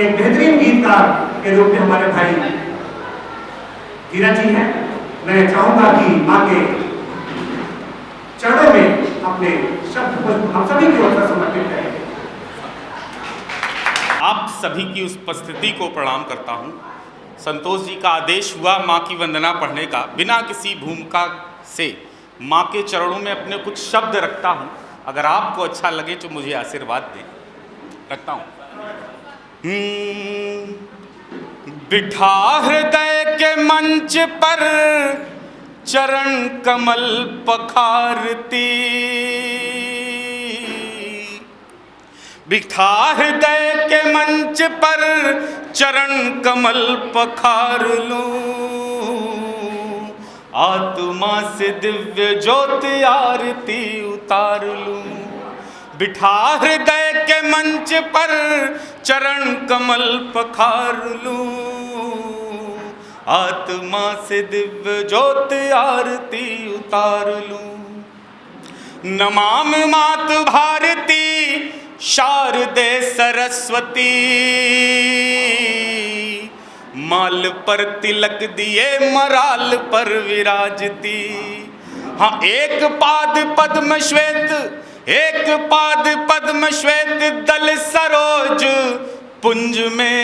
एक बेहतरीन गीतकार के रूप में हमारे भाई धीरज जी हैं। मैं चाहूंगा कि मां के चरणों में अपने शब्द को हम सभी की ओर से समर्पित करें। आप सभी की उस उपस्थिति को प्रणाम करता हूं। संतोष जी का आदेश हुआ मां की वंदना पढ़ने का। बिना किसी भूमिका से मां के चरणों में अपने कुछ शब्द रखता हूं। अगर आपको अच्छा लगे तो मुझे आशीर्वाद दें। रखता हूं। बिठा हृदय के मंच पर चरण कमल पखारती, बिठा हृदय के मंच पर चरण कमल पखार लूं, आत्मा से दिव्य ज्योति आरती उतार लूं। बिठा हृदय के मंच पर चरण कमल पखार लूं, आत्मा से दिव्य ज्योति आरती उतार लूं। नमामि मातु भारती शारदे सरस्वती, माल पर तिलक दिए मराल पर विराजती। हाँ, एक पाद पद्म श्वेत, एक पाद पद्म श्वेत दल सरोज पुंज में,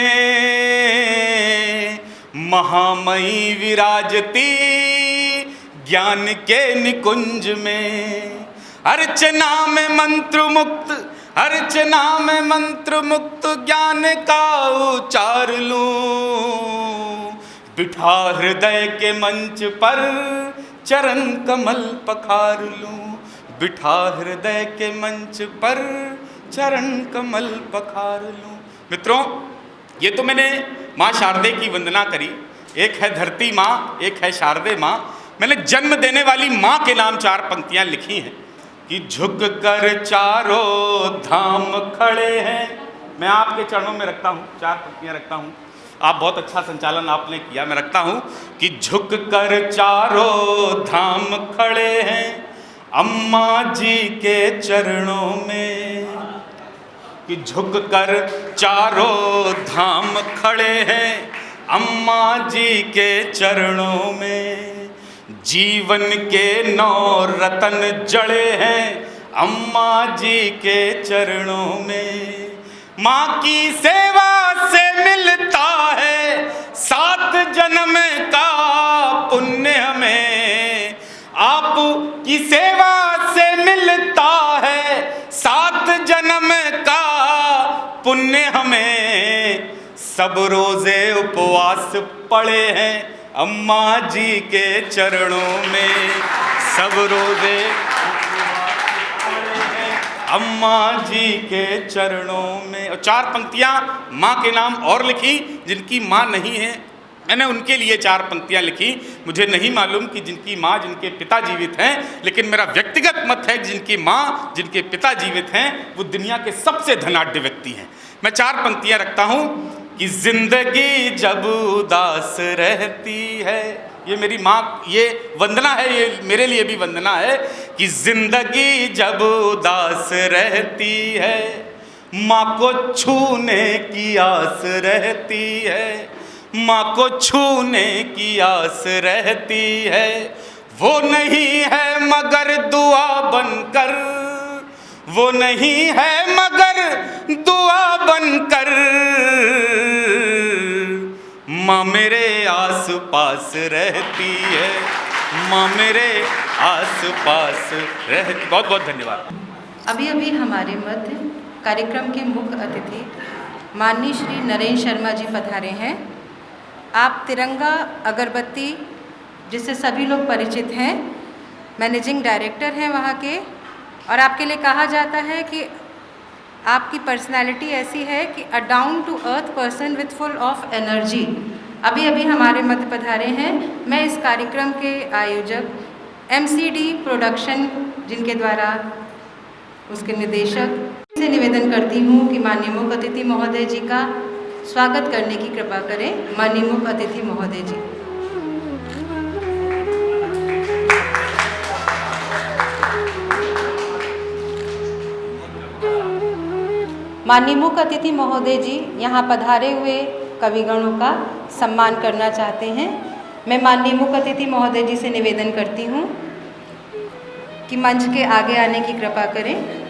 महामयी विराजती ज्ञान के निकुंज में। अर्चना में मंत्र मुक्त, अर्चना में मंत्र मुक्त ज्ञान का उच्चार लूं, बिठा हृदय के मंच पर चरण कमल पखार लूं, बिठा हृदय के मंच पर चरण कमल पखार लूं। मित्रों, ये तो मैंने माँ शारदे की वंदना करी। एक है धरती माँ, एक है शारदे माँ। मैंने जन्म देने वाली माँ के नाम 4 पंक्तियाँ लिखी हैं कि झुक कर चारों धाम खड़े हैं। मैं आपके चरणों में रखता हूँ, 4 पंक्तियाँ रखता हूँ। आप बहुत अच्छा संचालन आपने किया। मैं रखता हूँ कि झुक कर चारों धाम खड़े हैं अम्मा जी के चरणों में, कि झुक कर चारों धाम खड़े हैं अम्मा जी के चरणों में। जीवन के 9 रतन जड़े हैं अम्मा जी के चरणों में। माँ की सेवा से मिलता है 7 जन्म का पुण्य हमें, आप की सेवा से मिलता है 7 जन्म का पुण्य हमें। सब रोजे उपवास पड़े हैं अम्मा जी के चरणों में, सब रोजे अम्मा जी के चरणों में। और 4 पंक्तियाँ माँ के नाम और लिखी जिनकी माँ नहीं है। मैंने उनके लिए 4 पंक्तियाँ लिखी। मुझे नहीं मालूम कि जिनकी माँ जिनके पिता जीवित हैं, लेकिन मेरा व्यक्तिगत मत है कि जिनकी माँ जिनके पिता जीवित हैं वो दुनिया के सबसे धनाढ्य व्यक्ति हैं। मैं 4 पंक्तियाँ रखता हूँ कि जिंदगी जब उदास रहती है, ये मेरी माँ, ये वंदना है, ये मेरे लिए भी वंदना है कि जिंदगी जब उदास रहती है माँ को छूने की आस रहती है, माँ को छूने की आस रहती है। वो नहीं है मगर दुआ बनकर, वो नहीं है मगर दुआ बनकर माँ मेरे आस पास रहती है, माँ मेरे आस पास रहती। बहुत बहुत धन्यवाद। अभी अभी हमारे मध्य कार्यक्रम के मुख्य अतिथि माननीय श्री नरेंद्र शर्मा जी पधारे हैं। आप तिरंगा अगरबत्ती, जिससे सभी लोग परिचित हैं, मैनेजिंग डायरेक्टर हैं वहाँ के, और आपके लिए कहा जाता है कि आपकी पर्सनालिटी ऐसी है कि a down to earth person with full of energy. अभी अभी हमारे मध्य पधारे हैं। मैं इस कार्यक्रम के आयोजक MCD प्रोडक्शन, जिनके द्वारा उसके निदेशक से निवेदन करती हूँ कि माननीय मुख्य अतिथि महोदय जी का स्वागत करने की कृपा करें। माननीय मुख्य अतिथि महोदय जी। माननीय मुख्य अतिथि महोदय जी यहाँ पधारे हुए कविगणों का सम्मान करना चाहते हैं। मैं माननीय मुख्य अतिथि महोदय जी से निवेदन करती हूँ कि मंच के आगे आने की कृपा करें।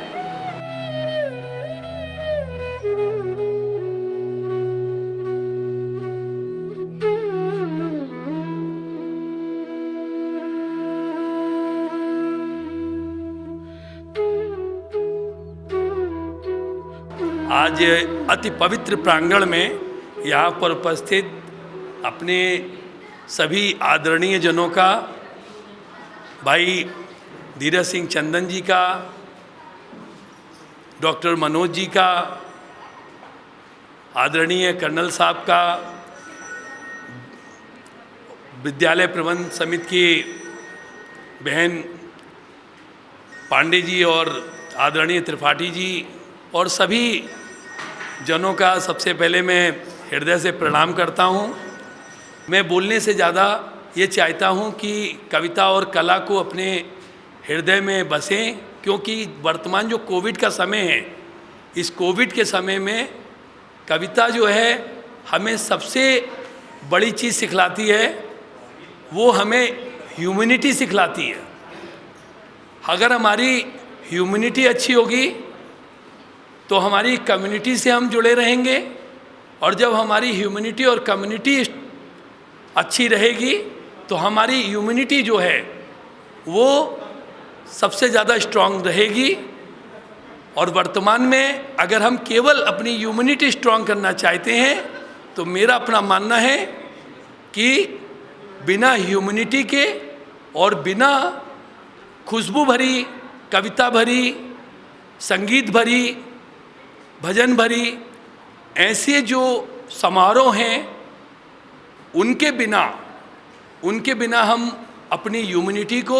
आज अति पवित्र प्रांगण में यहाँ पर उपस्थित अपने सभी आदरणीय जनों का, भाई धीरज सिंह चंदन जी का, डॉक्टर मनोज जी का, आदरणीय कर्नल साहब का, विद्यालय प्रबंध समिति की बहन पांडे जी और आदरणीय त्रिपाठी जी और सभी जनों का सबसे पहले मैं हृदय से प्रणाम करता हूँ। मैं बोलने से ज़्यादा ये चाहता हूँ कि कविता और कला को अपने हृदय में बसें, क्योंकि वर्तमान जो कोविड का समय है, इस कोविड के समय में कविता जो है हमें सबसे बड़ी चीज़ सिखलाती है, वो हमें ह्यूमैनिटी सिखलाती है। अगर हमारी ह्यूमैनिटी अच्छी होगी तो हमारी कम्युनिटी से हम जुड़े रहेंगे, और जब हमारी ह्यूमैनिटी और कम्युनिटी अच्छी रहेगी तो हमारी ह्यूमैनिटी जो है वो सबसे ज़्यादा स्ट्रांग रहेगी। और वर्तमान में अगर हम केवल अपनी ह्यूमैनिटी स्ट्रांग करना चाहते हैं तो मेरा अपना मानना है कि बिना ह्यूमैनिटी के और बिना खुशबू भरी, कविता भरी, संगीत भरी, भजन भरी ऐसे जो समारोह हैं उनके बिना हम अपनी ह्यूमैनिटी को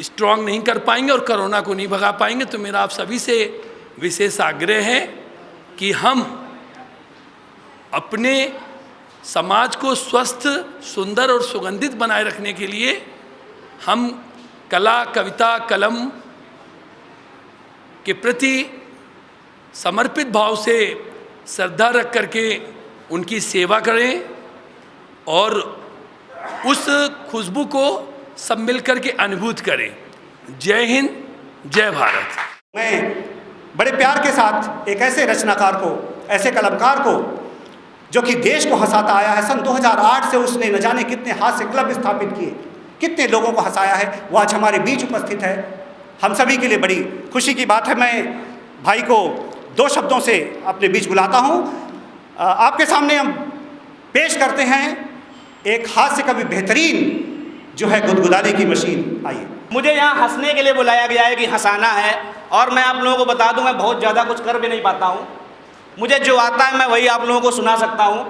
स्ट्रांग नहीं कर पाएंगे और कोरोना को नहीं भगा पाएंगे। तो मेरा आप सभी से विशेष आग्रह है कि हम अपने समाज को स्वस्थ, सुंदर और सुगंधित बनाए रखने के लिए हम कला, कविता, कलम के प्रति समर्पित भाव से श्रद्धा रख करके उनकी सेवा करें और उस खुशबू को सब मिल करके अनुभूत करें। जय हिंद, जय भारत। मैं बड़े प्यार के साथ एक ऐसे रचनाकार को, ऐसे कलाकार को जो कि देश को हंसाता आया है। सन 2008 से उसने न जाने कितने हास्य क्लब स्थापित किए, कितने लोगों को हंसाया है, वो आज हमारे बीच उपस्थित है। हम सभी के लिए बड़ी खुशी की बात है। मैं भाई को दो शब्दों से अपने बीच बुलाता हूँ। आपके सामने हम पेश करते हैं एक हास्य कवि बेहतरीन जो है गुदगुदाने की मशीन। आइए। मुझे यहाँ हंसने के लिए बुलाया गया है कि हंसाना है, और मैं आप लोगों को बता दूं मैं बहुत ज़्यादा कुछ कर भी नहीं पाता हूँ। मुझे जो आता है मैं वही आप लोगों को सुना सकता हूँ,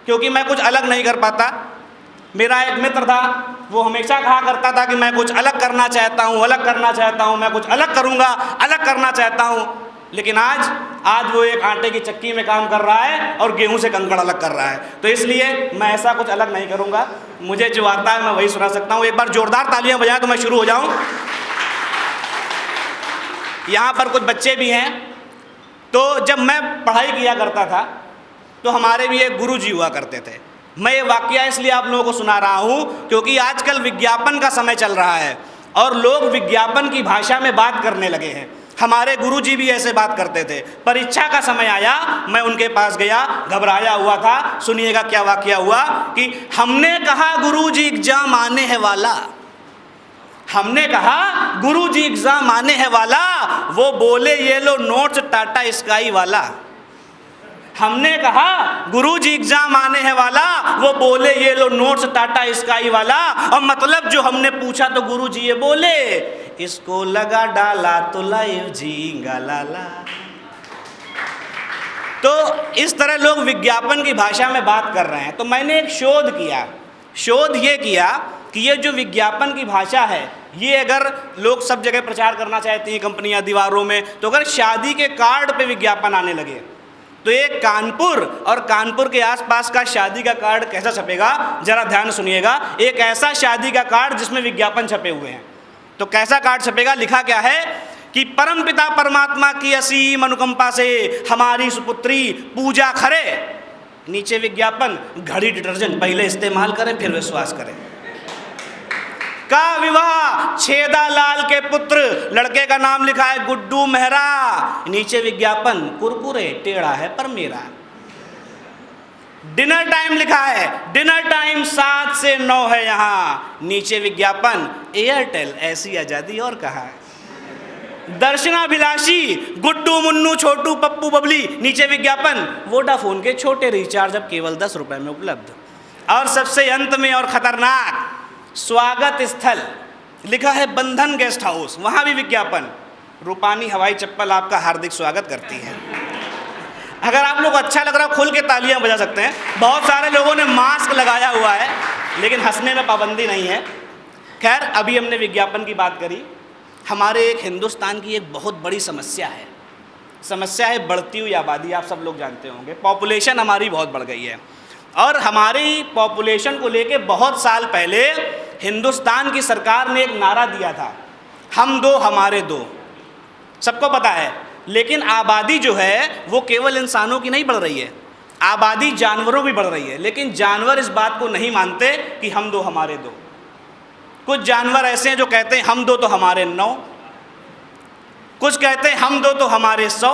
क्योंकि मैं कुछ अलग नहीं कर पाता। मेरा एक मित्र था, वो हमेशा कहा करता था कि मैं कुछ अलग करना चाहता हूँ, अलग करना चाहता हूँ, मैं कुछ अलग करूँगा, अलग करना चाहता हूँ। लेकिन आज वो एक आटे की चक्की में काम कर रहा है और गेहूं से कंकड़ अलग कर रहा है। तो इसलिए मैं ऐसा कुछ अलग नहीं करूँगा, मुझे जो आता है मैं वही सुना सकता हूँ। एक बार जोरदार तालियां बजाएं तो मैं शुरू हो जाऊँ। यहाँ पर कुछ बच्चे भी हैं। तो जब मैं पढ़ाई किया करता था तो हमारे भी एक गुरु जी हुआ करते थे। मैं ये वाकया इसलिए आप लोगों को सुना रहा हूँ क्योंकि आजकल विज्ञापन का समय चल रहा है और लोग विज्ञापन की भाषा में बात करने लगे हैं। हमारे गुरुजी भी ऐसे बात करते थे। परीक्षा का समय आया, मैं उनके पास गया, घबराया हुआ था। सुनिएगा क्या वाकया हुआ कि हमने कहा गुरुजी एग्जाम आने है वाला, हमने कहा गुरुजी एग्जाम आने है वाला, वो बोले ये लो नोट्स टाटा स्काई वाला। हमने कहा गुरुजी एग्जाम आने है वाला, वो बोले ये लो नोट्स टाटा स्काई वाला। और मतलब जो हमने पूछा तो गुरुजी ये बोले, इसको लगा डाला तो लाइव झींगा लाला। तो इस तरह लोग विज्ञापन की भाषा में बात कर रहे हैं। तो मैंने एक शोध ये किया कि ये जो विज्ञापन की भाषा है, ये अगर लोग सब जगह प्रचार करना चाहती हैं, कंपनियां दीवारों में, तो अगर शादी के कार्ड पे विज्ञापन आने लगे तो एक कानपुर और कानपुर के आसपास का शादी का कार्ड कैसा छपेगा, जरा ध्यान सुनिएगा। एक ऐसा शादी का कार्ड जिसमें विज्ञापन छपे हुए हैं। तो कैसा कार्ड छपेगा, लिखा क्या है कि परमपिता परमात्मा की असीम अनुकंपा से हमारी सुपुत्री पूजा खरे। नीचे विज्ञापन, घड़ी डिटर्जेंट पहले इस्तेमाल करें फिर विश्वास करें। का विवाह छेदा लाल के पुत्र, लड़के का नाम लिखा है गुड्डू मेहरा। नीचे विज्ञापन, कुरकुरे टेढ़ा है पर मेरा। डिनर टाइम लिखा है, डिनर टाइम 7 से 9 है यहाँ। नीचे विज्ञापन, एयरटेल ऐसी आजादी और कहा है। दर्शनाभिलाषी, गुड्डू मुन्नू छोटू पप्पू बबली। नीचे विज्ञापन, वोडाफोन के छोटे रिचार्ज अब केवल 10 रुपए में उपलब्ध। और सबसे अंत में और खतरनाक, स्वागत स्थल लिखा है बंधन गेस्ट हाउस। वहां भी विज्ञापन, रूपानी हवाई चप्पल आपका हार्दिक स्वागत करती है। अगर आप लोग को अच्छा लग रहा है खुल के तालियां बजा सकते हैं। बहुत सारे लोगों ने मास्क लगाया हुआ है लेकिन हंसने में पाबंदी नहीं है। खैर, अभी हमने विज्ञापन की बात करी। हमारे एक हिंदुस्तान की एक बहुत बड़ी समस्या है बढ़ती हुई आबादी। आप सब लोग जानते होंगे पॉपुलेशन हमारी बहुत बढ़ गई है और हमारी पॉपुलेशन को लेके बहुत साल पहले हिंदुस्तान की सरकार ने एक नारा दिया था, हम दो हमारे दो। सबको पता है, लेकिन आबादी जो है वो केवल इंसानों की नहीं बढ़ रही है, आबादी जानवरों की बढ़ रही है। लेकिन जानवर इस बात को नहीं मानते कि हम दो हमारे दो। कुछ जानवर ऐसे हैं जो कहते हैं हम दो तो हमारे 9, कुछ कहते हैं हम दो तो हमारे 100।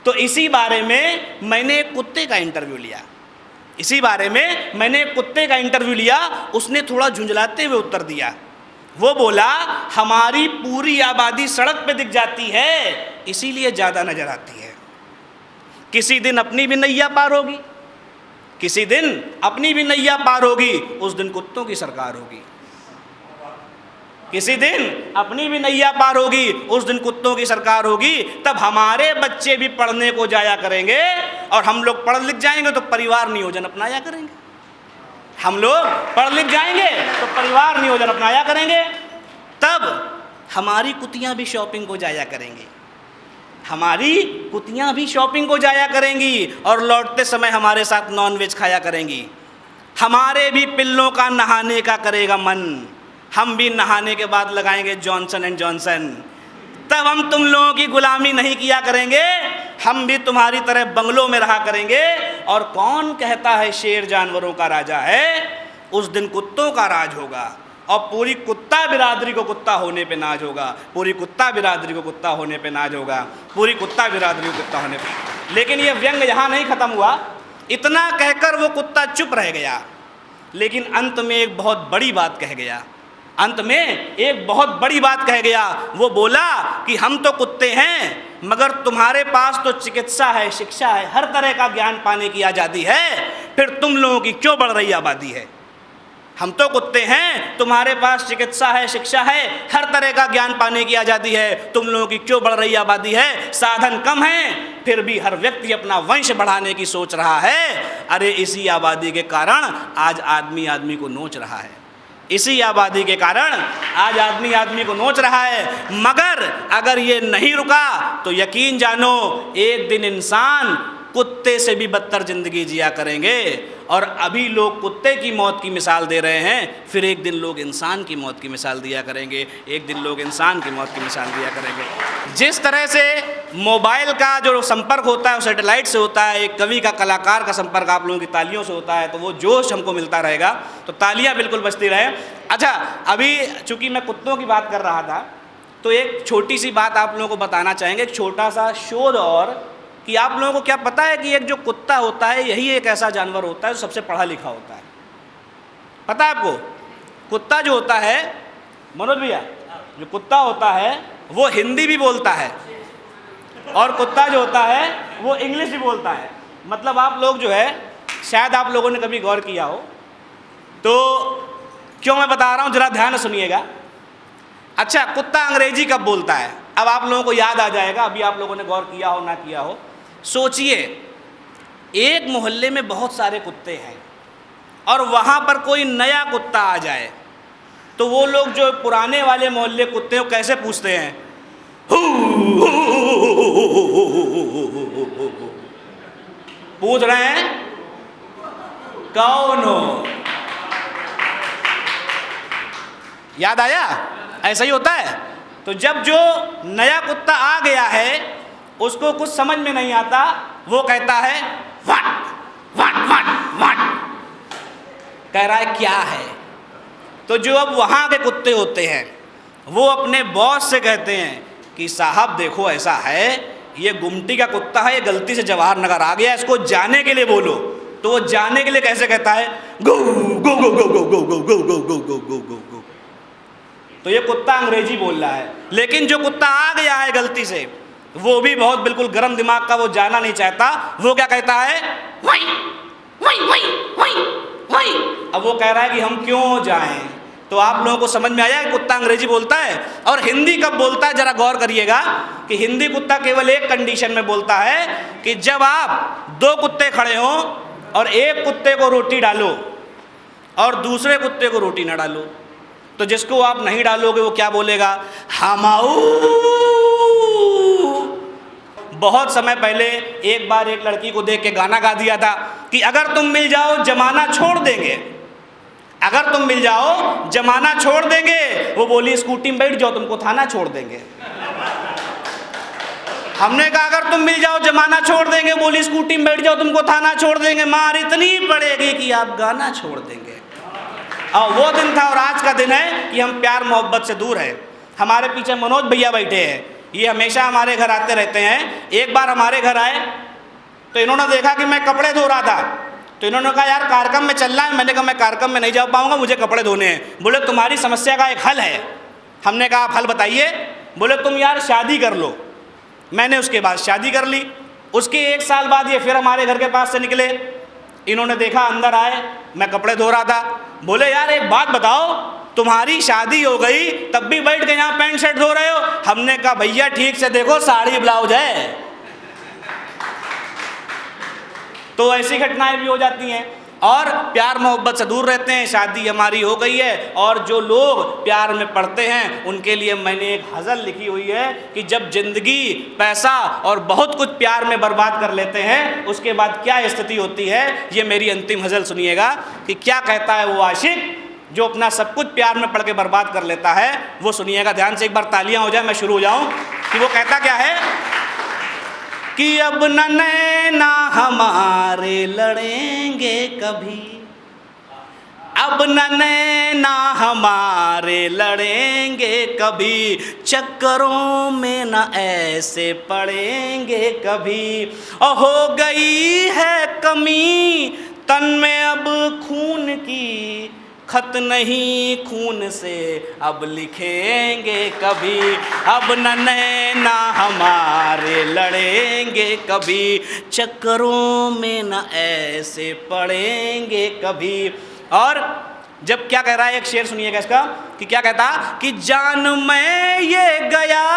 तो इसी बारे में मैंने एक कुत्ते का इंटरव्यू लिया। उसने थोड़ा झुंझलाते हुए उत्तर दिया। वो बोला, हमारी पूरी आबादी सड़क पे दिख जाती है इसीलिए ज़्यादा नजर आती है। किसी दिन अपनी भी नैया पार होगी, उस दिन कुत्तों की सरकार होगी। किसी दिन अपनी भी नैया पार होगी, उस दिन कुत्तों की सरकार होगी। तब हमारे बच्चे भी पढ़ने को जाया करेंगे और हम लोग पढ़ लिख जाएंगे तो परिवार नियोजन अपनाया करेंगे। तब हमारी कुतियां भी शॉपिंग को जाया करेंगी और लौटते समय हमारे साथ नॉनवेज खाया करेंगी। हमारे भी पिल्लों का नहाने का करेगा मन, हम भी नहाने के बाद लगाएंगे जॉनसन एंड जॉनसन। तब हम तुम लोगों की गुलामी नहीं किया करेंगे, हम भी तुम्हारी तरह बंगलों में रहा करेंगे। और कौन कहता है शेर जानवरों का राजा है, उस दिन कुत्तों का राज होगा और पूरी कुत्ता बिरादरी को कुत्ता होने पे नाज होगा। लेकिन ये व्यंग यहाँ नहीं खत्म हुआ। इतना कहकर वो कुत्ता चुप रह गया, लेकिन अंत में एक बहुत बड़ी बात कह गया। वो बोला कि हम तो कुत्ते हैं मगर तुम्हारे पास तो चिकित्सा है, शिक्षा है, हर तरह का ज्ञान पाने की आज़ादी है, फिर तुम लोगों की क्यों बढ़ रही आबादी है? हम तो कुत्ते हैं, तुम्हारे पास चिकित्सा है, शिक्षा है, हर तरह का ज्ञान पाने की आज़ादी है, तुम लोगों की क्यों बढ़ रही आबादी है? साधन कम हैं, फिर भी हर व्यक्ति अपना वंश बढ़ाने की सोच रहा है। अरे इसी आबादी के कारण आज आदमी आदमी को नोच रहा है। मगर अगर ये नहीं रुका तो यकीन जानो एक दिन इंसान कुत्ते से भी बदतर जिंदगी जिया करेंगे। और अभी लोग कुत्ते की मौत की मिसाल दे रहे हैं, फिर एक दिन लोग इंसान की मौत की मिसाल दिया करेंगे। जिस तरह से मोबाइल का जो संपर्क होता है वो सैटेलाइट से होता है, एक कवि का, कलाकार का संपर्क आप लोगों की तालियों से होता है, तो वो जोश हमको मिलता रहेगा। तो तालियां बिल्कुल बजती रहे। अच्छा, अभी चूंकि मैं कुत्तों की बात कर रहा था तो एक छोटी सी बात आप लोगों को बताना चाहेंगे, एक छोटा सा शोध, और कि आप लोगों को क्या पता है कि एक जो कुत्ता होता है यही एक ऐसा जानवर होता है जो सबसे पढ़ा लिखा होता है। पता है आपको? कुत्ता जो होता है, मनोज भैया, जो कुत्ता होता है वो हिंदी भी बोलता है और कुत्ता जो होता है वो इंग्लिश भी बोलता है। मतलब आप लोग जो है, शायद आप लोगों ने कभी गौर किया हो, तो क्यों मैं बता रहा हूँ जरा ध्यान से सुनिएगा। अच्छा, कुत्ता अंग्रेजी कब बोलता है? अब आप लोगों को याद आ जाएगा, अभी आप लोगों ने गौर किया हो ना किया हो। सोचिए, एक मोहल्ले में बहुत सारे कुत्ते हैं और वहाँ पर कोई नया कुत्ता आ जाए तो वो लोग जो पुराने वाले मोहल्ले कुत्ते हैं कैसे पूछते हैं? पूछ रहे हैं कौन हो? याद आया? ऐसा ही होता है। तो जब जो नया कुत्ता आ गया है उसको कुछ समझ में नहीं आता, वो कहता है वाट वाट वाट वाट, कह रहा है क्या है। तो जो अब वहाँ के कुत्ते होते हैं वो अपने बॉस से कहते हैं कि साहब देखो ऐसा है, ये गुमटी का कुत्ता है, ये गलती से जवाहर नगर आ गया, इसको जाने के लिए बोलो। तो वो जाने के लिए कैसे कहता है, गो गो गो गो गो गो गो गो गो गो गो गो गो गो। तो ये कुत्ता अंग्रेजी बोल रहा है, लेकिन जो कुत्ता आ गया है गलती से, वो भी बहुत बिल्कुल गर्म दिमाग का, वो जाना नहीं चाहता, वो क्या कहता है, वही वही वही वही वही। अब वो कह रहा है कि हम क्यों जाएं। तो आप लोगों को समझ में आया कि कुत्ता अंग्रेजी बोलता है और हिंदी कब बोलता है। जरा गौर करिएगा कि हिंदी कुत्ता केवल एक कंडीशन में बोलता है कि जब आप दो कुत्ते खड़े हों और एक कुत्ते को रोटी डालो और दूसरे कुत्ते को रोटी ना डालो, तो जिसको आप नहीं डालोगे वो क्या बोलेगा, हमाऊ। बहुत समय पहले एक बार एक लड़की को देख के गाना गा दिया था कि अगर तुम मिल जाओ जमाना छोड़ देंगे, अगर तुम मिल जाओ जमाना छोड़ देंगे। वो बोली स्कूटी में बैठ जाओ तुमको थाना छोड़ देंगे। हमने कहा अगर तुम मिल जाओ जमाना छोड़ देंगे, बोली स्कूटी में बैठ जाओ तुमको थाना छोड़ देंगे, मार इतनी पड़ेगी कि आप गाना छोड़ देंगे। और वो दिन था और आज का दिन है कि हम प्यार मोहब्बत से दूर हैं। हमारे पीछे मनोज भैया बैठे हैं, ये हमेशा हमारे घर आते रहते हैं। एक बार हमारे घर आए तो इन्होंने देखा कि मैं कपड़े धो रहा था, तो इन्होंने कहा यार कार्यक्रम में चल रहा है। मैंने कहा मैं कार्यक्रम में नहीं जा पाऊंगा, मुझे कपड़े धोने हैं। बोले तुम्हारी समस्या का एक हल है। हमने कहा आप हल बताइए। बोले तुम यार शादी कर लो। मैंने उसके बाद शादी कर ली। उसके 1 साल बाद ये फिर हमारे घर के पास से निकले। इन्होंने देखा अंदर आए, मैं कपड़े धो रहा था। बोले यार एक बात बताओ, तुम्हारी शादी हो गई तब भी बैठ के यहाँ पैंट शर्ट धो रहे हो। हमने कहा भैया ठीक से देखो साड़ी ब्लाउज है। तो ऐसी घटनाएं भी हो जाती हैं और प्यार मोहब्बत से दूर रहते हैं। शादी हमारी हो गई है और जो लोग प्यार में पड़ते हैं उनके लिए मैंने एक गज़ल लिखी हुई है कि जब जिंदगी पैसा और बहुत कुछ प्यार में बर्बाद कर लेते हैं उसके बाद क्या स्थिति होती है। ये मेरी अंतिम गज़ल सुनिएगा कि क्या कहता है वो आशिक जो अपना सब कुछ प्यार में पड़ के बर्बाद कर लेता है। वो सुनिएगा ध्यान से, एक बार तालियां हो जाए, मैं शुरू हो जाऊं कि वो कहता क्या है कि अब न नैना हमारे लड़ेंगे कभी, अब न नैना हमारे लड़ेंगे कभी, चक्करों में न ऐसे पड़ेंगे कभी। और हो गई है कमी तन में अब खून की, खत नहीं खून से अब लिखेंगे कभी, अब न नैना हमारे लड़ेंगे कभी, चक्करों में न ऐसे पड़ेंगे कभी। और जब क्या कह रहा है, एक शेर सुनिएगा इसका कि क्या कहता कि जान मैं ये गया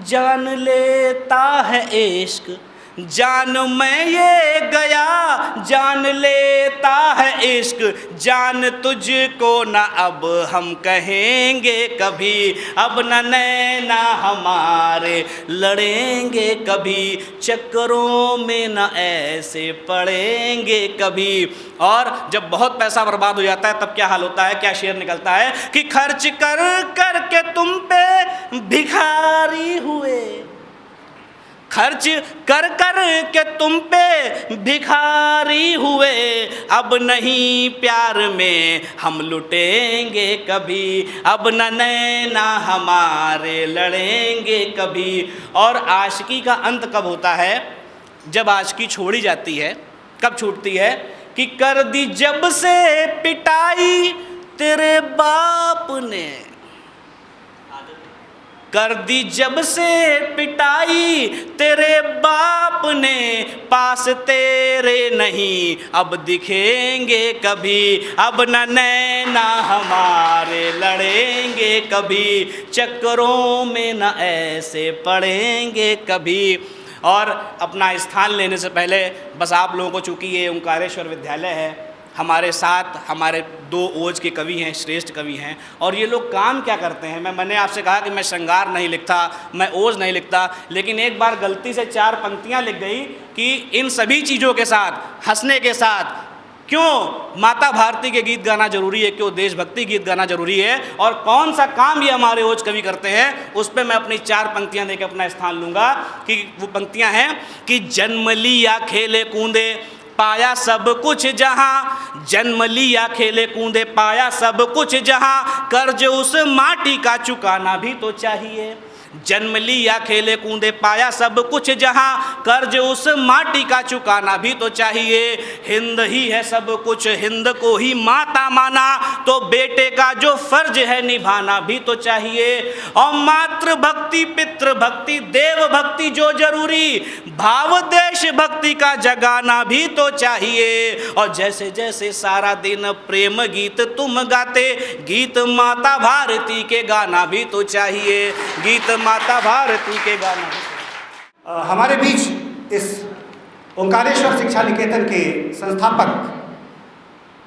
जान लेता है इश्क, जान मैं ये गया जान लेता है इश्क, जान तुझको न अब हम कहेंगे कभी, अब न नैना हमारे लड़ेंगे कभी, चक्करों में न ऐसे पड़ेंगे कभी। और जब बहुत पैसा बर्बाद हो जाता है तब क्या हाल होता है, क्या शेर निकलता है कि खर्च कर कर के तुम पे भिखारी हुए, खर्च कर कर के तुम पे भिखारी हुए, अब नहीं प्यार में हम लुटेंगे कभी, अब न नैना हमारे लड़ेंगे कभी। और आशिकी का अंत कब होता है, जब आशिकी छोड़ी जाती है। कब छूटती है कि कर दी जब से पिटाई तेरे बाप ने, कर दी जब से पिटाई तेरे बाप ने, पास तेरे नहीं अब दिखेंगे कभी, अब न नैना हमारे लड़ेंगे कभी, चक्करों में न ऐसे पड़ेंगे कभी। और अपना स्थान लेने से पहले बस आप लोगों को, चूँकि ये ओंकारेश्वर विद्यालय है, हमारे साथ हमारे 2 ओज के कवि हैं, श्रेष्ठ कवि हैं। और ये लोग काम क्या करते हैं, मैंने आपसे कहा कि मैं श्रृंगार नहीं लिखता, मैं ओज नहीं लिखता, लेकिन एक बार गलती से 4 पंक्तियां लिख गई कि इन सभी चीज़ों के साथ, हंसने के साथ, क्यों माता भारती के गीत गाना जरूरी है, क्यों देशभक्ति गीत गाना जरूरी है, और कौन सा काम ये हमारे ओज कवि करते हैं, उस पर मैं अपनी 4 पंक्तियां देकर अपना स्थान लूँगा। कि वो पंक्तियां हैं कि जन्म लिया खेले कूदे पाया सब कुछ जहाँ, जन्म लिया खेले कूदे पाया सब कुछ जहाँ, कर्ज उस माटी का चुकाना भी तो चाहिए। जन्म लिया खेले कूदे पाया सब कुछ जहाँ, कर्ज उस माटी का चुकाना भी तो चाहिए। हिंद ही है सब कुछ, हिंद को ही माता माना, तो बेटे का जो फर्ज है निभाना भी तो चाहिए। और मातृ भक्ति पितृ भक्ति देव भक्ति जो जरूरी, भाव देश भक्ति का जगाना भी तो चाहिए। और जैसे जैसे सारा दिन प्रेम गीत तुम गाते, गीत माता भारती के गाना भी तो चाहिए, गीत माता भारती के गाना। हमारे बीच इस ओंकारेश्वर शिक्षा निकेतन के संस्थापक,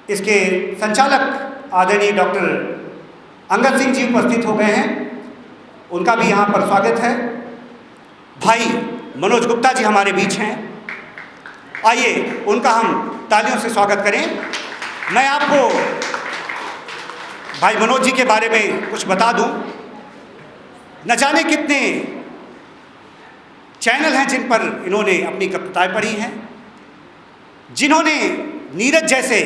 इसके संचालक आदरणीय डॉक्टर अंगद सिंह जी उपस्थित हो गए हैं, उनका भी यहाँ पर स्वागत है। भाई मनोज गुप्ता जी हमारे बीच हैं, आइए उनका हम तालियों से स्वागत करें। मैं आपको भाई मनोज जी के बारे में कुछ बता दूं। न जाने कितने चैनल हैं जिन पर इन्होंने अपनी कविताएं पढ़ी हैं, जिन्होंने नीरज जैसे,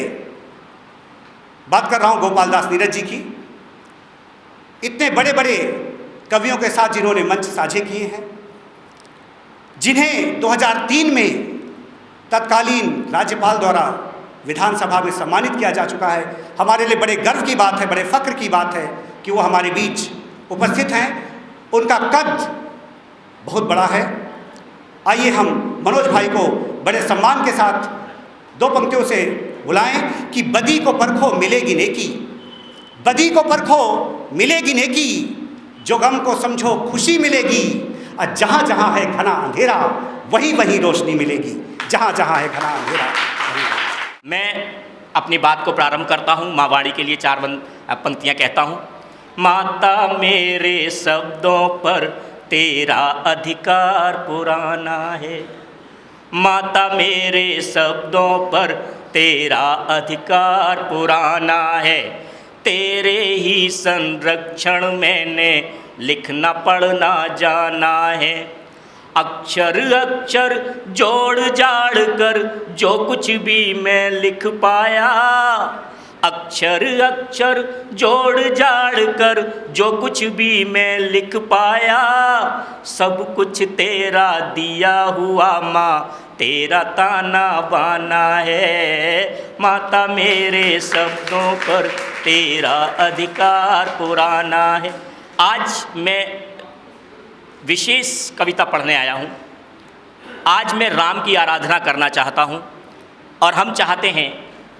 बात कर रहा हूं गोपाल दास नीरज जी की, इतने बड़े बड़े कवियों के साथ जिन्होंने मंच साझे किए हैं, जिन्हें 2003 में तत्कालीन राज्यपाल द्वारा विधानसभा में सम्मानित किया जा चुका है। हमारे लिए बड़े गर्व की बात है, बड़े फक्र की बात है कि वो हमारे बीच उपस्थित हैं। उनका कद बहुत बड़ा है। आइए हम मनोज भाई को बड़े सम्मान के साथ 2 पंक्तियों से बुलाएं कि बदी को परखो मिलेगी नेकी, बदी को परखो मिलेगी नेकी, जो गम को समझो खुशी मिलेगी, और जहाँ जहाँ है घना अंधेरा वहीं वहीं रोशनी मिलेगी, जहाँ जहाँ है घना अंधेरा। मैं अपनी बात को प्रारंभ करता हूँ, माँ वाणी के लिए 4 पंक्तियाँ कहता हूँ। माता मेरे शब्दों पर तेरा अधिकार पुराना है, माता मेरे शब्दों पर तेरा अधिकार पुराना है, तेरे ही संरक्षण मैंने लिखना पढ़ना जाना है। अक्षर अक्षर जोड़ जाड़ कर जो कुछ भी मैं लिख पाया, अक्षर अक्षर जोड़ जाड़ कर जो कुछ भी मैं लिख पाया, सब कुछ तेरा दिया हुआ माँ तेरा ताना बाना है, माता मेरे शब्दों पर तेरा अधिकार पुराना है। आज मैं विशेष कविता पढ़ने आया हूँ। आज मैं राम की आराधना करना चाहता हूँ, और हम चाहते हैं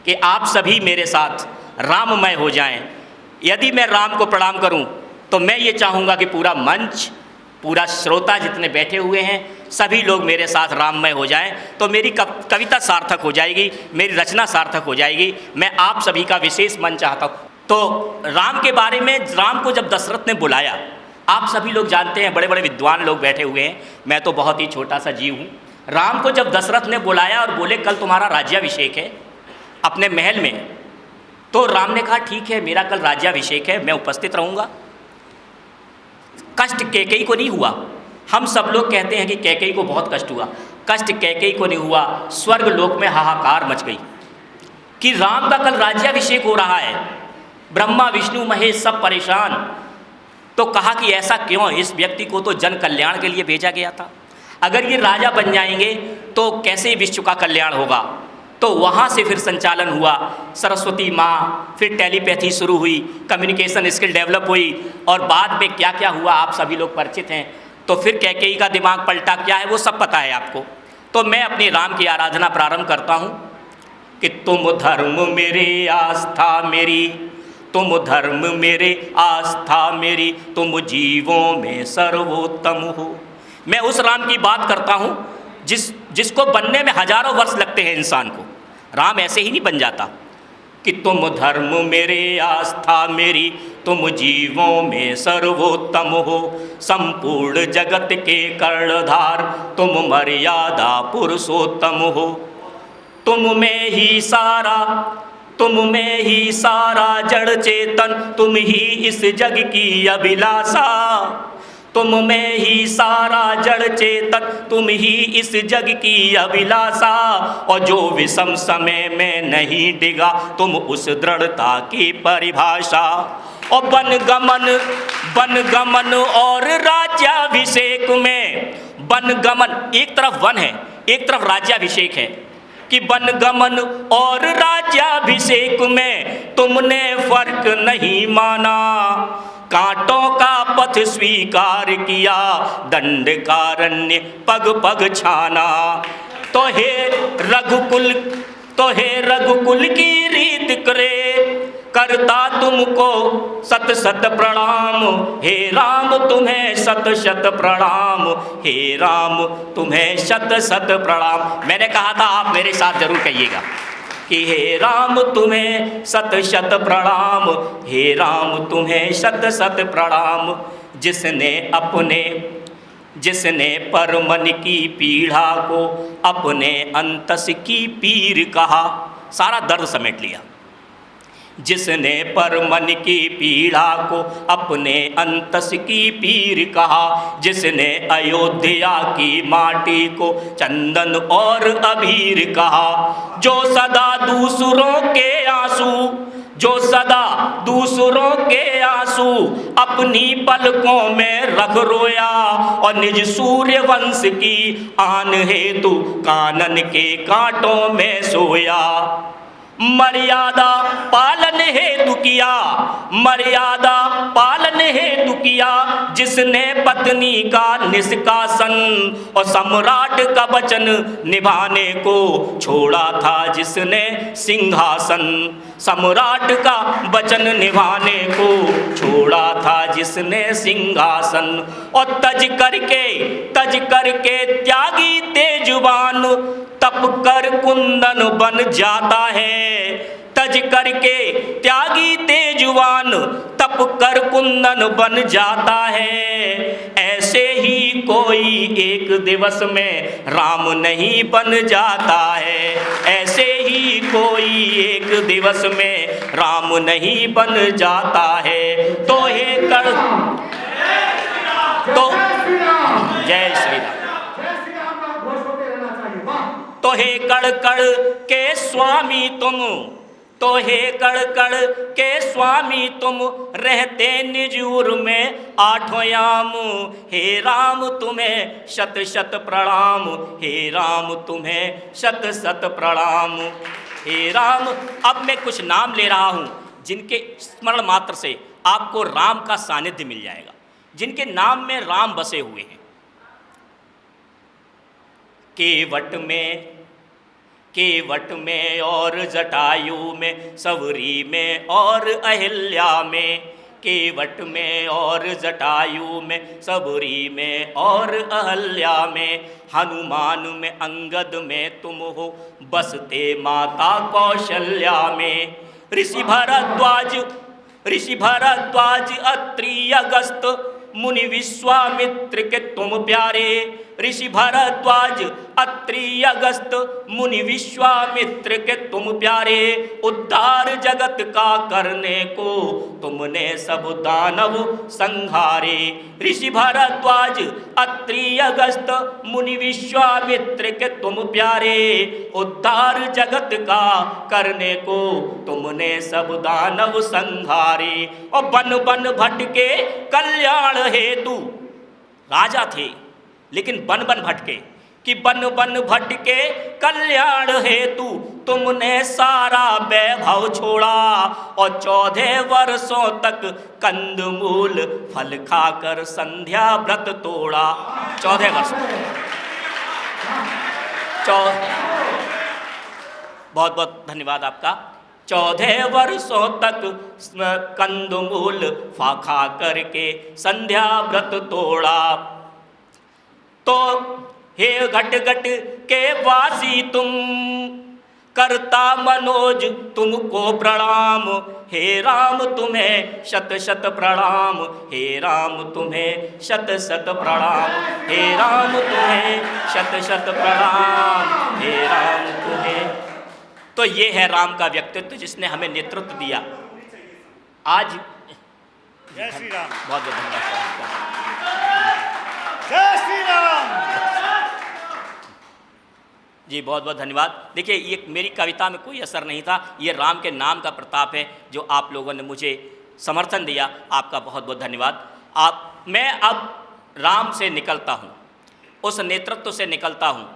कि आप सभी मेरे साथ राममय हो जाएं। यदि मैं राम को प्रणाम करूं तो मैं ये चाहूँगा कि पूरा मंच, पूरा श्रोता जितने बैठे हुए हैं, सभी लोग मेरे साथ राममय हो जाएं, तो मेरी कविता सार्थक हो जाएगी, मेरी रचना सार्थक हो जाएगी। मैं आप सभी का विशेष मन चाहता हूँ। तो राम के बारे में, राम को जब दशरथ ने बुलाया, आप सभी लोग जानते हैं, बड़े बड़े विद्वान लोग बैठे हुए हैं, मैं तो बहुत ही छोटा सा जीव हूँ। राम को जब दशरथ ने बुलाया और बोले कल तुम्हारा राज्याभिषेक है अपने महल में, तो राम ने कहा ठीक है, मेरा कल राज्याभिषेक है, मैं उपस्थित रहूँगा। कष्ट कैकेयी को नहीं हुआ। हम सब लोग कहते हैं कि कैकेयी को बहुत कष्ट हुआ, कष्ट कैकेयी को नहीं हुआ। स्वर्ग लोक में हाहाकार मच गई कि राम का कल राज्याभिषेक हो रहा है, ब्रह्मा विष्णु महेश सब परेशान। तो कहा कि ऐसा क्यों, इस व्यक्ति को तो जन कल्याण के लिए भेजा गया था, अगर ये राजा बन जाएंगे तो कैसे विश्व का कल्याण होगा। तो वहाँ से फिर संचालन हुआ, सरस्वती माँ, फिर टेलीपैथी शुरू हुई, कम्युनिकेशन स्किल डेवलप हुई, और बाद में क्या क्या हुआ आप सभी लोग परिचित हैं। तो फिर कैकेयी का दिमाग पलटा, क्या है वो सब पता है आपको। तो मैं अपनी राम की आराधना प्रारंभ करता हूँ कि तुम धर्म मेरे आस्था मेरी, तुम धर्म मेरे आस्था मेरी, तुम जीवों में सर्वोत्तम हो। मैं उस राम की बात करता हूँ जिसको बनने में हजारों वर्ष लगते हैं इंसान को। राम ऐसे ही नहीं बन जाता कि तुम धर्म मेरे आस्था मेरी, तुम जीवों में सर्वोत्तम हो, संपूर्ण जगत के कर्णधार तुम मर्यादा पुरुषोत्तम हो। तुम में ही सारा जड़ चेतन, तुम ही इस जग की अभिलाषा। तुम में ही सारा जड़ चेतन, तुम ही इस जग की अभिलाषा। और जो विषम समय में नहीं डिगा, तुम उस दृढ़ता की परिभाषा। और वन गमन और राज्याभिषेक में, वन गमन एक तरफ वन है, एक तरफ राज्याभिषेक है, कि वन गमन और राज्याभिषेक में तुमने फर्क नहीं माना। कांटों का पथ स्वीकार किया, दंडकारण्य पग पग छाना। तो हे रघुकुल की रीत करे, करता तुमको सत सत प्रणाम। हे राम तुम्हें शत शत प्रणाम, हे राम तुम्हें शत शत प्रणाम। मैंने कहा था आप मेरे साथ जरूर कहिएगा कि हे राम तुम्हें शत शत प्रणाम, हे राम तुम्हें शत शत प्रणाम। जिसने पर मन की पीड़ा को अपने अंतस की पीर कहा, सारा दर्द समेट लिया। जिसने पर मन की पीड़ा को अपने अंतस की पीर कहा, जिसने अयोध्या की माटी को चंदन और अबीर कहा। जो सदा दूसरों के आंसू अपनी पलकों में रख रोया, और निज सूर्य वंश की आन हेतु कानन के कांटों में सोया। मर्यादा पालन हेतु किया, जिसने पत्नी का निष्कासन, और सम्राट का वचन निभाने को छोड़ा था जिसने सिंहासन। सम्राट का वचन निभाने को छोड़ा था जिसने सिंहासन। और तज करके त्यागी तेजवान, तप कर कुंदन बन जाता है। तज करके त्यागी तेजवान, तप कर कुंदन बन जाता है। ऐसे ही कोई एक दिवस में राम नहीं बन जाता है। ऐसे ही कोई एक दिवस में राम नहीं बन जाता है। तो हे कर तो जय श्री राम। तो हे कड़ के स्वामी तुम, तो हे कड़ के स्वामी तुम, रहते निज उर में आठों याम। हे राम तुम्हें शत शत प्रणाम, हे राम तुम्हें शत शत प्रणाम। हे राम, अब मैं कुछ नाम ले रहा हूँ जिनके स्मरण मात्र से आपको राम का सानिध्य मिल जाएगा, जिनके नाम में राम बसे हुए हैं। केवट में और जटायु में, सवरी में और अहिल्या में। केवट में और जटायु में, सबरी में और अहल्या में। हनुमान में अंगद में तुम हो, बसते माता कौशल्या में। ऋषि भरद्वाज अत्रि अगस्त, मुनि विश्वामित्र के तुम प्यारे। ऋषि भरद्वाज अत्रि अगस्त, मुनि विश्वामित्र के तुम प्यारे। उद्धार जगत का करने को तुमने सब दानव संहारे। ऋषि भरद्वाज अत्रि अगस्त, मुनि विश्वामित्र के तुम प्यारे। उद्धार जगत का करने को तुमने सब दानव संहारे। और बन बन भटके कल्याण हेतु, राजा थे लेकिन बन बन भटके, कि बन बन भटके कल्याण हेतु तुमने सारा वैभव छोड़ा। और 14 वर्षों तक कंदमूल फल खाकर संध्या व्रत तोड़ा। 14 वर्ष, बहुत बहुत धन्यवाद आपका। 14 वर्षों तक कंदमूल खा करके संध्या व्रत तोड़ा। तो हे घट घट के वासी तुम, करता मनोज तुमको प्रणाम। हे राम तुम्हें शत शत प्रणाम, हे राम तुम्हें शत शत प्रणाम। हे राम तुम्हें शत शत प्रणाम, हे राम तुम्हें तो ये है राम का व्यक्तित्व जिसने हमें नेतृत्व दिया। आज जय श्री राम। बहुत बहुत धन्यवाद। जय श्री राम। जी बहुत बहुत धन्यवाद। देखिए ये मेरी कविता में कोई असर नहीं था, ये राम के नाम का प्रताप है जो आप लोगों ने मुझे समर्थन दिया, आपका बहुत बहुत धन्यवाद। मैं अब राम से निकलता हूँ, उस नेतृत्व से निकलता हूँ।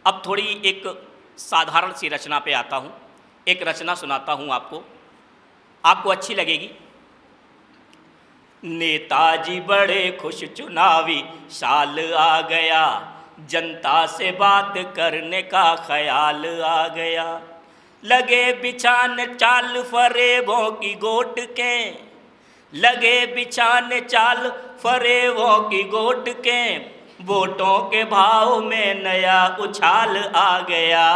अब थोड़ी एक साधारण सी रचना पे आता हूँ। एक रचना सुनाता हूँ आपको अच्छी लगेगी। नेताजी बड़े खुश, चुनावी साल आ गया, जनता से बात करने का ख्याल आ गया। लगे बिछाने चाल फरेबों की गोट के, लगे बिछाने चाल फरेबों की गोट के, वोटों के भाव में नया उछाल आ गया।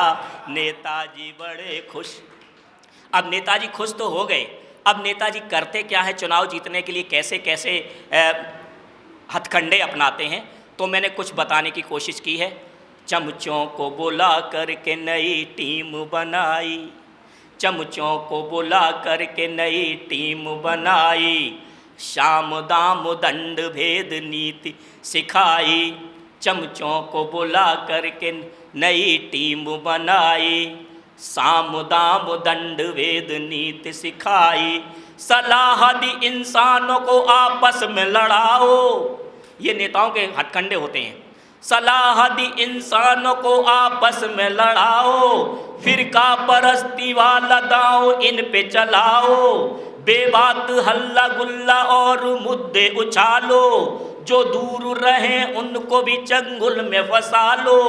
नेताजी बड़े खुश। अब नेताजी खुश तो हो गए, अब नेताजी करते क्या है चुनाव जीतने के लिए, कैसे कैसे हथकंडे अपनाते हैं, तो मैंने कुछ बताने की कोशिश की है। चमचों को बुला करके नई टीम बनाई, चमचों को बुला करके नई टीम बनाई, शाम दाम दंड भेद नीति सिखाई। चमचों को बुला करके नई टीम बनाई, साम दाम दंड भेद नीति सिखाई। सलाह दी इंसानों को आपस में लड़ाओ, ये नेताओं के हथकंडे होते हैं। सलाह दी इंसानों को आपस में लड़ाओ, फिरका परस्ती वाला दांव इन पे चलाओ। बेबात हल्ला गुल्ला और मुद्दे उछालो, जो दूर रहें उनको भी चंगुल में फंसा लो।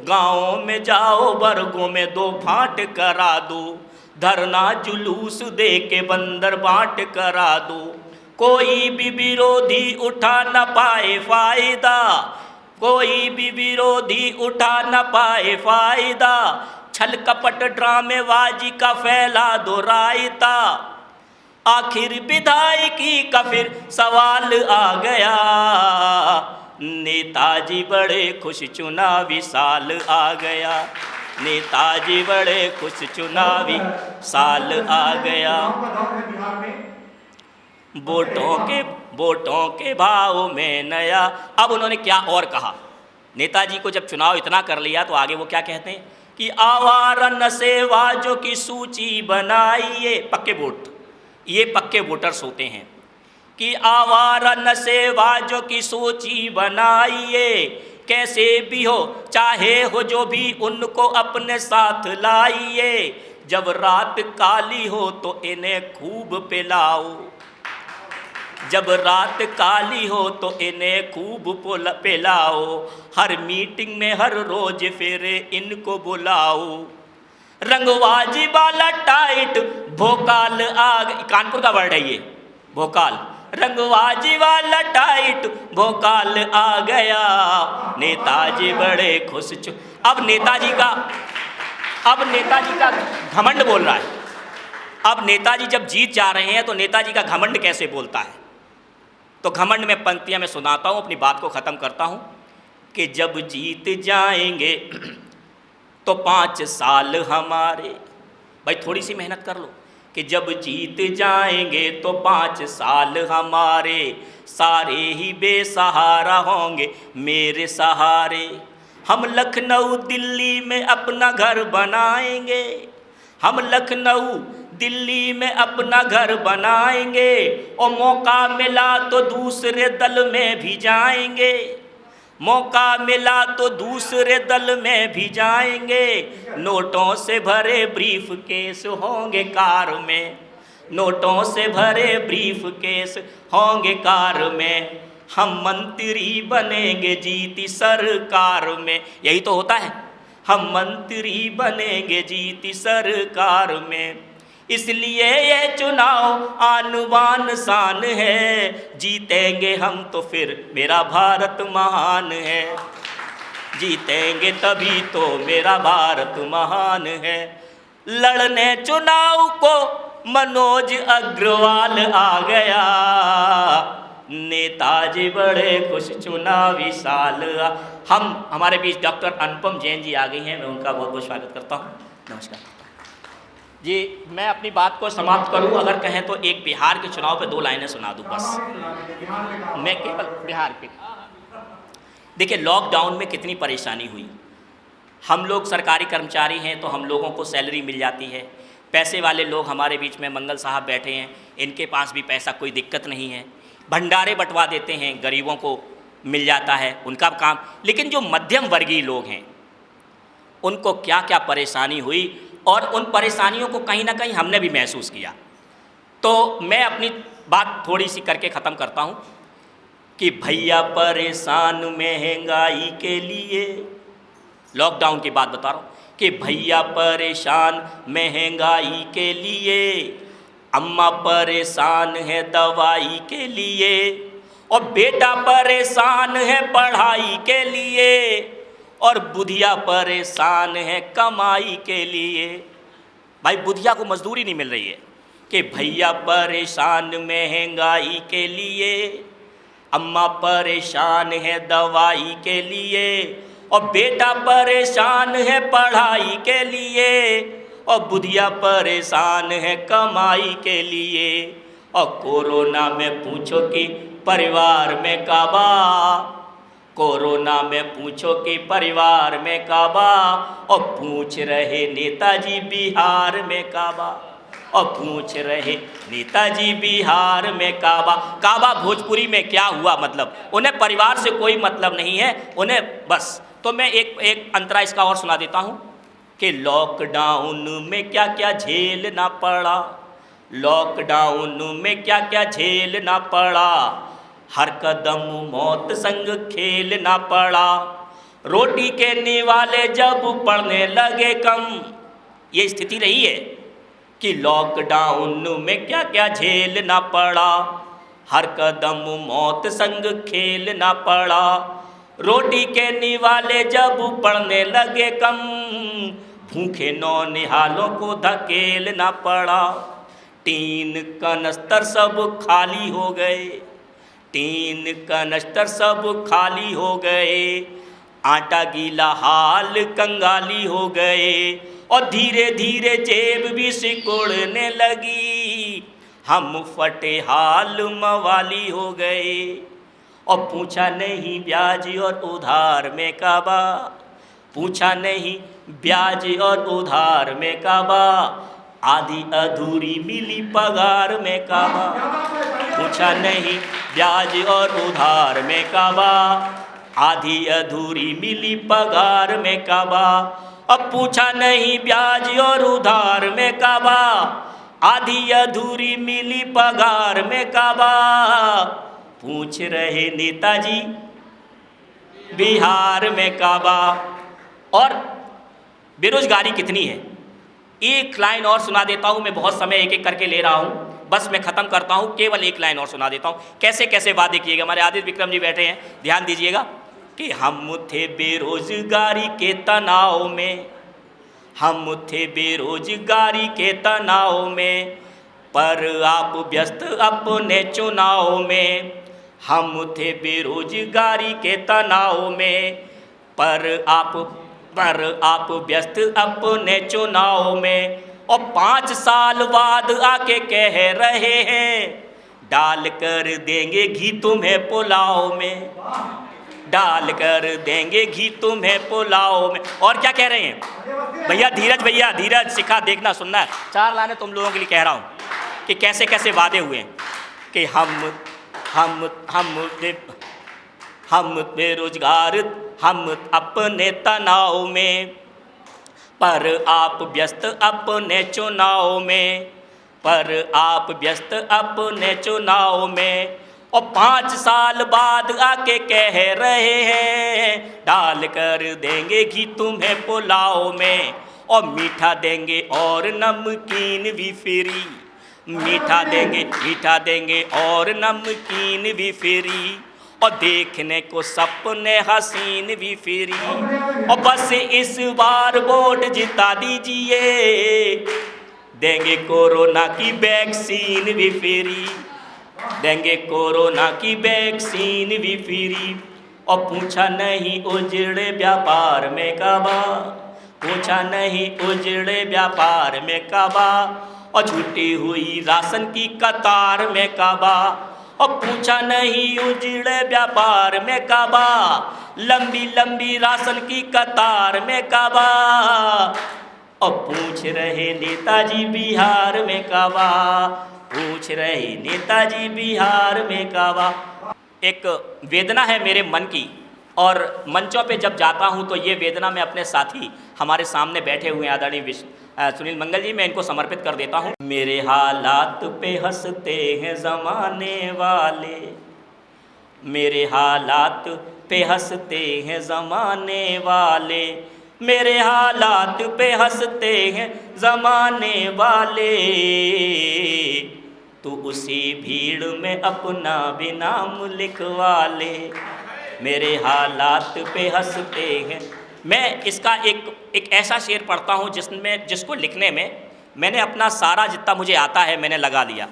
गाँव में जाओ वर्गों में दो फांट करा दो, धरना जुलूस दे के बंदर बांट करा दो। कोई भी विरोधी उठा न पाए फायदा, कोई भी विरोधी उठा न पाए फायदा। छल कपट ड्रामेबाजी का फैला दो रायता, आखिर विधायकी का फिर सवाल आ गया। नेताजी बड़े खुश, चुनावी साल आ गया। नेताजी बड़े खुश, चुनावी साल आ गया। वोटों के भाव में नया। अब उन्होंने क्या और कहा, नेताजी को जब चुनाव इतना कर लिया तो आगे वो क्या कहते हैं कि आवारा नशेबाजों की सूची बनाइए। पक्के वोट, ये पक्के वोटर्स होते हैं कि आवारा नशेबाजों की सूची बनाइए। कैसे भी हो चाहे हो जो भी उनको अपने साथ लाइए। जब रात काली हो तो इन्हें खूब पिलाओ, जब रात काली हो तो इन्हें खूब पिलाओ। हर मीटिंग में हर रोज फिर इनको बुलाओ। रंगबाजी वाला टाइट भोकाल आग, कानपुर का वर्ड है ये भोकाल। रंगबाजी वाला टाइट भोकाल आ गया। नेताजी बड़े खुश। अब नेताजी का घमंड बोल रहा है। अब नेताजी जब जीत जा रहे हैं तो नेताजी का घमंड कैसे बोलता है, तो घमंड में पंक्तियां मैं सुनाता हूँ, अपनी बात को ख़त्म करता हूँ कि जब जीत जाएंगे तो 5 साल हमारे। भाई थोड़ी सी मेहनत कर लो कि जब जीत जाएंगे तो 5 साल हमारे। सारे ही बेसहारा होंगे मेरे सहारे। हम लखनऊ दिल्ली में अपना घर बनाएंगे, हम लखनऊ दिल्ली में अपना घर बनाएंगे। और मौका मिला तो दूसरे दल में भी जाएंगे, मौका मिला तो दूसरे दल में भी जाएंगे। नोटों से भरे ब्रीफ केस होंगे कार में, नोटों से भरे ब्रीफ केस होंगे कार में। हम मंत्री बनेंगे जीती सरकार में। यही तो होता है, हम मंत्री बनेंगे जीती सरकार में। इसलिए ये चुनाव आन बान शान है। जीतेंगे हम तो फिर मेरा भारत महान है। जीतेंगे तभी तो मेरा भारत महान है। लड़ने चुनाव को मनोज अग्रवाल आ गया। नेताजी बड़े खुश, चुनावी साल। हमारे बीच डॉक्टर अनुपम जैन जी आ गई हैं, मैं उनका बहुत बहुत स्वागत करता हूँ। नमस्कार। जी मैं अपनी बात को समाप्त करूं, अगर कहें तो एक बिहार के चुनाव पे 2 लाइनें सुना दूं बस। मैं केवल बिहार के, देखिए लॉकडाउन में कितनी परेशानी हुई। हम लोग सरकारी कर्मचारी हैं तो हम लोगों को सैलरी मिल जाती है। पैसे वाले लोग हमारे बीच में मंगल साहब बैठे हैं, इनके पास भी पैसा, कोई दिक्कत नहीं है। भंडारे बंटवा देते हैं, गरीबों को मिल जाता है, उनका काम। लेकिन जो मध्यम वर्गीय लोग हैं उनको क्या क्या परेशानी हुई, और उन परेशानियों को कहीं ना कहीं हमने भी महसूस किया। तो मैं अपनी बात थोड़ी सी करके ख़त्म करता हूँ कि भैया परेशान महंगाई के लिए, लॉकडाउन की बात बता रहा हूँ कि भैया परेशान महंगाई के लिए, अम्मा परेशान है दवाई के लिए, और बेटा परेशान है पढ़ाई के लिए, और बुधिया परेशान है कमाई के लिए। भाई बुधिया को मजदूरी नहीं मिल रही है कि भैया परेशान महंगाई के लिए, अम्मा परेशान है दवाई के लिए, और बेटा परेशान है पढ़ाई के लिए, और बुधिया परेशान है कमाई के लिए। और कोरोना में पूछो कि परिवार में काबा, कोरोना में पूछो कि परिवार में काबा, और पूछ रहे नेताजी बिहार में काबा, और पूछ रहे नेताजी बिहार में काबा। काबा भोजपुरी में क्या हुआ, मतलब उन्हें परिवार से कोई मतलब नहीं है, उन्हें बस। तो मैं एक अंतरा इसका और सुना देता हूँ कि लॉकडाउन में क्या क्या झेलना पड़ा, लॉकडाउन में क्या क्या झेलना पड़ा, हर कदम मौत संग खेलना पड़ा, रोटी के निवाले जब पड़ने लगे कम। ये स्थिति रही है कि लॉकडाउन में क्या क्या झेलना पड़ा, हर कदम मौत संग खेलना पड़ा, रोटी के निवाले जब पड़ने लगे कम, भूखे नौनिहालों को धकेलना पड़ा। टीन कनस्तर सब खाली हो गए, टीन कनस्तर सब खाली हो गए, आटा गीला हाल कंगाली हो गए, और धीरे धीरे जेब भी सिकुड़ने लगी, हम फटे हाल मवाली हो गए। और पूछा नहीं ब्याज और उधार में काबा, पूछा नहीं ब्याज और उधार में काबा, आधी अधूरी मिली पगार में काबा। पूछा नहीं ब्याज और उधार में काबा, आधी अधूरी मिली पगार में काबा। अब पूछा नहीं ब्याज और उधार में काबा, आधी अधूरी मिली पगार में काबा। पूछ रहे नेताजी बिहार में काबा। और बेरोजगारी कितनी है, एक लाइन और सुना देता हूँ। मैं बहुत समय एक एक करके ले रहा हूँ, बस मैं ख़त्म करता हूँ, केवल एक लाइन और सुना देता हूँ। कैसे कैसे वादे किए गए। हमारे आदित्य विक्रम जी बैठे हैं, ध्यान दीजिएगा कि हम थे बेरोजगारी के तनाव में, हम थे बेरोजगारी के तनाव में, पर आप व्यस्त अपने चुनाव में। हम थे बेरोजगारी के तनाव में, पर आप व्यस्त अपने चुनाव में। और 5 साल बाद आके कह रहे हैं, डाल कर देंगे घी तुम्हें पुलाव में, डाल कर देंगे घी तुम्हें पुलाव में। और क्या कह रहे हैं भैया धीरज सिखा, देखना सुनना है। 4 लाइनें तुम लोगों के लिए कह रहा हूँ कि कैसे कैसे वादे हुए हैं कि हम बेरोजगार, हम अपने तनाव में, पर आप व्यस्त अपने चुनाव में, पर आप व्यस्त अपने चुनाव में। और 5 साल बाद आके कह रहे हैं, डाल कर देंगे घी तुम्हें पुलाव में, और मीठा देंगे और नमकीन भी फ्री, मीठा देंगे और नमकीन भी फ्री, और देखने को सपने हसीन भी फ्री। और बस इस बार वोट जिता दीजिए, देंगे कोरोना की वैक्सीन भी फ्री, देंगे कोरोना की वैक्सीन भी फ्री। और पूछा नहीं उजड़े व्यापार में काबा, पूछा नहीं उजड़े व्यापार में काबा, और छूटी हुई राशन की कतार में काबा, और पूछा नहीं उजड़े व्यापार में काबा, लंबी लंबी राशन की कतार में काबा, और पूछ रहे नेताजी बिहार में काबा, पूछ रहे नेताजी बिहार में काबा। एक वेदना है मेरे मन की, और मंचों पे जब जाता हूँ तो ये वेदना मैं अपने साथी हमारे सामने बैठे हुए आदरणीय सुनील मंगल जी, मैं इनको समर्पित कर देता हूँ। मेरे हालात पे हंसते हैं ज़माने वाले, मेरे हालात पे हंसते हैं ज़माने वाले, मेरे हालात पे हंसते हैं ज़माने वाले, तू उसी भीड़ में अपना भी नाम लिखवा ले, मेरे हालात पे हंसते हैं। मैं इसका एक ऐसा शेर पढ़ता हूँ जिसको लिखने में मैंने अपना सारा जितना मुझे आता है मैंने लगा लिया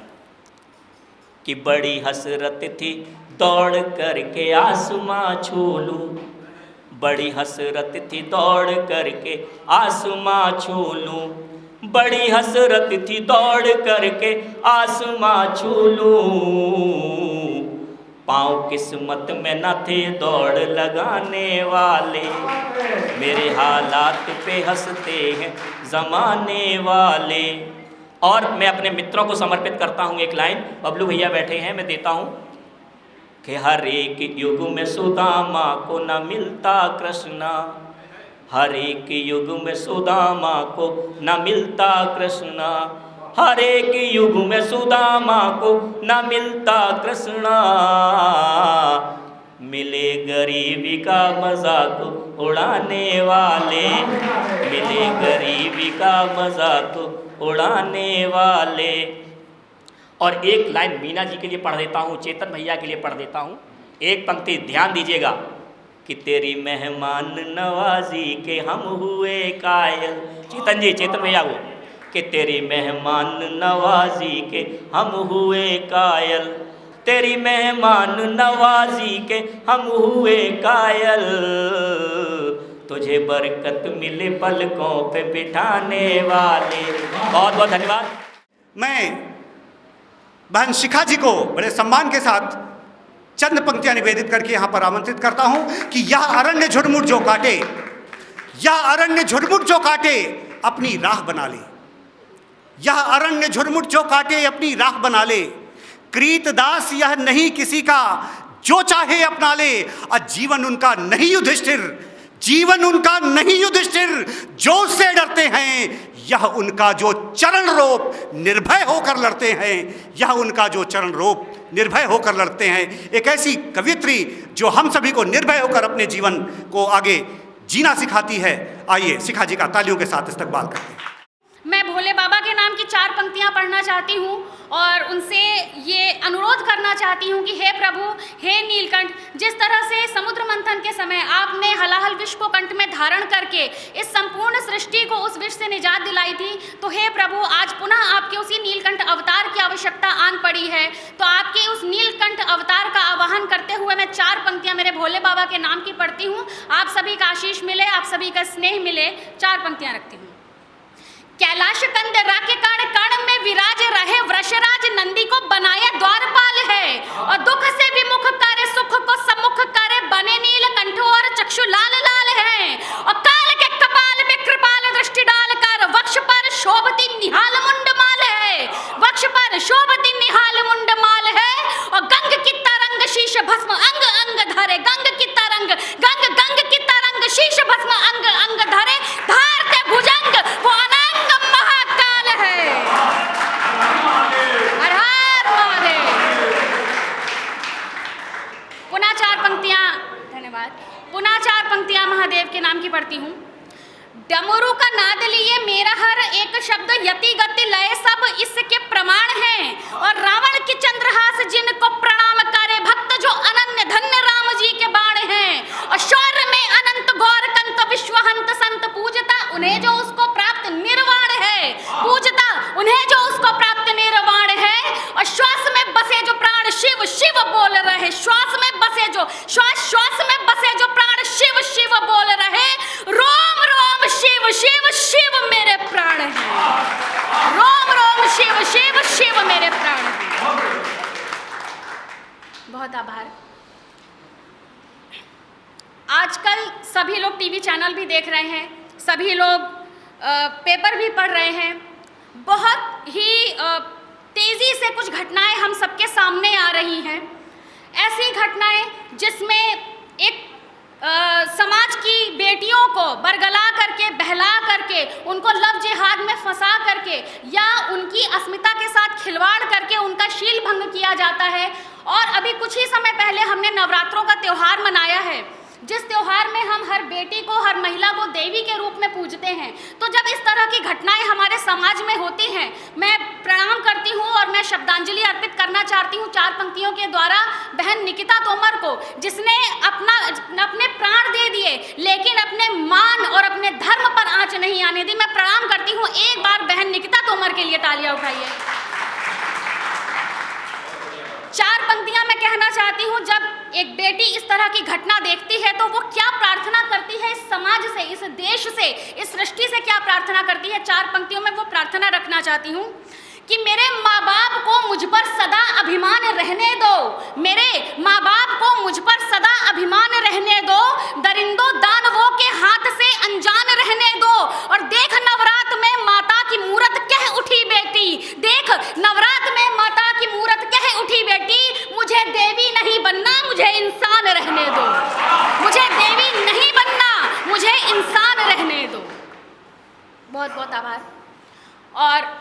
कि बड़ी हसरत थी दौड़ करके आसमां छू लूं, बड़ी हसरत थी दौड़ करके आसमां छू लूं, बड़ी हसरत थी दौड़ करके आसमां छू लूं, पाँव किस्मत में न थे दौड़ लगाने वाले, मेरे हालात पे हंसते हैं ज़माने वाले। और मैं अपने मित्रों को समर्पित करता हूँ एक लाइन, बबलू भैया बैठे हैं, मैं देता हूँ कि हर एक युग में सुदामा को न मिलता कृष्णा, हर एक युग में सुदामा को न मिलता कृष्णा, हर एक युग में सुदामा को न मिलता कृष्णा, मिले गरीबी का मजाक उड़ाने वाले, मिले गरीबी का मजाक उड़ाने वाले। और एक लाइन मीना जी के लिए पढ़ देता हूँ, चेतन भैया के लिए पढ़ देता हूँ, एक पंक्ति ध्यान दीजिएगा कि तेरी मेहमान नवाजी के हम हुए कायल, चेतन जी, चेतन भैया को, कि तेरी मेहमान नवाजी के हम हुए कायल, तेरी मेहमान नवाजी के हम हुए कायल, तुझे बरकत मिले पलकों पे बिठाने वाले। बहुत बहुत धन्यवाद। मैं बहन शिखा जी को बड़े सम्मान के साथ चंद पंक्तियां निवेदित करके यहाँ पर आमंत्रित करता हूँ कि यह अरण्य झुरमुट जो काटे, यह अरण्य झुरमुट जो काटे अपनी राह बना ले, यह अरण्य झुरमुट जो काटे अपनी राह बना ले, कृतदास यह नहीं किसी का जो चाहे अपना ले, और जीवन उनका नहीं युधिष्ठिर, जीवन उनका नहीं युधिष्ठिर जो उससे डरते हैं, यह उनका जो चरण रोप निर्भय होकर लड़ते हैं, यह उनका जो चरण रोप निर्भय होकर लड़ते हैं। एक ऐसी कवियत्री जो हम सभी को निर्भय होकर अपने जीवन को आगे जीना सिखाती है। आइए शिखा जी का तालियों के साथ इस्तकबाल करते हैं। मैं भोले बाबा के नाम की 4 पंक्तियां पढ़ना चाहती हूँ और उनसे ये अनुरोध करना चाहती हूँ कि हे प्रभु, हे नीलकंठ, जिस तरह से समुद्र मंथन के समय आपने हलाहल विष को कंठ में धारण करके इस संपूर्ण सृष्टि को उस विष से निजात दिलाई थी, तो हे प्रभु आज पुनः आपके उसी नीलकंठ अवतार की आवश्यकता आन पड़ी है। तो आपके उस नीलकंठ अवतार का आवाहन करते हुए मैं 4 पंक्तियाँ मेरे भोले बाबा के नाम की पढ़ती हूँ। आप सभी का आशीष मिले, आप सभी का स्नेह मिले। 4 पंक्तियाँ रखती हूँ। कैलाश कंद राके कण कण में विराज रहे, वृषराज नंदी को बनाया द्वारपाल है, और दुख से विमुख करे सुख को सम्मुख करे, बने नील कंठ और चक्षु लाल लाल है, और काल के कपाल में कृपाल दृष्टि डाल कर वक्ष पर शोभती निहाल मुंड माल है, वक्ष पर शोभती निहाल मुंड माल है, और गंग की तरंग शीश भस्म अंग अंग धरे, गंग की तरंग गंग की तरंग शीश भस्म अंग अंग धरे, धारते भुजंग वो अनंग महाकाल है। हर हर महादेव। पुनः 4 पंक्तियां, धन्यवाद, पुनः 4 पंक्तियां महादेव के नाम की पढ़ती हूँ। डमरू का नाद लिए मेरा हर एक शब्द यति गति लय सब इसके प्रमाण हैं, और रावण की चंद्रहास जिनको प्रणाम करे, भक्त जो अनन्य धन्य राम जी के बाण हैं, और शौर्य में अनंत गौर कंत विश्वहंत संत पूजता उन्हें जो उसको प्राप्त निर्वाण है, पूजता उन्हें जो उसको प्राप्त निर्वाण है, और श्वास में बसे जो प्राण शिव शिव बोल रहे, श्वास में बसे जो श्वास में बसे जो प्राण शिव शिव बोल रहे, रोम रोम शिव शिव बहुत आभार। आजकल सभी लोग टीवी चैनल भी देख रहे हैं, सभी लोग पेपर भी पढ़ रहे हैं। बहुत ही तेज़ी से कुछ घटनाएं हम सबके सामने आ रही हैं। ऐसी घटनाएं जिसमें एक समाज की बेटियों को बरगला करके, बहला करके, उनको लव जिहाद में फंसा करके या उनकी अस्मिता के साथ खिलवाड़ करके उनका शील भंग किया जाता है। और अभी कुछ ही समय पहले हमने नवरात्रों का त्यौहार मनाया है, जिस त्यौहार में हम हर बेटी को, हर महिला को देवी के रूप में पूजते हैं। तो जब इस तरह की घटनाएं हमारे समाज में होती हैं, मैं प्रणाम करती हूं और मैं शब्दांजलि अर्पित करना चाहती हूं 4 पंक्तियों के द्वारा बहन निकिता तोमर को, जिसने अपने प्राण दे दिए लेकिन अपने मान और अपने धर्म पर आंच नहीं आने दी। मैं प्रणाम करती हूँ। एक बार बहन निकिता तोमर के लिए तालियां उठाइए। 4 पंक्तियां मैं कहना चाहती हूँ। जब एक बेटी इस तरह की घटना देखती है तो वो क्या प्रार्थना करती है इस समाज से, इस देश से, इस सृष्टि से क्या प्रार्थना करती है। 4 पंक्तियों में वो प्रार्थना रखना चाहती हूँ कि मेरे माँ बाप को मुझ पर सदा अभिमान रहने दो, मेरे माँ बाप को मुझ पर सदा अभिमान रहने दो, दरिंदों दानवों के हाथ से अनजान रहने दो। और देख नवरात में माता की मूरत कह उठी बेटी, देख नवरात में माता की मूरत कह उठी बेटी, मुझे देवी नहीं बनना, मुझे इंसान रहने दो, मुझे देवी नहीं बनना, मुझे इंसान रहने दो। बहुत बहुत आभार। और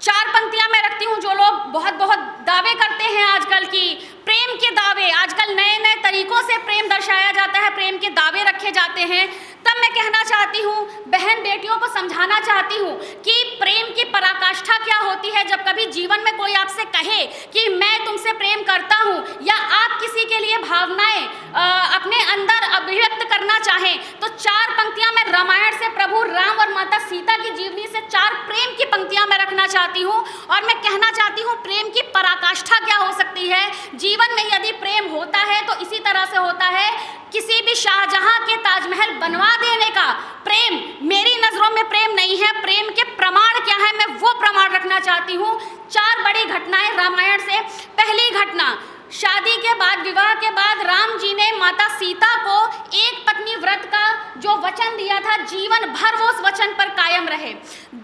4 पंक्तियां मैं रखती हूँ। जो लोग बहुत बहुत दावे करते हैं आजकल की प्रेम के दावे, आजकल नए नए तरीकों से प्रेम दर्शाया जाता है, प्रेम के दावे रखे जाते हैं, तब मैं कहना चाहती हूँ, बहन बेटियों को समझाना चाहती हूँ कि प्रेम की पराकाष्ठा क्या होती है। जब कभी जीवन में कोई आपसे कहे कि मैं तुमसे प्रेम करता हूँ, या आप किसी के लिए भावनाएं अपने अंदर अभिव्यक्त करना चाहें, तो 4 पंक्तियां मैं रामायण से प्रभु राम और माता सीता की जीवनी से 4 प्रेम की पंक्तियां मैं रखना चाहती हूँ। और मैं कहना चाहती हूँ प्रेम की पराकाष्ठा क्या हो सकती है। जीवन में यदि प्रेम होता है तो इसी तरह से होता है। किसी भी शाहजहां के ताजमहल बनवा देने का प्रेम मेरी नजरों में प्रेम नहीं है। प्रेम के प्रमाण क्या है, मैं वो प्रमाण रखना चाहती हूँ। 4 बड़ी घटनाएं रामायण से। पहली घटना, शादी के बाद, विवाह के बाद राम जी ने माता सीता को एक पत्नी व्रत का जो वचन दिया था, जीवन भर वो उस वचन पर कायम रहे।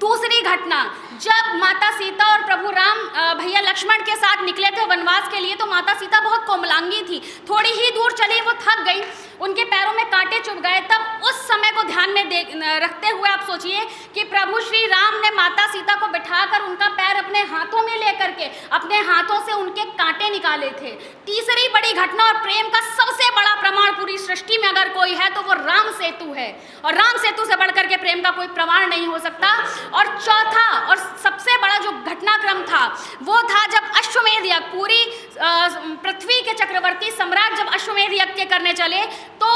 दूसरी घटना, जब माता सीता और प्रभु राम भैया लक्ष्मण के साथ निकले थे वनवास के लिए, तो माता सीता बहुत कोमलांगी थी, थोड़ी ही दूर चली वो थक गई, उनके पैरों में कांटे चुभ गए। तब उस समय को ध्यान में रखते हुए आप सोचिए कि प्रभु श्री राम ने माता सीता को बिठाकर उनका पैर अपने हाथों में लेकर के अपने हाथों से उनके कांटे निकाले थे। तीसरी बड़ी घटना और प्रेम का सबसे बड़ा प्रमाण पूरी सृष्टि में अगर कोई है तो वो राम सेतु है, और राम सेतु से बढ़कर के प्रेम का कोई प्रमाण नहीं हो सकता। और चौथा और सबसे बड़ा जो घटनाक्रम था वो था जब अश्वमेध यज्ञ, पूरी पृथ्वी के चक्रवर्ती सम्राट जब अश्वमेध यज्ञ करने चले, तो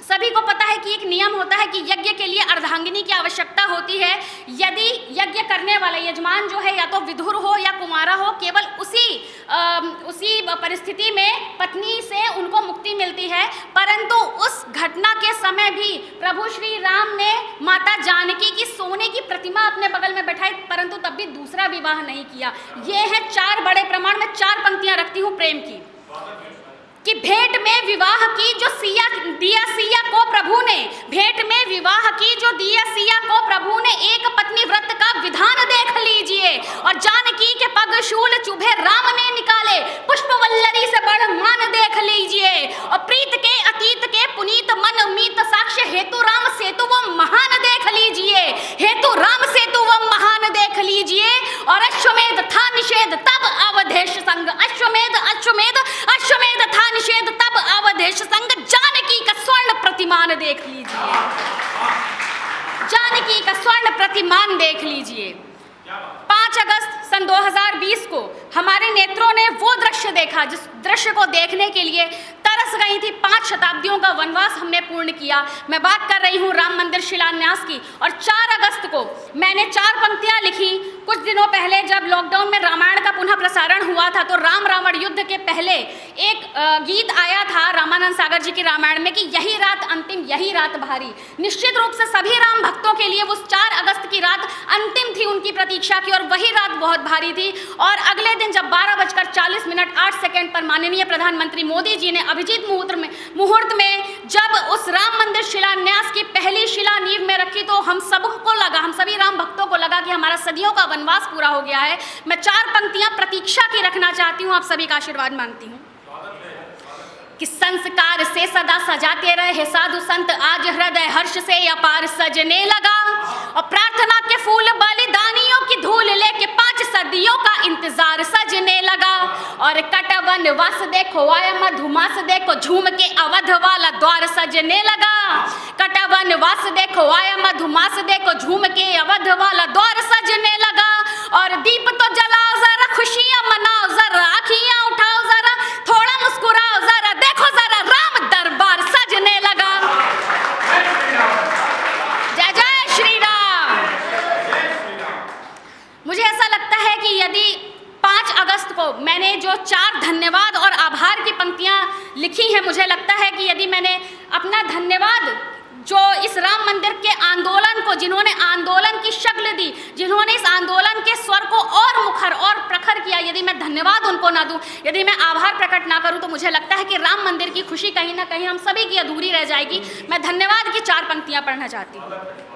सभी को पता है कि एक नियम होता है कि यज्ञ के लिए अर्धांगिनी की आवश्यकता होती है। यदि यज्ञ करने वाला यजमान जो है या तो विधुर हो या कुमारा हो, केवल उसी परिस्थिति में पत्नी से उनको मुक्ति मिलती है। परंतु उस घटना के समय भी प्रभु श्री राम ने माता जानकी की सोने की प्रतिमा अपने बगल में बैठाई, परंतु तब भी दूसरा विवाह नहीं किया। ये है 4 बड़े प्रमाण। मैं 4 पंक्तियां रखती हूँ प्रेम की, कि भेंट में विवाह की जो दिया सिया को प्रभु ने, भेंट में विवाह की जो दिया सिया को प्रभु ने, एक पत्नी व्रत का विधान देख लीजिए। और जानकी के पग शूल चुभे राम ने निकाले, पुष्पवल्लरी से बड़ मान देख लीजिए। और प्रीत के अतीत के पुनीत मन मीत साक्ष्य, हेतु राम सेतु वो महान देख लीजिए, हेतु राम सेतु वो महान देख लीजिए। और अश्वमेध था निषेध तब अवधेश संग, अश्वमेध अश्वमेध अश्वमेध था निषेध तब अवधेश संग, जानकी का स्वर्ण प्रतिमान देख लीजिए, जानकी का स्वर्ण प्रतिमान देख लीजिए। 5 अगस्त सन 2020 को हमारे नेत्रों ने वो दृश्य देखा जिस दृश्य को देखने के लिए तरस गई थी। 5 शताब्दियों का वनवास हमने पूर्ण किया। मैं बात कर रही हूँ राम मंदिर शिलान्यास की। और 4 अगस्त को मैंने 4 पंक्तियाँ लिखी, कुछ दिनों पहले जब लॉकडाउन में रामायण का पुनः प्रसारण हुआ था तो राम रावण युद्ध के पहले एक गीत आया था रामानंद सागर जी की रामायण में कि यही रात अंतिम यही रात भारी। निश्चित रूप से सभी राम भक्तों के लिए वो 4 अगस्त की रात अंतिम थी उनकी प्रतीक्षा की, और वही रात बहुत भारी थी। और अगले दिन जब 12:40 पर माननीय प्रधानमंत्री मोदी जी ने अभिजीत मुहूर्त में जब उस राम मंदिर शिलान्यास की पहली शिला नींव में रखी तो हम सबको लगा, हम सभी राम भक्तों को लगा कि हमारा सदियों का वनवास पूरा हो गया है। मैं 4 पंक्तियां प्रतीक्षा की रखना चाहती हूं, आप सभी का आशीर्वाद मांगती हूं कि संस्कार से सदा सजाते रहे साधु संत, आज हृदय हर्ष से अपार सजने लगा, और प्रार्थना के फूल बलिदानियों की धूल लेके 5 सदियों का इंतजार सजने लगा। और कटवन वास देखो आया मधुमास देखो झूम के अवध वाला द्वार सजने लगा। कटवन वास देखो आया मधुमास देखो झूम के अवध वाला द्वार सजने लगा। और दीप तो जलाओ जरा, खुशियां मनाओ जरा, आँखियां उठाओ जरा, थोड़ा मुस्कुराओ जरा, देखो जरा राम दरबार सजने लगा। जय जय श्री राम। मुझे ऐसा लगता है कि यदि 5 अगस्त को मैंने जो 4 धन्यवाद और आभार की पंक्तियां लिखी हैं, मुझे लगता है कि यदि मैंने अपना धन्यवाद जो इस राम मंदिर के आंदोलन को, जिन्होंने आंदोलन की शक्ल दी, जिन्होंने इस आंदोलन के स्वर को और मुखर और प्रखर किया, यदि मैं धन्यवाद उनको ना दूं, यदि मैं आभार प्रकट ना करूं, तो मुझे लगता है कि राम मंदिर की खुशी कहीं ना कहीं हम सभी की अधूरी रह जाएगी। मैं धन्यवाद की 4 पंक्तियां पढ़ना चाहती हूँ।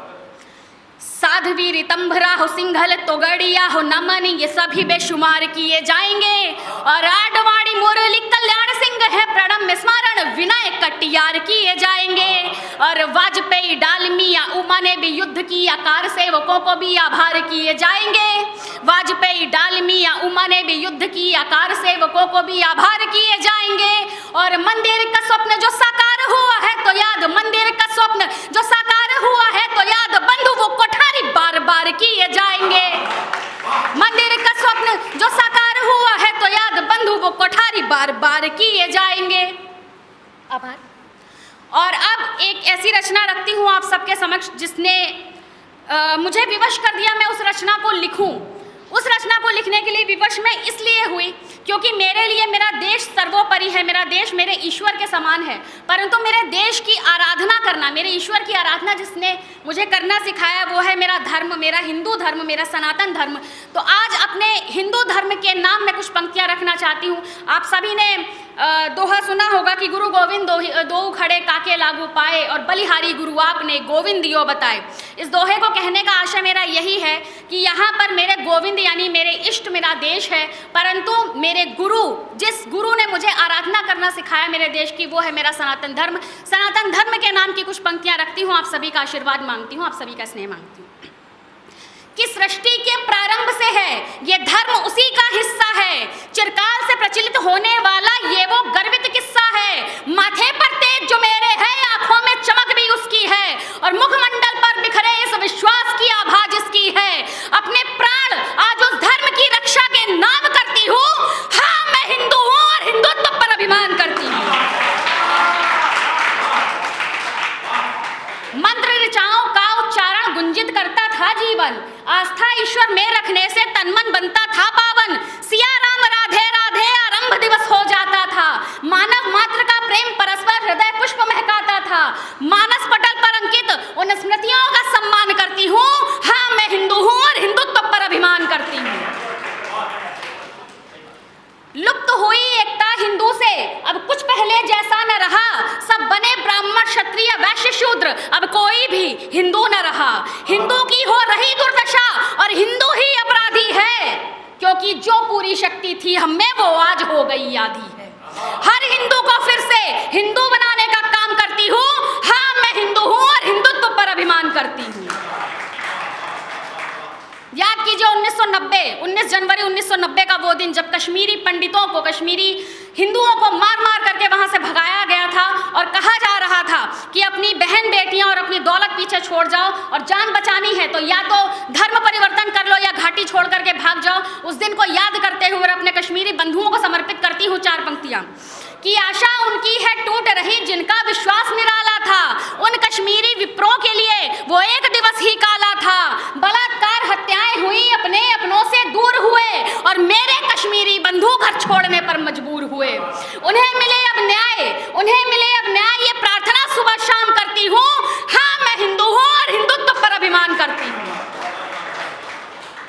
साध्वी रितंभरा हो, सिंघल तोगड़िया हो, नमन ये सभी बेशुमार किए जाएंगे। और आडवाणी मुरली कल्याण सिंह है, प्रणम में स्मरण विनय कटियार किए जाएंगे। और वाजपेयी डालमिया उमा ने भी युद्ध की, आकार सेवकों को भी आभार किए जाएंगे। वाजपेयी डालमिया उमा ने भी युद्ध की, आकार सेवकों को भी आभार किए जाएंगे। और मंदिर का स्वप्न जो साकार हुआ है तो याद, मंदिर का स्वप्न जो साकार हुआ है तो याद, बंधु वो कोठारी बार बार किए जाएंगे। मंदिर का स्वप्न जो साकार हुआ है तो याद, बंधु वो कोठारी बार बार किए जाएंगे। आभार। और अब एक ऐसी रचना रखती हूँ आप सबके समक्ष जिसने मुझे विवश कर दिया मैं उस रचना को लिखूं। उस रचना को लिखने के लिए विवश मैं इसलिए हुई क्योंकि मेरे लिए मेरा देश सर्वोपरि है, मेरा देश मेरे ईश्वर के समान है। परंतु मेरे देश की आराधना करना, मेरे ईश्वर की आराधना जिसने मुझे करना सिखाया वो है मेरा धर्म, मेरा हिंदू धर्म, मेरा सनातन धर्म। तो आज अपने हिंदू धर्म के नाम में कुछ पंक्तियां रखना चाहती हूँ। आप सभी ने दोहा सुना होगा कि गुरु गोविंद दो खड़े काके लागू पाए, और बलिहारी गुरु आपने गोविंद दियो बताए। इस दोहे को कहने का आशय मेरा यही है कि यहाँ पर मेरे गोविंद यानी मेरे इष्ट मेरा देश है, परंतु मेरे गुरु, जिस गुरु ने मुझे आराधना करना सिखाया मेरे देश की, वो है मेरा सनातन धर्म। सनातन धर्म के नाम की कुछ पंक्तियां रखती हूँ, आप सभी का आशीर्वाद मांगती हूँ, आप सभी का स्नेह मांगती हूँ। कि सृष्टि के प्रारंभ से है ये धर्म उसी का हिस्सा है, चिरकाल से प्रचलित होने वाला ये वो गर्वित किस्सा है। माथे पर तेज जो मेरे है, आंखों में चमक भी उसकी है, और मुखमंडल पर बिखरे इस विश्वास की आभा जिसकी है। अपने प्राण आज उस धर्म की रक्षा के नाम करती हूँ। हाँ, मैं हिंदू हूँ और हिंदुत्व पर अभिमान करती हूँ। मंत्र ऋचाओं का उच्चारण गुंजित करता था जीवन, आस्था ईश्वर में रखने से तन मन बनता था पावन। सिया राम राधे राधे आरंभ दिवस हो जाता था, मानव मात्र का प्रेम परस्पर हृदय पुष्प महकाता था। मानस पटल पर अंकित उन स्मृतियों का सम्मान करती हूँ। हाँ, मैं हिंदू हूँ और हिंदुत्व पर अभिमान करती हूँ। लुप्त हुई एकता हिंदू से अब कुछ पहले जैसा न रहा, सब बने ब्राह्मण क्षत्रिय वैश्य शूद्र, अब कोई भी हिंदू न रहा। हिंदू की हो रही दुर्दशा और हिंदू ही अपराधी है, क्योंकि जो पूरी शक्ति थी हम में वो आज हो गई आधी है। हर हिंदू को फिर से हिंदू बनाने का काम करती हूँ। हाँ, मैं हिंदू हूँ और हिंदुत्व पर अभिमान करती हूँ। याद कीजिए 19 जनवरी 1990 का वो दिन जब कश्मीरी पंडितों को, कश्मीरी हिंदुओं को मार मार करके वहां से भगाया गया था और कहा जा रहा था कि अपनी बहन बेटियां और अपनी दौलत पीछे छोड़ जाओ और जान बचानी है तो या तो धर्म परिवर्तन कर लो या घाटी छोड़ करके भाग जाओ। उस दिन को याद करते हुए अपने कश्मीरी बंधुओं को समर्पित करती हूँ 4 पंक्तियां कि आशा उनकी है टूट रही जिनका विश्वास निराला था। उन कश्मीरी विप्रों के लिए वो एक दिवस ही काला था। बलात्कार हत्याएं हुई, अपने अपनों से दूर हुए और मेरे कश्मीरी बंधु घर छोड़ने पर मजबूर हुए। उन्हें मिले अब न्याय, उन्हें मिले अब न्याय, ये प्रार्थना सुबह शाम करती हूँ। हाँ, मैं हिंदू हूँ और हिंदुत्व पर अभिमान करती हूँ।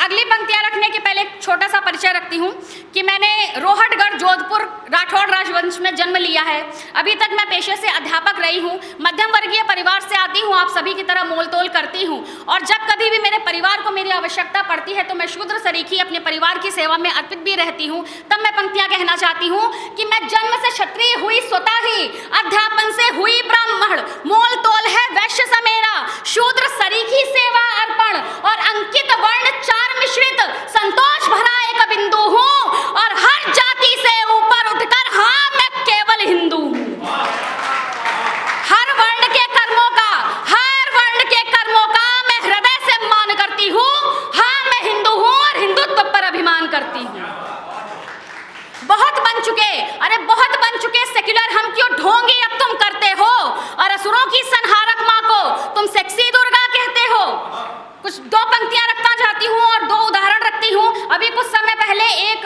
अगली पंक्तियां रखने के पहले एक छोटा सा परिचय रखती हूँ कि मैंने रोहतगढ़ जोधपुर राठौड़ राजवंश में जन्म लिया है। अभी तक मैं पेशे से अध्यापक रही हूँ। मध्यम वर्गीय परिवार से आती हूँ, आप सभी की तरह मोल तोल करती हूँ और जब कभी भी मेरे परिवार को मेरी आवश्यकता पड़ती है तो मैं शूद्र सरीखी अपने परिवार की सेवा में अर्पित भी रहती हूँ। तब मैं पंक्तियाँ कहना चाहती हूँ कि मैं जन्म से क्षत्रिय हुई स्वतः ही, अध्यापन से हुई ब्राह्मण, मोल तोल है वैश्य सा मेरा, शूद्र सरीखी सेवा अर्पण और अंकित वर्ण चार मिश्रित संतोष भरा एक बिंदु हूँ और हर जाति से ऊपर उठकर हाँ मैं केवल हिंदू हूँ। हर वर्ण के कर्मों का, हर वर्ण के कर्मों का मैं हृदय से मान करती हूँ। हाँ, मैं हिंदू हूँ और हिंदुत्व पर अभिमान करती हूँ। बहुत बन चुके, अरे बहुत बन चुके सेक्युलर हम क्यों ढोंगी अब तुम करते हो और असुरों की संहारक माँ को तुम सेक्सी दुर्गा कहते हो। कुछ दो पंक्तियां रखना चाहती हूँ और दो उदाहरण रखती हूँ। अभी कुछ समय पहले एक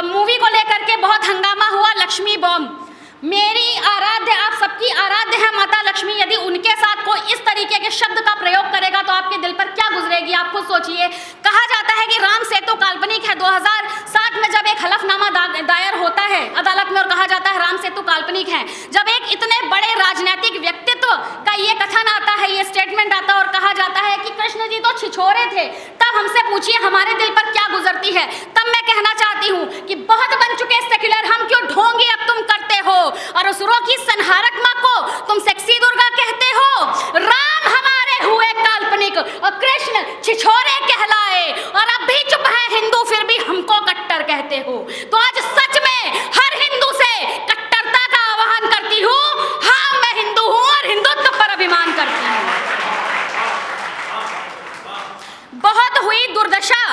मूवी को लेकर के बहुत हंगामा हुआ, लक्ष्मी बॉम्ब। मेरी आराध्य, आप सबकी आराध्य है माता लक्ष्मी। यदि उनके साथ कोई इस तरीके के शब्द का प्रयोग करेगा तो आपके दिल पर क्या गुजरेगी, आप खुद सोचिए। कहा जाता है कि राम सेतु काल्पनिक है। 2007 में जब एक हलफनामा दायर होता है अदालत में और कहा जाता है राम सेतु काल्पनिक है, जब एक इतने बड़े राजनीतिक व्यक्तित्व का ये कथन आता है, ये स्टेटमेंट आता है और कहा जाता है कि कृष्ण जी तो छिछोरे थे, तब हमसे पूछिए हमारे दिल पर क्या गुजरती है। तब मैं कहना चाहती हूँ कि बहुत बन चुके सेक्युलर हम क्यों ढोंगी अब तुम करते हो और असुरों की संहारक माँ को तुम सेक्सी दुर्गा कहते हो। राम हमारे हुए काल्पनिक और कृष्ण छिछोरे कहलाए और अब भी चुप है हिंदू, फिर भी हमको कट्टर कहते हो। तो आज सच में हर हिंदू से कट्टरता का आह्वान करती हूँ। हाँ, मैं हिंदू हूँ और हिंदुत्व पर अभिमान करती हूँ। बहुत हुई दुर्दशा।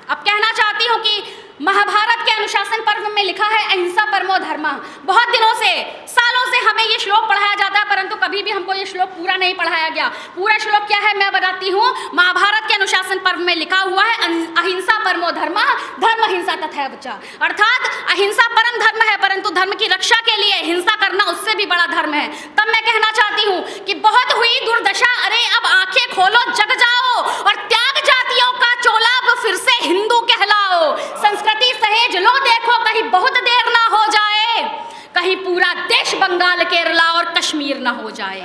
अब कहना चाहती हूँ कि महाभारत के अनुशासन पर्व में लिखा है अहिंसा परमो धर्मः। बहुत दिनों से, सालों से हमें ये श्लोक पढ़ाया जाता है परंतु कभी भी हमको ये श्लोक पूरा नहीं पढ़ाया गया। पूरा श्लोक क्या है मैं बताती हूँ। महाभारत के अनुशासन पर्व में लिखा हुआ है अहिंसा परमो धर्मः, धर्म हिंसा तथैव च। अर्थात अहिंसा परम धर्म है परंतु धर्म की रक्षा के लिए हिंसा करना उससे भी बड़ा धर्म है। तब मैं कहना चाहती हूँ कि बहुत हुई दुर्दशा, अरे अब आंखें खोलो, जग जाओ और त्याग जातियों का चोला, अब फिर से हिंदू कहलाओ। संस्कृति सहेज लो, देखो कहीं बहुत देर ना हो जाए, कहीं पूरा देश बंगाल केरला और कश्मीर ना हो जाए,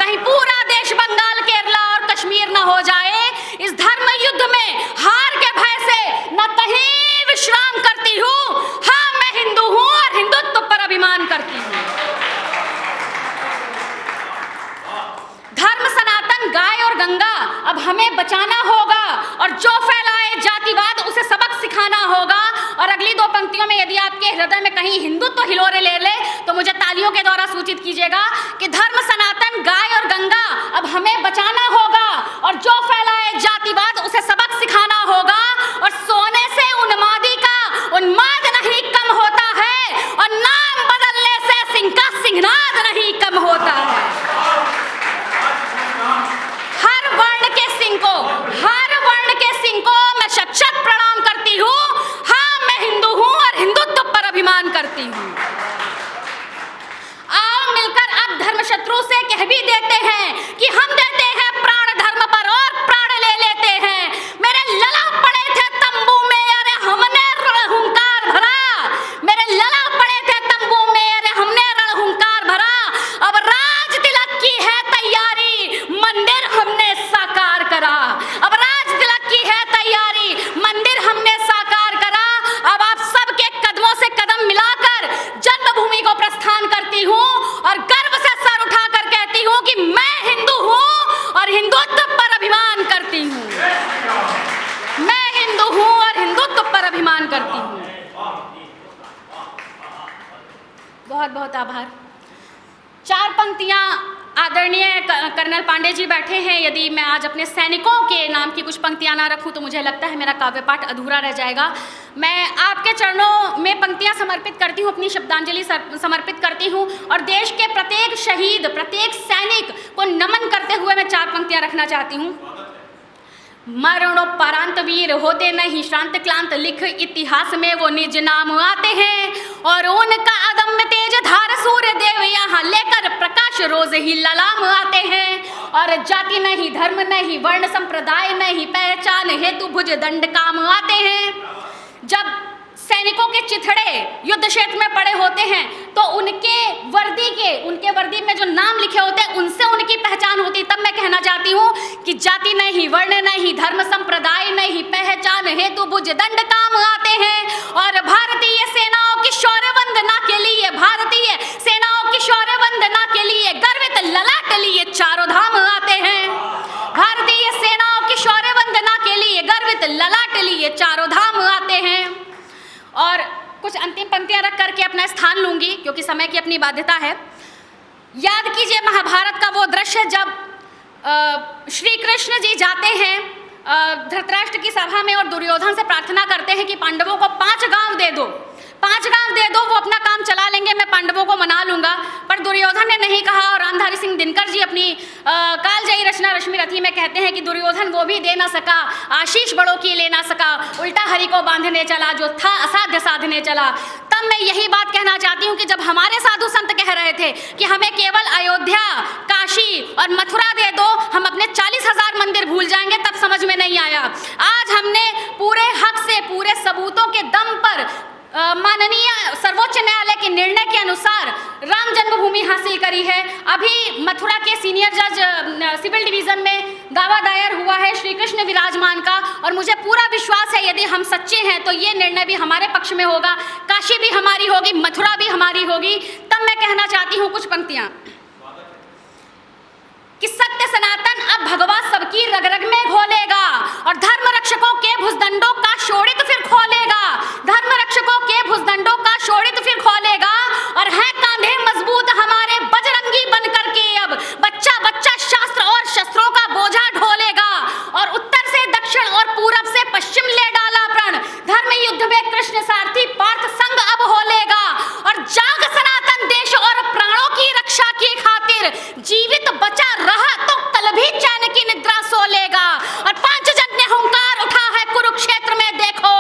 कहीं पूरा देश बंगाल केरला और कश्मीर ना हो जाए। इस धर्म युद्ध में हार के भय से न कहीं विश्राम करती हूँ। हाँ, मैं हिंदू हूँ और हिंदुत्व पर अभिमान करती हूँ। धर्म सनातन गाय और गंगा अब हमें बचाना होगा और जो फैलाए जातिवाद उसे सबक सिखाना होगा। और अगली दो पंक्तियों में यदि आपके हृदय में कहीं हिंदुत्व हिलोरे ले ले तो मुझे तालियों के द्वारा सूचित कीजिएगा कि धर्म सनातन गाय और गंगा अब हमें बचाना होगा और जो फैलाए जातिवाद उसे सबक सिखाना होगा। और सोने से उन्मादी का उन्माद नहीं कम होता है और नाम बदलने से सिंह का सिंहनाद नहीं कम होता है। हर वर्ण के सिंह को, हर वर्ण के सिंह को मैं शत-शत प्रणाम करती हूँ। हाँ, मैं हिंदू हूँ और हिंदुत्व पर अभिमान करती हूँ। आओ मिलकर अब धर्म शत्रु से कह भी देते हैं कि हम देते हैं प्राण धर्म पर और प्राण ले लेते हैं। मेरे लला पड़े थे तंबू में, अरे हमने रणहुंकार भरा। मेरे लला पड़े थे तंबू में, अरे हमने रणहुंकार भरा। अब राज तिलक की है तैयारी, मंदिर हमने साकार करा। अब राज तिलक की है तैयारी, मंदिर हमने साकार करा। अब आप सबके कदमों से कदम मिलाकर जन्मभूमि को प्रस्थान करती हूँ और गर्व से सर उठाकर कहती हूँ कि मैं हिंदू हूँ और हिंदुत्व पर अभिमान करती हूँ। मैं हिंदू हूँ और हिंदुत्व पर अभिमान करती हूँ। बहुत बहुत आभार। चार पंक्तियाँ आदरणीय कर्नल पांडे जी बैठे हैं, यदि मैं आज अपने सैनिकों के नाम की कुछ पंक्तियां ना रखूं तो मुझे लगता है मेरा काव्य पाठ अधूरा रह जाएगा। मैं आपके चरणों में पंक्तियां समर्पित करती हूं, अपनी शब्दांजलि समर्पित करती हूं और देश के प्रत्येक शहीद, प्रत्येक सैनिक को नमन करते हुए मैं 4 पंक्तियां रखना चाहती हूं। मरणोपरांत वीर होते नहीं श्रांत क्लांत, लिख इतिहास में वो निज नाम आते हैं और उनका अदम्य तेज धार सूर्य देव यहाँ लेकर प्रकाश रोज ही ललाम आते हैं। और जाति नहीं, धर्म नहीं, वर्ण संप्रदाय नहीं, पहचान हेतु भुज दंड काम आते हैं। जब सैनिकों के चिथड़े युद्ध क्षेत्र में पड़े होते हैं तो उनके वर्दी में जो नाम लिखे होते हैं उनसे उनकी पहचान होती है। तब मैं कहना चाहती हूँ कि जाति नहीं, वर्ण नहीं, धर्म संप्रदाय नहीं, पहचान हेतु भुज दंड काम आते हैं। और भारतीय सेनाओं की शौर्य वंदना के लिए, भारतीय सेनाओं की शौर्य वंदना के लिए गर्वित ललाट लिए चारों धाम आते हैं। भारतीय सेनाओं की शौर्य वंदना के लिए गर्वित ललाट लिए चारों धाम आते हैं। और कुछ अंतिम पंक्तियां रख करके अपना स्थान लूंगी क्योंकि समय की अपनी बाध्यता है। याद कीजिए महाभारत का वो दृश्य जब श्री कृष्ण जी जाते हैं धृतराष्ट्र की सभा में और दुर्योधन से प्रार्थना करते हैं कि पांडवों को 5 गांव दे दो, 5 गांव दे दो, वो अपना काम चला लेंगे, मैं पांडवों को मना लूंगा। पर दुर्योधन ने नहीं कहा और रामधारी सिंह दिनकर जी अपनी कालजयी रचना रश्मि रथी में कहते हैं कि दुर्योधन वो भी दे ना सका, आशीष बड़ों की ले ना सका, उल्टा हरि को बांधने चला, जो था असाध्य साधने चला। तब मैं यही बात कहना चाहती हूँ कि जब हमारे साधु संत कह रहे थे कि हमें केवल अयोध्या, काशी और मथुरा दे दो, हम अपने 40,000 मंदिर भूल जाएंगे, तब समझ में नहीं आया। आज हमने पूरे हक से, पूरे सबूतों के दम पर माननीय सर्वोच्च न्यायालय के निर्णय के अनुसार राम जन्मभूमि हासिल करी है। अभी मथुरा के सीनियर जज सिविल डिवीजन में दावा दायर हुआ है श्री कृष्ण विराजमान का और मुझे पूरा विश्वास है यदि हम सच्चे हैं तो ये निर्णय भी हमारे पक्ष में होगा, काशी भी हमारी होगी, मथुरा भी हमारी होगी। तब मैं कहना चाहती हूँ कुछ पंक्तियाँ कि सत्य सनातन अब भगवा सबकी रग रग में घोलेगा और धर्म रक्षकों के भुजदंडों का शोणित फिर खोलेगा, धर्म रक्षकों के भुजदंडों का शोणित फिर खोलेगा। और है कांधे मजबूत हमारे बजरंगी बन करके अब बच्चा बच्चा शास्त्र और शस्त्रों का बोझा ढोलेगा और उत्तर से दक्षिण और पूरब से पश्चिम ले डाला प्रण, धर्म युद्ध में कृष्ण सारथी पार्थ संग अब होलेगा। और जाग सनातन देश और प्राणों की रक्षा की खातिर जीवित बचा रहा तो कल भी चैन की निद्रा सो लेगा। और 5 जन ने हुंकार उठा है कुरुक्षेत्र में, देखो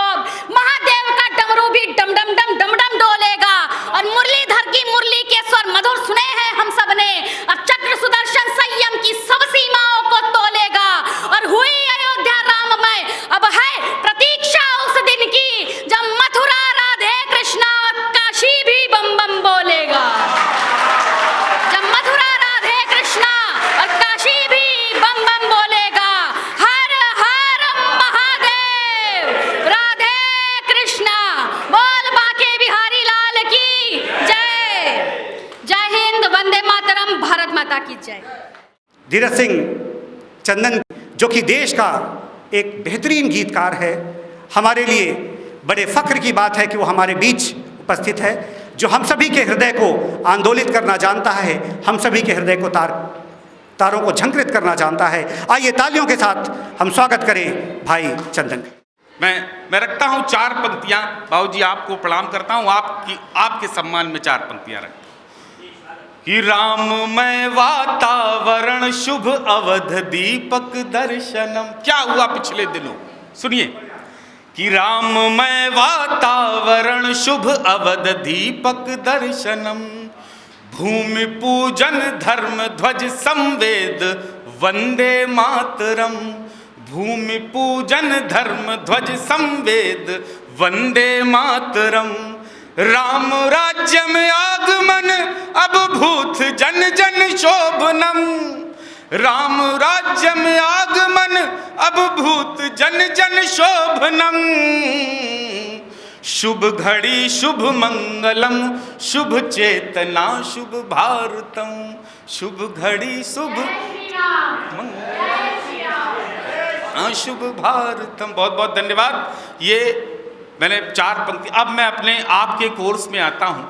महादेव का डमरू भी डम डम डम डम डम डोलेगा। और मुरलीधर की मुरली के स्वर मधुर सुने हैं हम सब ने, अब चक्र सुदर्शन संयम की सब सीमाओं को तोलेगा। और हुई अयोध्या राममय, अब है प्रतीक्षा उस दिन की जब मथुरा राधे कृष्णा और काशी भी बम बम बोलेगा, जब मथुरा राधे कृष्णा और काशी भी बम बम बोलेगा। हर हर महादेव, राधे कृष्णा, बोल बाके बिहारी लाल की जय। जय हिंद, वंदे मातरम, भारत माता की जय। धीरज सिंह चंदन जो कि देश का एक बेहतरीन गीतकार है, हमारे लिए बड़े फ़ख्र की बात है कि वो हमारे बीच उपस्थित है, जो हम सभी के हृदय को आंदोलित करना जानता है, हम सभी के हृदय को तारों को झंकृत करना जानता है। आइए तालियों के साथ हम स्वागत करें भाई चंदन। मैं रखता हूँ 4 पंक्तियाँ। बाबूजी आपको प्रणाम करता हूँ, आपके सम्मान में 4 पंक्तियाँ रखता हूँ। कि राममय वातावरण शुभ अवध दीपक दर्शनम। क्या हुआ पिछले दिनों, सुनिए। कि राममय वातावरण शुभ अवध दीपक दर्शनम, भूमि पूजन धर्म ध्वज संवेद वंदे मातरम, भूमि पूजन धर्म ध्वज संवेद वंदे मातरम। राम राज्य में आगमन अब भूत जन जन शोभनम, राम राज्य में आगमन अब भूत जन जन शोभनम। शुभ घड़ी शुभ मंगलम, शुभ चेतना शुभ भारतम, शुभ घड़ी शुभ मंगलम शुभ भारतम। बहुत बहुत धन्यवाद। ये मैंने 4 पंक्ति। अब मैं अपने आपके कोर्स में आता हूँ।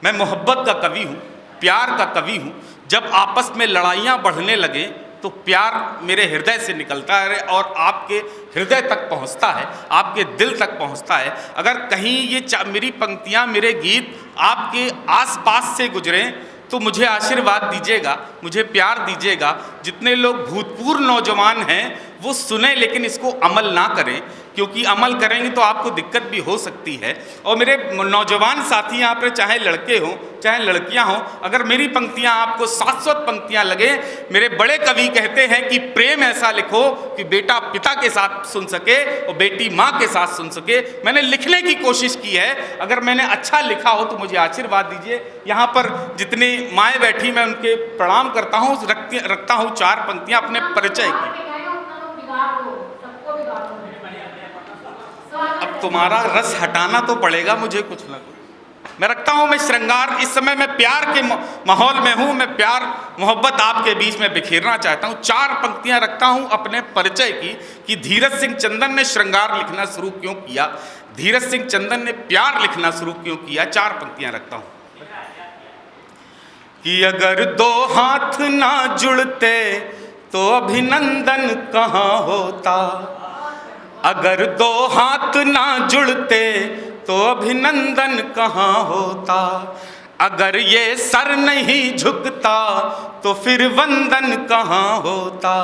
मैं मोहब्बत का कवि हूँ, प्यार का कवि हूँ। जब आपस में लड़ाइयाँ बढ़ने लगे तो प्यार मेरे हृदय से निकलता है और आपके हृदय तक पहुंचता है, आपके दिल तक पहुंचता है। अगर कहीं ये मेरी पंक्तियां, मेरे गीत आपके आसपास से गुजरें तो मुझे आशीर्वाद दीजिएगा, मुझे प्यार दीजिएगा। जितने लोग भूतपूर्व नौजवान हैं वो सुने लेकिन इसको अमल ना करें, क्योंकि अमल करेंगे तो आपको दिक्कत भी हो सकती है। और मेरे नौजवान साथी यहाँ पर चाहे लड़के हों चाहे लड़कियां हों, अगर मेरी पंक्तियां आपको शाश्वत पंक्तियां लगे, मेरे बड़े कवि कहते हैं कि प्रेम ऐसा लिखो कि बेटा पिता के साथ सुन सके और बेटी माँ के साथ सुन सके। मैंने लिखने की कोशिश की है, अगर मैंने अच्छा लिखा हो तो मुझे आशीर्वाद दीजिए। यहाँ पर जितनी माएँ बैठी मैं उनके प्रणाम करता हूँ। रखता हूँ 4 पंक्तियाँ अपने परिचय की। अब तुम्हारा रस हटाना तो पड़ेगा मुझे कुछ ना कुछ। मैं रखता हूँ, मैं श्रृंगार, इस समय मैं प्यार के माहौल में हूँ, मैं प्यार मोहब्बत आपके बीच में बिखेरना चाहता हूँ। 4 पंक्तियाँ रखता हूँ अपने परिचय की कि धीरज सिंह चंदन ने श्रृंगार लिखना शुरू क्यों किया, धीरज सिंह चंदन ने प्यार लिखना शुरू क्यों किया। 4 पंक्तियाँ रखता हूँ कि अगर 2 हाथ ना जुड़ते तो अभिनंदन कहाँ होता, अगर 2 हाथ ना जुड़ते तो अभिनंदन कहाँ होता, अगर ये सर नहीं झुकता तो फिर वंदन कहाँ होता।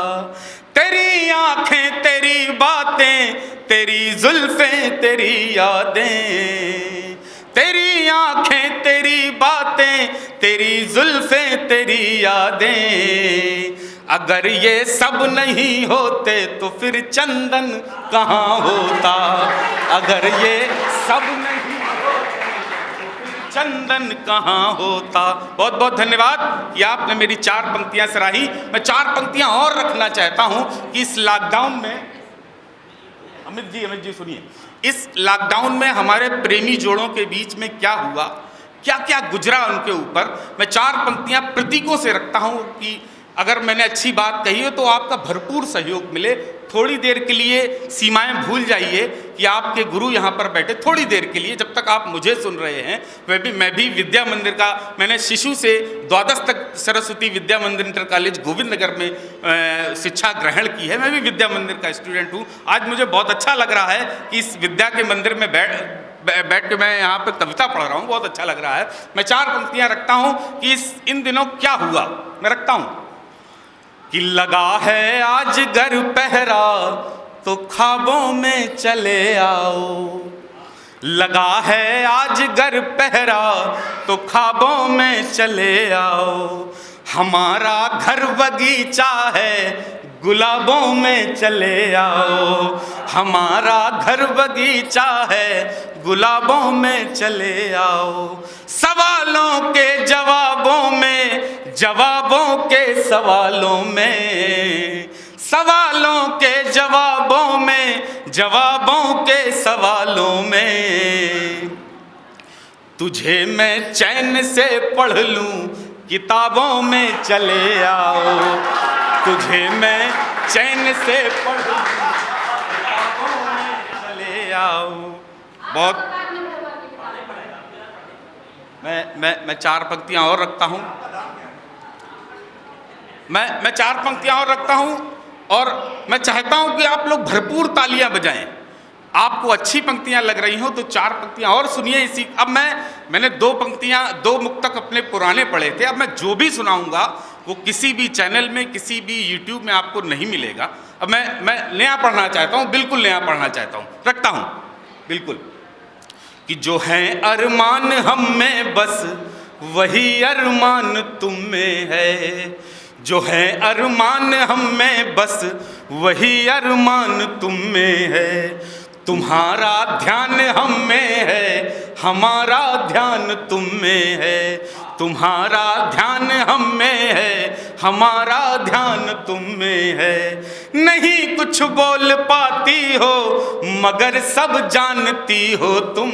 तेरी आंखें, तेरी बातें, तेरी जुल्फें, तेरी यादें, तेरी आंखें, तेरी बातें, तेरी जुल्फें, तेरी यादें, अगर ये सब नहीं होते तो फिर चंदन कहाँ होता, अगर ये सब नहीं होते तो फिर चंदन कहाँ होता। बहुत बहुत धन्यवाद कि आपने मेरी 4 पंक्तियां सराही। मैं 4 पंक्तियां और रखना चाहता हूं कि इस लॉकडाउन में, अमित जी सुनिए, इस लॉकडाउन में हमारे प्रेमी जोड़ों के बीच में क्या हुआ, क्या क्या गुजरा उनके ऊपर। मैं 4 पंक्तियां प्रतीकों से रखता हूं कि अगर मैंने अच्छी बात कही हो तो आपका भरपूर सहयोग मिले। थोड़ी देर के लिए सीमाएं भूल जाइए कि आपके गुरु यहाँ पर बैठे, थोड़ी देर के लिए, जब तक आप मुझे सुन रहे हैं। मैं भी विद्या मंदिर का, मैंने शिशु से द्वादश तक सरस्वती विद्या मंदिर इंटर कॉलेज गोविंद नगर में शिक्षा ग्रहण की है। मैं भी विद्या मंदिर का स्टूडेंट हूँ। आज मुझे बहुत अच्छा लग रहा है कि इस विद्या के मंदिर में बैठ के मैं यहाँ पर कविता पढ़ रहा हूँ, बहुत अच्छा लग रहा है। मैं 4 पंक्तियाँ रखता हूँ कि इन दिनों क्या हुआ। मैं रखता हूँ कि लगा है आज घर पहरा तो ख्वाबों में चले आओ, लगा है आज घर पहरा तो ख्वाबों में चले आओ, हमारा घर बगीचा है गुलाबों में चले आओ, हमारा घर बगीचा है गुलाबों में चले आओ। सवालों के जवाबों में, जवाबों के सवालों में, सवालों के जवाबों में, जवाबों के सवालों में, तुझे मैं चैन से पढ़ लूं किताबों में चले आओ, तुझे मैं चैन से पढ़ लूं किताबों में चले आओ। बहुत मैं 4 पंक्तियां और रखता हूं, मैं 4 पंक्तियां और रखता हूं और मैं चाहता हूं कि आप लोग भरपूर तालियां बजाएं। आपको अच्छी पंक्तियां लग रही हो तो 4 पंक्तियां और सुनिए। इसी अब मैंने 2 मुक्तक अपने पुराने पढ़े थे। अब मैं जो भी सुनाऊंगा वो किसी भी चैनल में, किसी भी यूट्यूब में आपको नहीं मिलेगा। अब मैं नया पढ़ना चाहता हूँ, बिल्कुल नया पढ़ना चाहता हूँ, रखता हूँ बिल्कुल। कि जो है अरमान हम में बस वही अरमान तुम में है, जो है अरमान हम में बस वही अरमान तुम में है, तुम्हारा ध्यान हम में है हमारा ध्यान तुम में है, तुम्हारा ध्यान हम में है हमारा ध्यान तुम में है। नहीं कुछ बोल पाती हो मगर सब जानती हो तुम,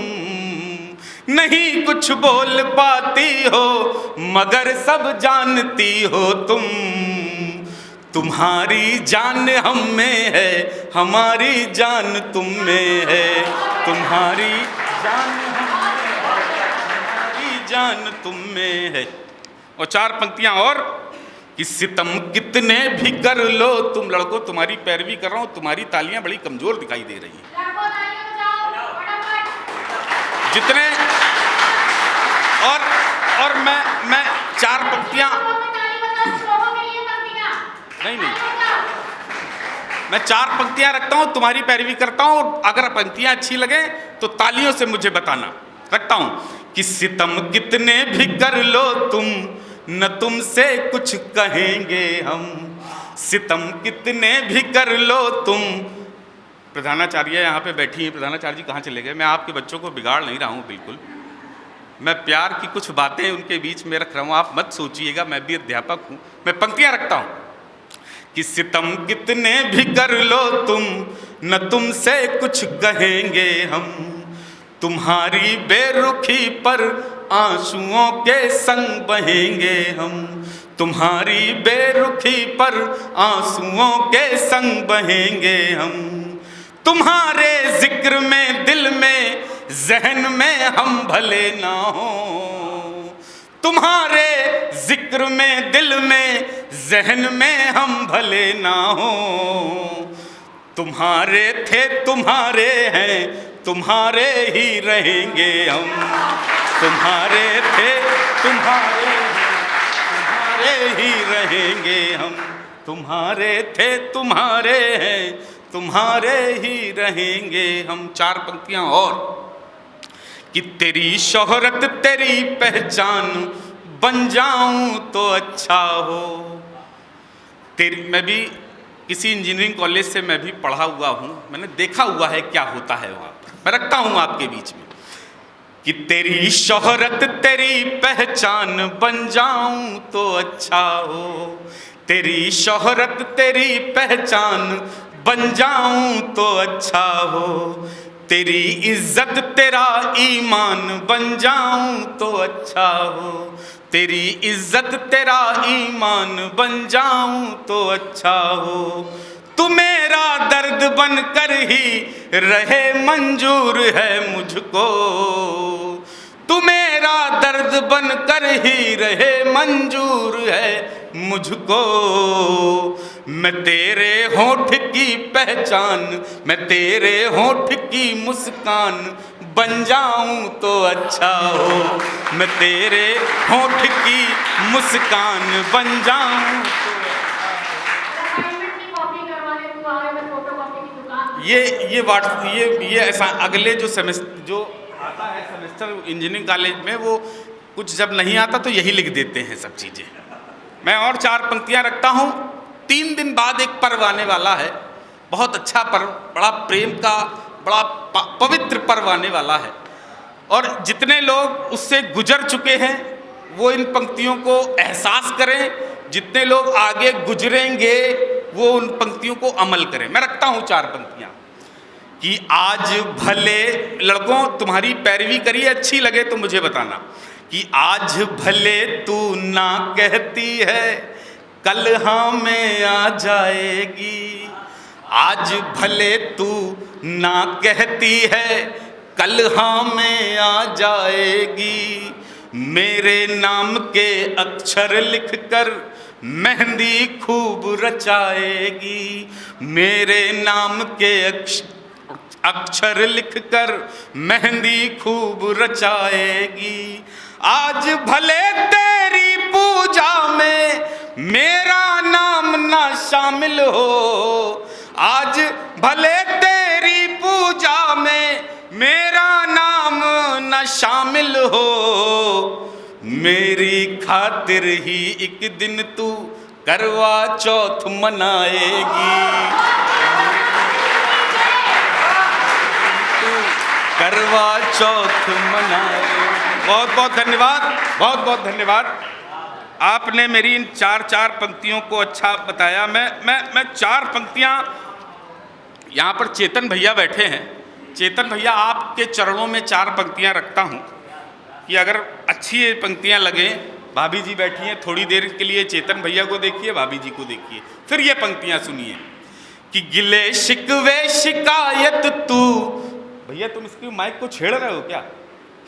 नहीं कुछ बोल पाती हो मगर सब जानती हो तुम, तुम्हारी जान हम में है हमारी जान तुम में है, तुम्हारी जान हम में है हमारी जान तुम में है। और 4 पंक्तियां और कि सितम कितने भी कर लो तुम लड़कों, तुम्हारी पैरवी कर रहा हूं, तुम्हारी तालियां बड़ी कमजोर दिखाई दे रही हैं। जितने और मैं 4 पंक्तियां नहीं मैं 4 पंक्तियां रखता हूं, तुम्हारी पैरवी करता हूं, अगर पंक्तियां अच्छी लगे तो तालियों से मुझे बताना। रखता हूं कि सितम कितने भी कर लो तुम, न तुमसे कुछ कहेंगे हम। सितम कितने भी कर लो तुम। प्रधानाचार्य यहाँ पे बैठी हैं, प्रधानाचार्य जी कहाँ चले गए? मैं आपके बच्चों को बिगाड़ नहीं रहा हूँ बिल्कुल, मैं प्यार की कुछ बातें उनके बीच में रख रहा हूँ, आप मत सोचिएगा, मैं भी अध्यापक हूँ, मैं पंक्तियाँ रखता हूँ कि सितम कितने भी कर लो तुम, न तुमसे कुछ कहेंगे हम। तुम्हारी बेरुखी पर आंसुओं के संग बहेंगे हम। तुम्हारी बेरुखी पर आंसुओं के संग बहेंगे हम। तुम्हारे जिक्र में दिल में जहन में हम भले ना हो। तुम्हारे जिक्र में दिल में जहन में हम भले ना हो। तुम्हारे थे तुम्हारे हैं, तुम्हारे ही रहेंगे हम। तुम्हारे थे तुम्हारे हैं, तुम्हारे ही रहेंगे हम। तुम्हारे थे तुम्हारे हैं, तुम्हारे ही रहेंगे हम। 4 पंक्तियां और कि तेरी शोहरत तेरी पहचान बन जाऊं तो अच्छा हो। मैं भी किसी इंजीनियरिंग कॉलेज से मैं भी पढ़ा हुआ हूँ, मैंने देखा हुआ है क्या होता है वहाँ पर। मैं रखता हूँ आपके बीच में कि तेरी शोहरत तेरी पहचान बन जाऊं तो अच्छा हो। तेरी शोहरत तेरी पहचान बन जाऊं तो अच्छा हो। तेरी इज्जत तेरा ईमान बन जाऊं तो अच्छा हो। तेरी इज्जत तेरा ईमान बन जाऊं तो अच्छा हो। तू मेरा दर्द बन कर ही रहे मंजूर है मुझको। तू मेरा दर्द बन कर ही रहे मंजूर है मुझको। मैं तेरे होठ की पहचान, मैं तेरे होठ की मुस्कान बन जाऊं तो अच्छा हो। मैं तेरे होठ की मुस्कान बन जाऊं तो ये ऐसा अगले जो सेमेस्टर जो आता है सेमेस्टर इंजीनियरिंग कॉलेज में, वो कुछ जब नहीं आता तो यही लिख देते हैं सब चीज़ें। मैं और 4 पंक्तियां रखता हूँ। 3 दिन बाद एक पर्व आने वाला है, बहुत अच्छा पर्व, बड़ा प्रेम का बड़ा पवित्र पर्व आने वाला है। और जितने लोग उससे गुजर चुके हैं वो इन पंक्तियों को एहसास करें, जितने लोग आगे गुजरेंगे वो उन पंक्तियों को अमल करें। मैं रखता हूँ 4 पंक्तियाँ कि आज भले लड़कों तुम्हारी पैरवी करिए, अच्छी लगे तो मुझे बताना कि आज भले तू ना कहती है कल हाँ में आ जाएगी। आज भले तू ना कहती है कल हाँ में आ जाएगी। मेरे नाम के अक्षर लिखकर मेहंदी खूब रचाएगी। मेरे नाम के अक्षर लिखकर मेहंदी खूब रचाएगी। आज भले तेरी पूजा में मेरा नाम ना शामिल हो। आज भले तेरी पूजा में मेरा नाम ना शामिल हो। मेरी खातिर ही एक दिन तू करवा चौथ मनाएगी। करवा चौथ मनाएगी। बहुत बहुत धन्यवाद, बहुत बहुत धन्यवाद। आपने मेरी इन 4 पंक्तियों को अच्छा बताया। मैं 4 पंक्तियां, यहाँ पर चेतन भैया बैठे हैं, चेतन भैया आपके चरणों में 4 पंक्तियां रखता हूँ कि अगर अच्छी ये पंक्तियां लगें। भाभी जी बैठी हैं, थोड़ी देर के लिए चेतन भैया को देखिए, भाभी जी को देखिए, फिर ये पंक्तियां सुनिए कि गिले शिकवे शिकायत तू। भैया तुम इसकी माइक को छेड़ रहे हो क्या?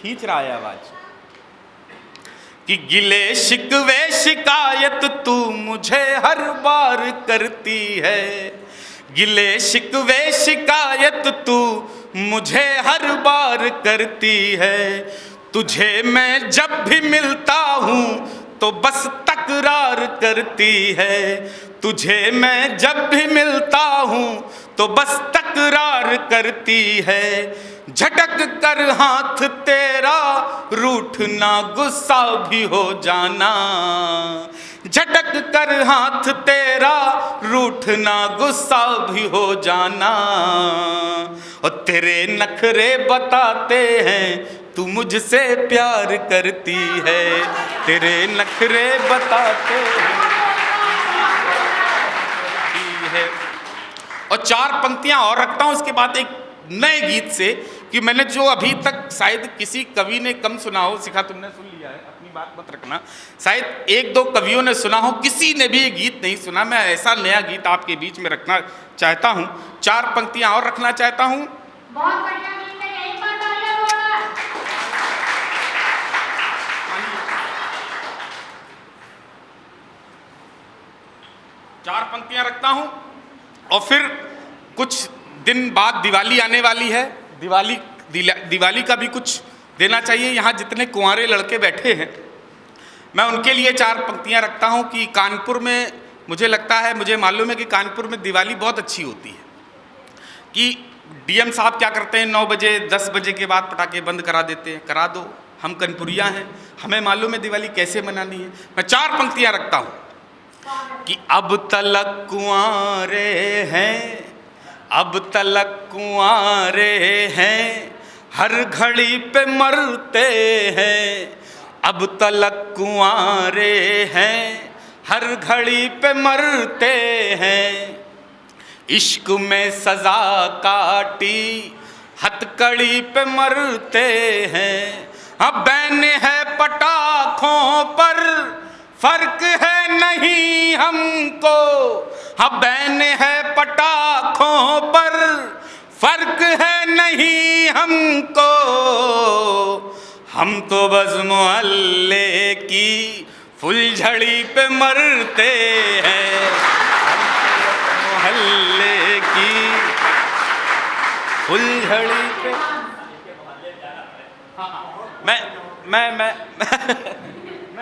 खींच रहा है आवाज। कि गिले शिकवे शिकायत तू मुझे हर बार करती है, गिले शिकवे शिकायत तू मुझे हर बार करती है। तुझे मैं जब भी मिलता हूँ तो बस तकरार करती है, तुझे मैं जब भी मिलता हूँ तो बस तकरार करती है। झटक कर हाथ तेरा रूठना गुस्सा भी हो जाना, झटक कर हाथ तेरा रूठना गुस्सा भी हो जाना। और तेरे नखरे बताते हैं तू मुझसे प्यार करती है, तेरे नखरे बताते हैं। और 4 पंक्तियां और रखता हूं इसके बाद एक नए गीत से, कि मैंने जो अभी तक शायद किसी कवि ने कम सुना हो, सिखा तुमने सुन लिया है, अपनी बात मत रखना, शायद 1-2 कवियों ने सुना हो, किसी ने भी ये गीत नहीं सुना। मैं ऐसा नया गीत आपके बीच में रखना चाहता हूँ, 4 पंक्तियां और रखना चाहता हूँ। बहुत बढ़िया गीत है, यही पर तालियां होगा। 4 पंक्तियां रखता हूँ और फिर कुछ दिन बाद दिवाली आने वाली है, दिवाली का भी कुछ देना चाहिए। यहाँ जितने कुंवारे लड़के बैठे हैं मैं उनके लिए 4 पंक्तियाँ रखता हूँ कि कानपुर में मुझे लगता है, मुझे मालूम है कि कानपुर में दिवाली बहुत अच्छी होती है, कि डीएम साहब क्या करते हैं 9 बजे 10 बजे के बाद पटाखे बंद करा देते हैं। करा दो, हम कानपुरिया हैं, हमें मालूम है दिवाली कैसे मनानी है। मैं 4 पंक्तियाँ रखता हूँ कि अब तलक कुंवारे हैं, अब तलक कुंवारे हैं, हर घड़ी पे मरते हैं, अब तलक कुंवारे हैं, हर घड़ी पे मरते हैं। इश्क में सजा काटी हथकड़ी पे मरते हैं। अब बैन है पटाखों पर फर्क है नहीं हमको, अब बैन है पटाखों पर फर्क है नहीं हमको, हम तो बस मोहल्ले की फुलझड़ी पे मरते हैं, मोहल्ले की फुलझड़ी पे। मैं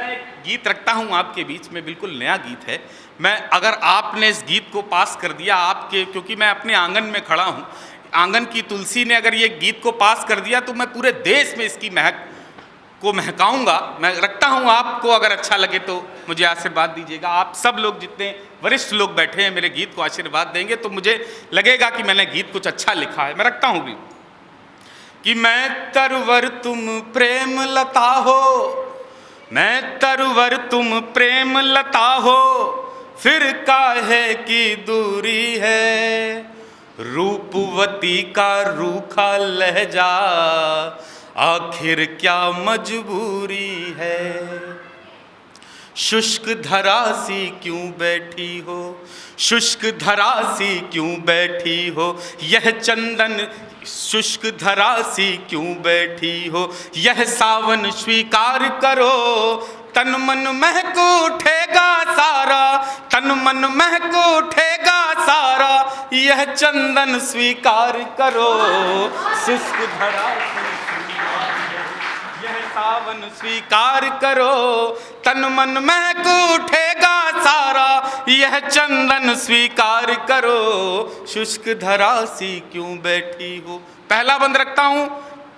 एक गीत रखता हूँ आपके बीच में, बिल्कुल नया गीत है। मैं अगर आपने इस गीत को पास कर दिया आपके, क्योंकि मैं अपने आंगन में खड़ा हूँ, आंगन की तुलसी ने अगर ये गीत को पास कर दिया तो मैं पूरे देश में इसकी महक को महकाऊंगा। मैं रखता हूँ, आपको अगर अच्छा लगे तो मुझे आशीर्वाद दीजिएगा। आप सब लोग जितने वरिष्ठ लोग बैठे हैं मेरे गीत को आशीर्वाद देंगे तो मुझे लगेगा कि मैंने गीत कुछ अच्छा लिखा है। मैं रखता हूँ भी कि मैं तरवर तुम प्रेम लता हो, मैं तरवर तुम प्रेम लता हो, फिर काहे की दूरी है, रूपवती का रूखा लहजा आखिर क्या मजबूरी है। शुष्क धरा सी क्यों बैठी हो, शुष्क धरा सी क्यों बैठी हो, यह चंदन शुष्क धरा सी क्यों बैठी हो, यह सावन स्वीकार करो, तन मन महक उठेगा सारा, तन मन महक उठेगा सारा, यह चंदन स्वीकार करो, शुष्क धरा यह सावन स्वीकार करो, तन मन महक उठेगा सारा, यह चंदन स्वीकार करो, शुष्क धरा सी क्यों बैठी हो। पहला बंद रखता हूँ,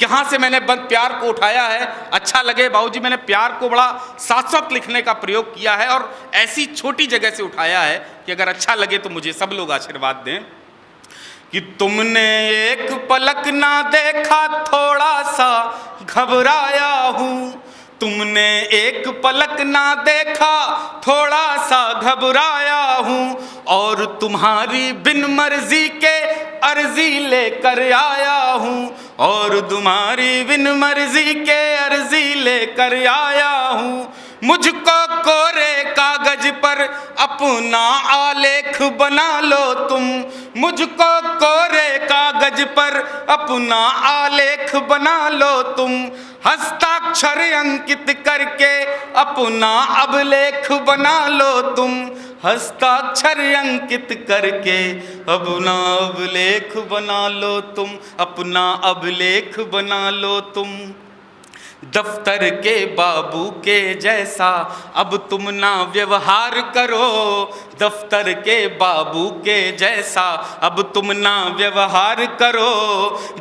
कहाँ से मैंने बंद प्यार को उठाया है, अच्छा लगे बाबूजी, मैंने प्यार को बड़ा शाश्वत लिखने का प्रयोग किया है और ऐसी छोटी जगह से उठाया है कि अगर अच्छा लगे तो मुझे सब लोग आशीर्वाद दें। कि तुमने एक पलक ना देखा थोड़ा सा घबराया हूँ, तुमने एक पलक ना देखा थोड़ा सा घबराया हूँ, और तुम्हारी बिन मर्जी के अर्जी लेकर आया हूँ, और तुम्हारी बिन मर्जी के अर्जी लेकर आया हूँ। मुझको कोरे कागज पर अपना आलेख बना लो तुम, मुझको कोरे कागज पर अपना आलेख बना लो तुम, हस्ताक्षर अंकित करके अपना अभिलेख बना लो तुम, हस्ताक्षर अंकित करके अपना अभिलेख बना लो तुम, अपना अभिलेख बना लो तुम। दफ्तर के बाबू के जैसा अब तुम ना व्यवहार करो, दफ्तर के बाबू के जैसा अब तुम ना व्यवहार करो।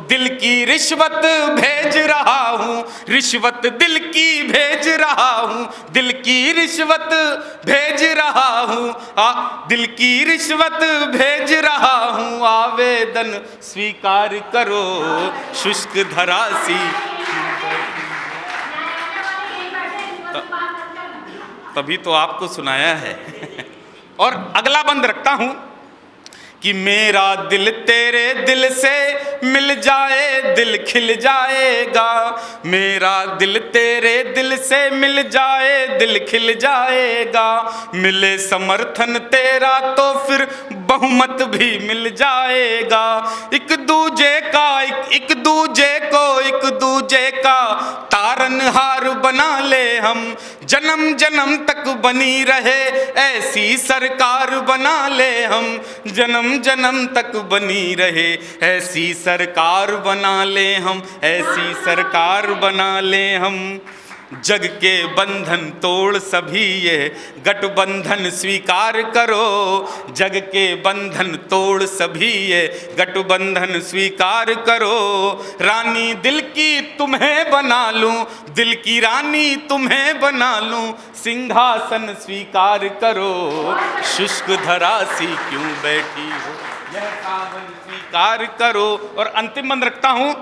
दिल की रिश्वत भेज रहा हूँ, रिश्वत दिल की भेज रहा हूँ, दिल की रिश्वत भेज रहा हूँ, दिल की रिश्वत भेज रहा हूँ, आवेदन स्वीकार करो। शुष्क धरा सी तभी तो आपको सुनाया है। और अगला बंद रखता हूं कि मेरा दिल तेरे दिल से मिल जाए दिल खिल जाएगा, मेरा दिल तेरे दिल से मिल जाए दिल खिल जाएगा। मिले समर्थन तेरा तो फिर बहुमत भी मिल जाएगा। एक दूजे का एक दूजे का तारनहार बना ले हम, जन्म जन्म तक बनी रहे ऐसी सरकार बना ले हम, जन्म जन्म तक बनी रहे ऐसी सरकार बना ले हम, ऐसी सरकार बना ले हम। जग के बंधन तोड़ सभी ये गठबंधन स्वीकार करो, जग के बंधन तोड़ सभी ये गठबंधन स्वीकार करो। रानी दिल की तुम्हें बना लूं, दिल की रानी तुम्हें बना लूं, सिंहासन स्वीकार करो। शुष्क धरा सी क्यों बैठी हो, यह सावन स्वीकार करो। और अंतिम बंद रखता हूं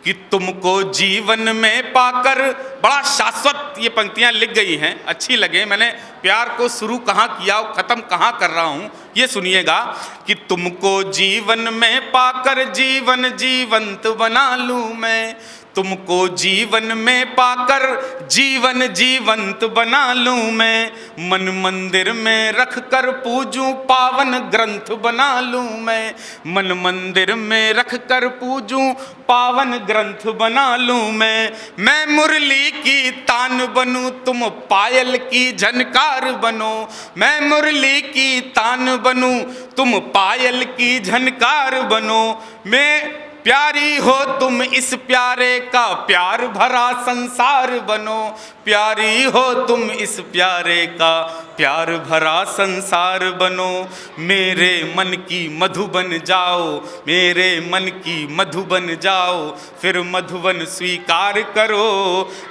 कि तुमको जीवन में पाकर, बड़ा शाश्वत ये पंक्तियां लिख गई हैं, अच्छी लगे। मैंने प्यार को शुरू कहाँ किया और ख़त्म कहाँ कर रहा हूँ ये सुनिएगा। कि तुमको जीवन में पाकर जीवन जीवंत बना लूँ मैं, तुमको जीवन में पाकर जीवन जीवंत बना लूँ मैं। मन मंदिर में रख कर पूजूं पावन ग्रंथ बना लूँ मैं, मन मंदिर में रख कर पूजूं पावन ग्रंथ बना लूँ मैं मुरली की तान बनूं तुम पायल की झनकार बनो, मैं मुरली की तान बनूं तुम पायल की झनकार बनो। मैं प्यारी हो तुम इस प्यारे का प्यार भरा संसार बनो, प्यारी हो तुम इस प्यारे का प्यार भरा संसार बनो। मेरे मन की मधु बन जाओ, मेरे मन की मधु बन जाओ, फिर मधुवन स्वीकार करो।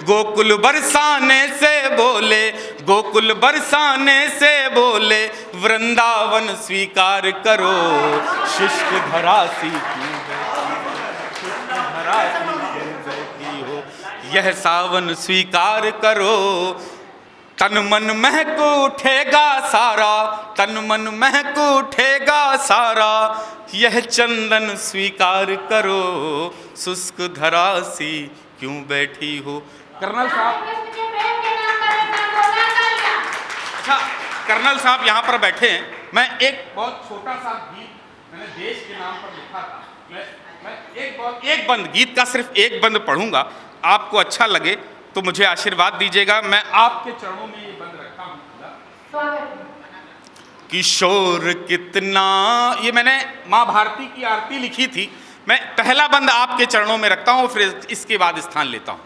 गोकुल बरसाने से बोले, गोकुल बरसाने से बोले, वृंदावन स्वीकार करो। शुष्क धरा सी क्यों बैठी हो, यह सावन स्वीकार करो। तन मन महक उठेगा सारा, तन मन महक उठेगा सारा, यह चंदन स्वीकार करो। शुष्क धरा सी क्यों बैठी हो। कर्नल साहब, अच्छा कर्नल साहब यहाँ पर बैठे हैं। मैं एक बहुत छोटा सा गीत मैंने देश के नाम पर लिखा था, मैं एक बंद गीत का सिर्फ एक बंद पढ़ूंगा, आपको अच्छा लगे तो मुझे आशीर्वाद दीजिएगा। मैं आपके चरणों में ये बंद रखता हूँ। किशोर कितना, ये मैंने माँ भारती की आरती लिखी थी, मैं पहला बंद आपके चरणों में रखता हूँ, फिर इसके बाद स्थान लेता हूँ।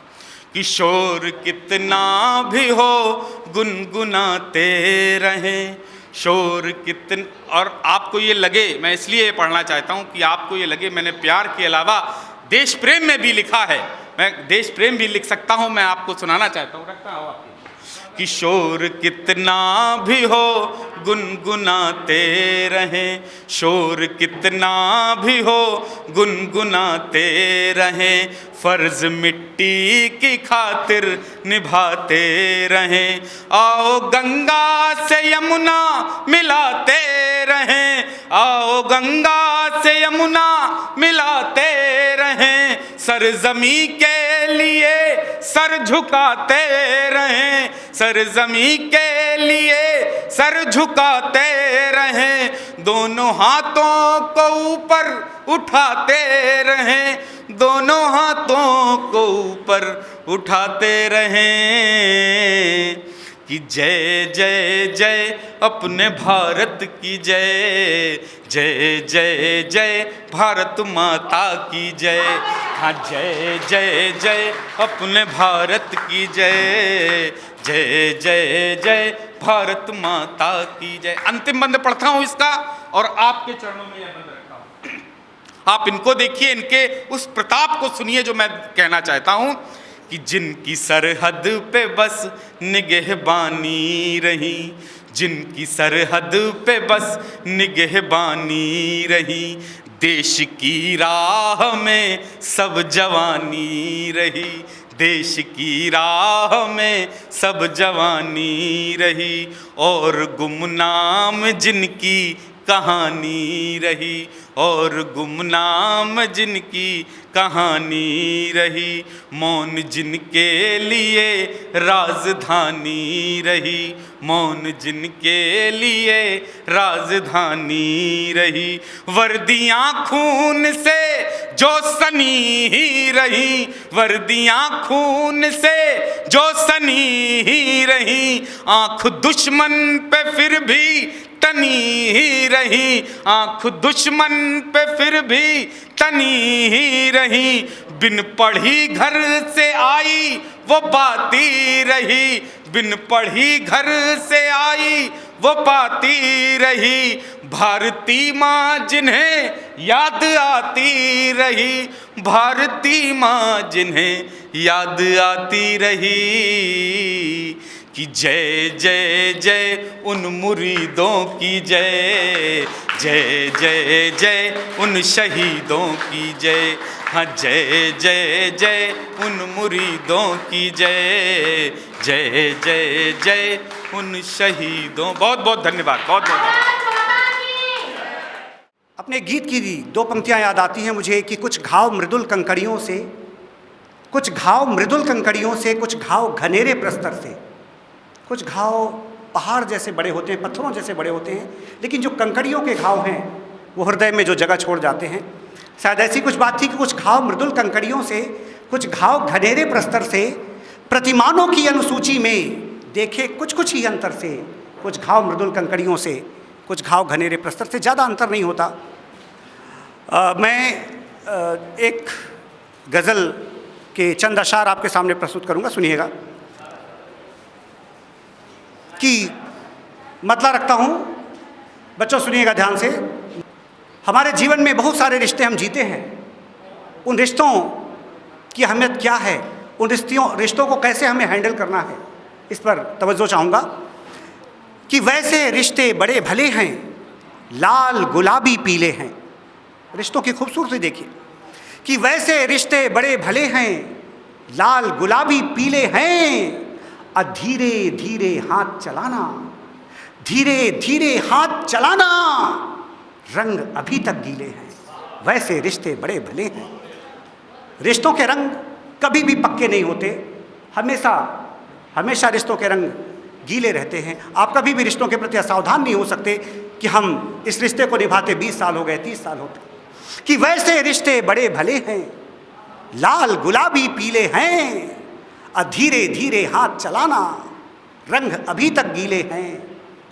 किशोर कितना भी हो गुनगुनाते रहें, शोर कितन, और आपको ये लगे, मैं इसलिए पढ़ना चाहता हूँ कि आपको ये लगे मैंने प्यार के अलावा देश प्रेम में भी लिखा है। मैं देश प्रेम भी लिख सकता हूँ, मैं आपको सुनाना चाहता हूँ, रखता हूँ आपके। किशोर कितना भी हो गुनगुनाते रहें, शोर कितना भी हो गुनगुनाते रहें, फर्ज मिट्टी की खातिर निभाते रहें। आओ गंगा से यमुना मिलाते रहें, आओ गंगा से यमुना मिलाते रहें, सरजमी के लिए सर झुकाते रहें, सरजमी के लिए सर झुकाते रहें, दोनों हाथों को ऊपर उठाते रहें, दोनों हाथों को ऊपर उठाते रहें कि जय जय जय अपने भारत की जय, जय जय जय भारत माता की जय। हाँ जय जय जय अपने भारत की जय, जय जय जय भारत माता की जय। अंतिम बंद पढ़ता हूँ इसका और आपके चरणों में यह बंद रखा हूँ। आप इनको देखिए, इनके उस प्रताप को सुनिए जो मैं कहना चाहता हूँ कि जिनकी सरहद पे बस निगहबानी रही, जिनकी सरहद पे बस निगहबानी रही, देश की राह में सब जवानी रही, देश की राह में सब जवानी रही, और गुमनाम जिनकी कहानी रही, और गुमनाम जिनकी कहानी रही, मौन जिनके लिए राजधानी रही, मौन जिनके लिए राजधानी रही, वर्दियां खून से जो सनी ही रही, वर्दियां खून से जो सनी ही रही, आंख दुश्मन पे फिर भी तनी ही रही, आंख दुश्मन पे फिर भी तनी ही रही, बिन पढ़ी घर से आई वो बाती रही, बिन पढ़ी घर से आई वो बाती रही, भारती माँ जिन्हें याद आती रही, भारती माँ जिन्हें याद आती रही, कि जय जय जय उन मुरीदों की जय, जय जय जय उन शहीदों की जय। हाँ जय जय जय उन मुरीदों की जय, जय जय जय उन शहीदों। बहुत बहुत धन्यवाद, बहुत बहुत। अपने गीत की 2 पंक्तियां याद आती हैं मुझे कि कुछ घाव मृदुल कंकड़ियों से, कुछ घाव मृदुल कंकड़ियों से, कुछ घाव घनेरे प्रस्तर से। कुछ घाव पहाड़ जैसे बड़े होते हैं, पत्थरों जैसे बड़े होते हैं, लेकिन जो कंकड़ियों के घाव हैं वो हृदय में जो जगह छोड़ जाते हैं। शायद ऐसी कुछ बात थी कि कुछ घाव मृदुल कंकड़ियों से, कुछ घाव घनेरे प्रस्तर से, प्रतिमानों की अनुसूची में देखे कुछ कुछ ही अंतर से, कुछ घाव मृदुल कंकड़ियों से, कुछ घाव घनेरे प्रस्तर से, ज़्यादा अंतर नहीं होता। मैं एक गज़ल के चंद अशार आपके सामने प्रस्तुत करूंगा, सुनिएगा। कि मतलब रखता हूँ, बच्चों सुनिएगा ध्यान से। हमारे जीवन में बहुत सारे रिश्ते हम जीते हैं, उन रिश्तों की अहमियत क्या है, उन रिश्तों को कैसे हमें हैंडल करना है, इस पर तवज्जो चाहूँगा। कि वैसे रिश्ते बड़े भले हैं, लाल गुलाबी पीले हैं। रिश्तों की खूबसूरती देखिए कि वैसे रिश्ते बड़े भले हैं, लाल गुलाबी पीले हैं, धीरे धीरे हाथ चलाना, धीरे धीरे हाथ चलाना, रंग अभी तक गीले हैं। वैसे रिश्ते बड़े भले हैं। रिश्तों के रंग कभी भी पक्के नहीं होते, हमेशा हमेशा रिश्तों के रंग गीले रहते हैं। आप कभी भी रिश्तों के प्रति असावधान नहीं हो सकते कि हम इस रिश्ते को निभाते 20 साल हो गए, 30 साल होते। कि वैसे रिश्ते बड़े भले हैं, लाल गुलाबी पीले हैं, धीरे धीरे हाथ चलाना, रंग अभी तक गीले हैं।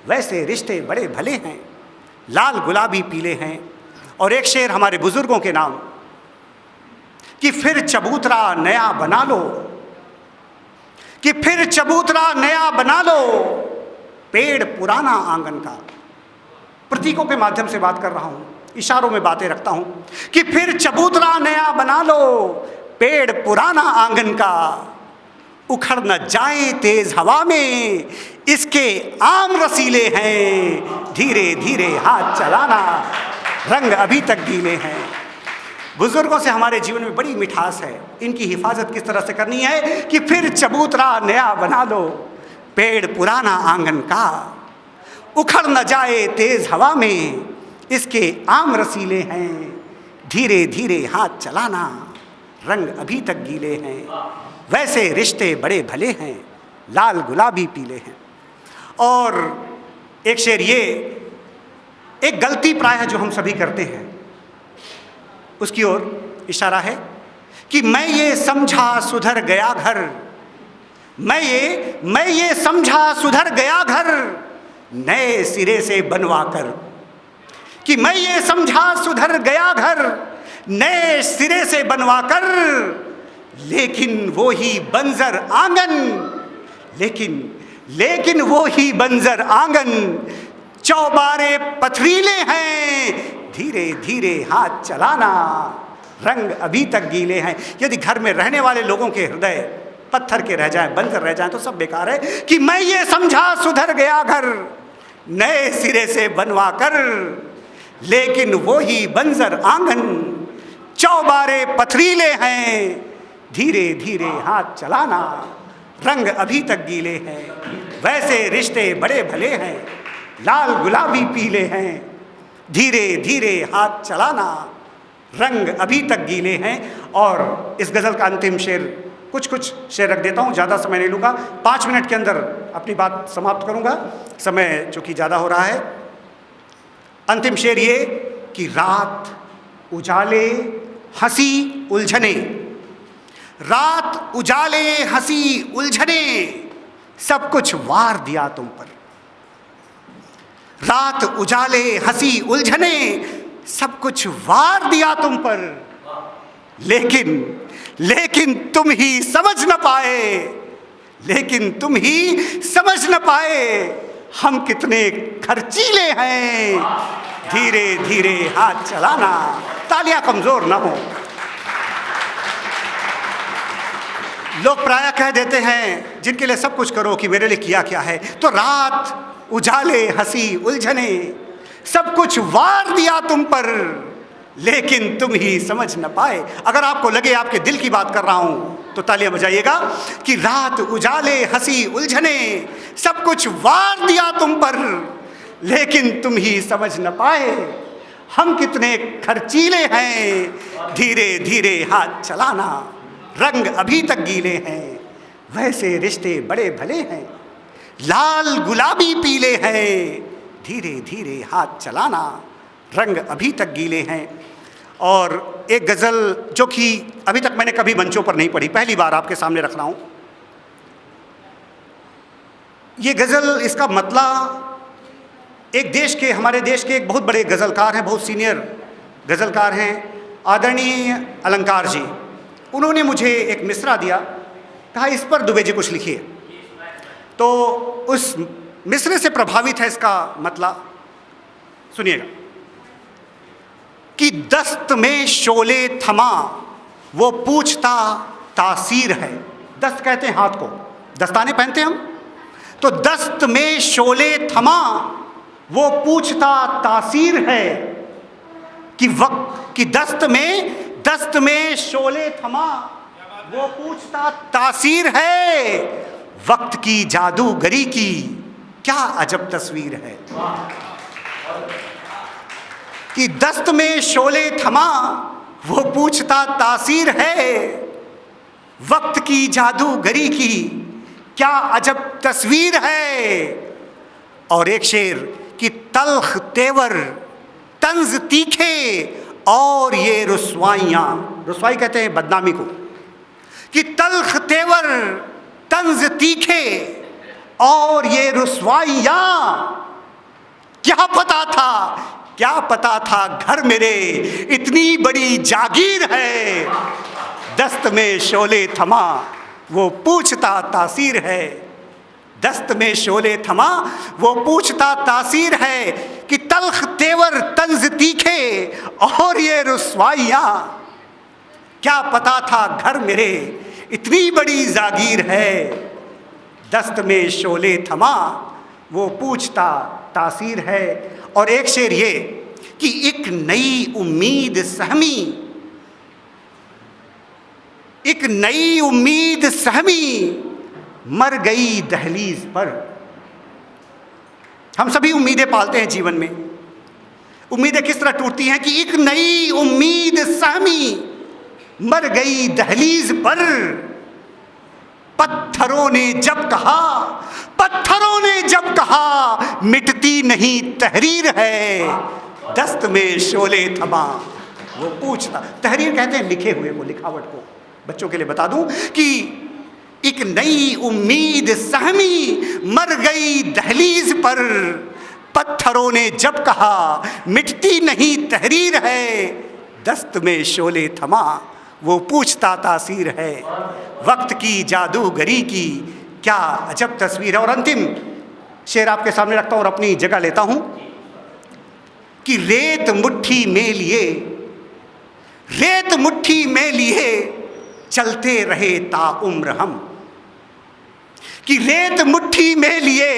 वैसे रिश्ते बड़े भले हैं, लाल गुलाबी पीले हैं। और एक शेर हमारे बुजुर्गों के नाम कि फिर चबूतरा नया बना लो, कि फिर चबूतरा नया बना लो, पेड़ पुराना आंगन का। प्रतीकों के माध्यम से बात कर रहा हूं, इशारों में बातें रखता हूं कि फिर चबूतरा नया बना लो, पेड़ पुराना आंगन का, उखड़ न जाए तेज हवा में, इसके आम रसीले हैं, धीरे धीरे हाथ चलाना, रंग अभी तक गीले हैं। बुजुर्गों से हमारे जीवन में बड़ी मिठास है। इनकी हिफाजत किस तरह से करनी है कि फिर चबूतरा नया बना लो, पेड़ पुराना आंगन का, उखड़ न जाए तेज हवा में, इसके आम रसीले हैं, धीरे धीरे हाथ चलाना, रंग अभी तक गीले हैं। वैसे रिश्ते बड़े भले हैं, लाल गुलाबी पीले हैं। और एक शेर ये, एक गलती प्रायः जो हम सभी करते हैं उसकी ओर इशारा है कि मैं ये समझा सुधर गया घर, मैं ये समझा सुधर गया घर नए सिरे से बनवा कर, कि मैं ये समझा सुधर गया घर नए सिरे से बनवा कर, लेकिन वो ही बंजर आंगन, लेकिन वो ही बंजर आंगन चौबारे पथरीले हैं, धीरे धीरे हाथ चलाना रंग अभी तक गीले हैं। यदि घर में रहने वाले लोगों के हृदय पत्थर के रह जाएं, बंजर रह जाएं, तो सब बेकार है। कि मैं ये समझा सुधर गया घर नए सिरे से बनवा कर, लेकिन वो ही बंजर आंगन चौबारे पथरीले हैं, धीरे धीरे हाथ चलाना रंग अभी तक गीले हैं। वैसे रिश्ते बड़े भले हैं, लाल गुलाबी पीले हैं, धीरे धीरे हाथ चलाना रंग अभी तक गीले हैं। और इस गज़ल का अंतिम शेर, कुछ शेर रख देता हूँ, ज़्यादा समय नहीं लूँगा, 5 मिनट के अंदर अपनी बात समाप्त करूँगा, समय चूँकि ज़्यादा हो रहा है। अंतिम शेर ये कि रात उजाले हंसी उलझने, रात उजाले हंसी उलझने सब कुछ वार दिया तुम पर, रात उजाले हंसी उलझने सब कुछ वार दिया तुम पर, लेकिन तुम ही समझ न पाए, लेकिन तुम ही समझ न पाए हम कितने खर्चीले हैं, धीरे धीरे हाथ चलाना। तालियां कमजोर ना हो। लोग प्रायः कह देते हैं जिनके लिए सब कुछ करो कि मेरे लिए किया क्या है, तो रात उजाले हंसी उलझने सब कुछ वार दिया तुम पर, लेकिन तुम ही समझ न पाए। अगर आपको लगे आपके दिल की बात कर रहा हूं तो तालियां बजाइएगा कि रात उजाले हंसी उलझने सब कुछ वार दिया तुम पर, लेकिन तुम ही समझ न पाए हम कितने खर्चीले हैं, धीरे धीरे हाथ चलाना रंग अभी तक गीले हैं। वैसे रिश्ते बड़े भले हैं, लाल गुलाबी पीले हैं, धीरे धीरे हाथ चलाना रंग अभी तक गीले हैं। और एक गज़ल जो कि अभी तक मैंने कभी मंचों पर नहीं पढ़ी, पहली बार आपके सामने रख रहा हूँ। ये गज़ल, इसका मतला एक देश के, हमारे देश के एक बहुत बड़े गज़लकार हैं, बहुत सीनियर गज़लकार हैं, आदरणीय अलंकार जी। उन्होंने मुझे एक मिसरा दिया, कहा इस पर दुबे जी कुछ लिखिए। तो उस मिसरे से प्रभावित है इसका मतला, सुनिएगा कि दस्त में शोले थमा वो पूछता तासीर है। दस्त कहते हैं हाथ को, दस्ताने पहनते हैं हम, तो दस्त में शोले थमा वो पूछता तासीर है कि वक्त की दस्त में शोले थमा वो पूछता तासीर है, वक्त की जादूगरी की क्या अजब तस्वीर है। कि दस्त में शोले थमा वो पूछता तासीर है, वक्त की जादूगरी की क्या अजब तस्वीर है। और एक शेर कि तल्ख तेवर तंज तीखे और ये रुस्वाइयाँ, रुस्वाई कहते हैं बदनामी को, कि तल्ख तेवर तंज तीखे और ये रुस्वाइयाँ, क्या पता था घर मेरे इतनी बड़ी जागीर है। दस्त में शोले थमा वो पूछता तासीर है, दस्त में शोले थमा वो पूछता तासीर है कि तल्ख तेवर तंज तीखे और ये रुस्वाइयाँ, क्या पता था घर मेरे इतनी बड़ी जागीर है। दस्त में शोले थमा वो पूछता तासीर है। और एक शेर ये कि एक नई उम्मीद सहमी मर गई दहलीज पर। हम सभी उम्मीदें पालते हैं जीवन में। उम्मीदें किस तरह टूटती हैं कि एक नई उम्मीद सहमी मर गई दहलीज पर। पत्थरों ने जब कहा मिटती नहीं तहरीर है, दस्त में शोले थमा वो पूछता। तहरीर कहते हैं लिखे हुए को, लिखावट को। बच्चों के लिए बता दूं कि एक नई उम्मीद सहमी मर गई दहलीज पर, पत्थरों ने जब कहा मिटती नहीं तहरीर है, दस्त में शोले थमा वो पूछता तासीर है, वक्त की जादूगरी की क्या अजब तस्वीर है। और अंतिम शेर आपके सामने रखता हूं और अपनी जगह लेता हूं कि रेत मुट्ठी में लिए, रेत मुट्ठी में लिए चलते रहे ताउम्र हम, कि रेत मुट्ठी में लिए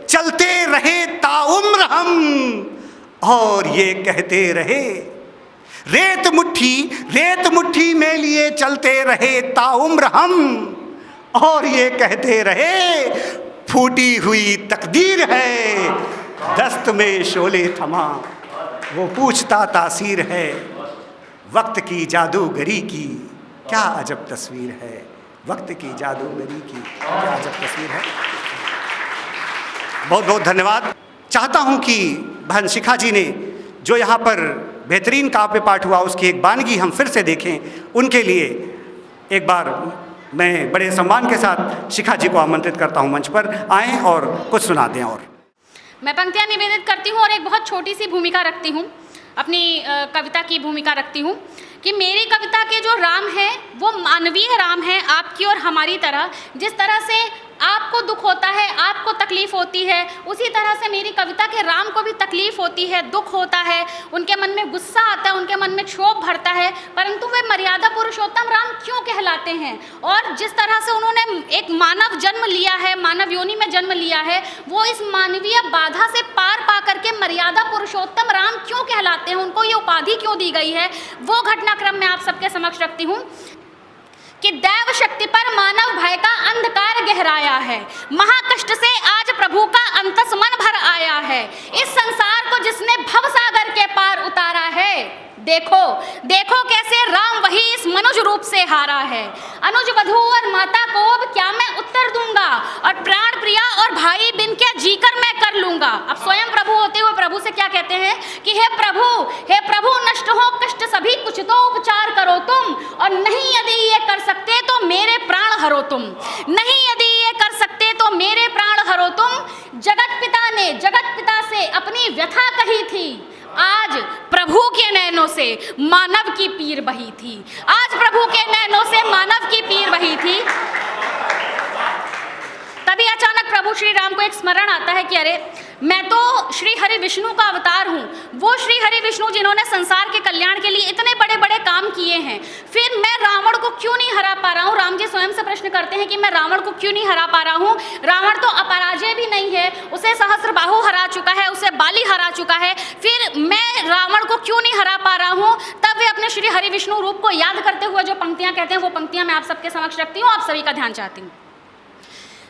चलते रहे ताउम्र हम, और ये कहते रहे रेत मुट्ठी में लिए चलते रहे ताउम्र हम, और ये कहते रहे फूटी हुई तकदीर है, दस्त में शोले थमा वो पूछता तासीर है, वक्त की जादूगरी की क्या अजब तस्वीर है, वक्त की जादूगरी की क्या अजब तस्वीर है। बहुत बहुत धन्यवाद। चाहता हूं कि बहन शिखा जी ने जो यहाँ पर बेहतरीन काव्य पाठ हुआ उसकी एक वानगी हम फिर से देखें, उनके लिए एक बार मैं बड़े सम्मान के साथ शिखा जी को आमंत्रित करता हूं मंच पर आएँ और कुछ सुना दें। और मैं पंक्तियाँ निवेदित करती हूँ और एक बहुत छोटी सी भूमिका रखती हूँ, अपनी कविता की भूमिका रखती हूँ कि मेरी कविता के जो राम है वो मानवीय राम है, आपकी और हमारी तरह। जिस तरह से आपको दुख होता है, आपको तकलीफ़ होती है, उसी तरह से मेरी कविता के राम को भी तकलीफ़ होती है, दुख होता है, उनके मन में गुस्सा आता है, उनके मन में क्षोभ भरता है, परंतु वे मर्यादा पुरुषोत्तम राम क्यों कहलाते हैं। और जिस तरह से उन्होंने एक मानव जन्म लिया है, मानव योनि में जन्म लिया है, वो इस मानवीय बाधा से पार पा करके मर्यादा पुरुषोत्तम राम क्यों कहलाते हैं, उनको ये उपाधि क्यों दी गई है, वो घटनाक्रम मैं आप सबके समक्ष रखती हूँ कि दैव शक्ति पर मानव भय का अंधकार गहराया है, महाकष्ट से आज प्रभु का अंतस मन भर आया है, इस संसार को जिसने भवसागर के पार उतारा है, देखो देखो कैसे राम वही इस मनुज रूप से हारा है। अनुज वधू और माता को अब क्या मैं उत्तर दूंगा, और प्राण प्रिया और भाई बिन के जीकर मैं कर लूंगा। अब स्वयं प्रभु होते हुए प्रभु से क्या कहते हैं कि हे प्रभु नष्ट हो कष्ट सभी, कुछ तो उपचार करो तुम, और नहीं यदि ये कर सकते तो मेरे प्राण हरो तुम, नहीं यदि ये कर सकते तो मेरे प्राण हरो तुम। जगत पिता ने जगत पिता से अपनी व्यथा कही थी, आज प्रभु के नैनों से मानव की पीर बही थी, आज प्रभु के नैनों से मानव की पीर बही थी। तभी अचानक प्रभु श्री राम को एक स्मरण आता है कि अरे मैं तो श्री हरि विष्णु का अवतार हूँ, वो श्री हरि विष्णु जिन्होंने संसार के कल्याण के लिए इतने बड़े बड़े काम किए हैं, फिर मैं रावण को क्यों नहीं हरा पा रहा हूँ। राम जी स्वयं से प्रश्न करते हैं कि मैं रावण को क्यों नहीं हरा पा रहा हूँ। रावण तो अपराजय भी नहीं है, उसे सहस्त्रबाहु हरा चुका है, उसे बाली हरा चुका है, फिर मैं रावण को क्यों नहीं हरा पा रहा हूँ। तब वे अपने श्री हरि विष्णु रूप को याद करते हुए जो पंक्तियाँ कहते हैं, वो पंक्तियाँ मैं आप सबके समक्ष रखती हूँ, आप सभी का ध्यान चाहती हूँ।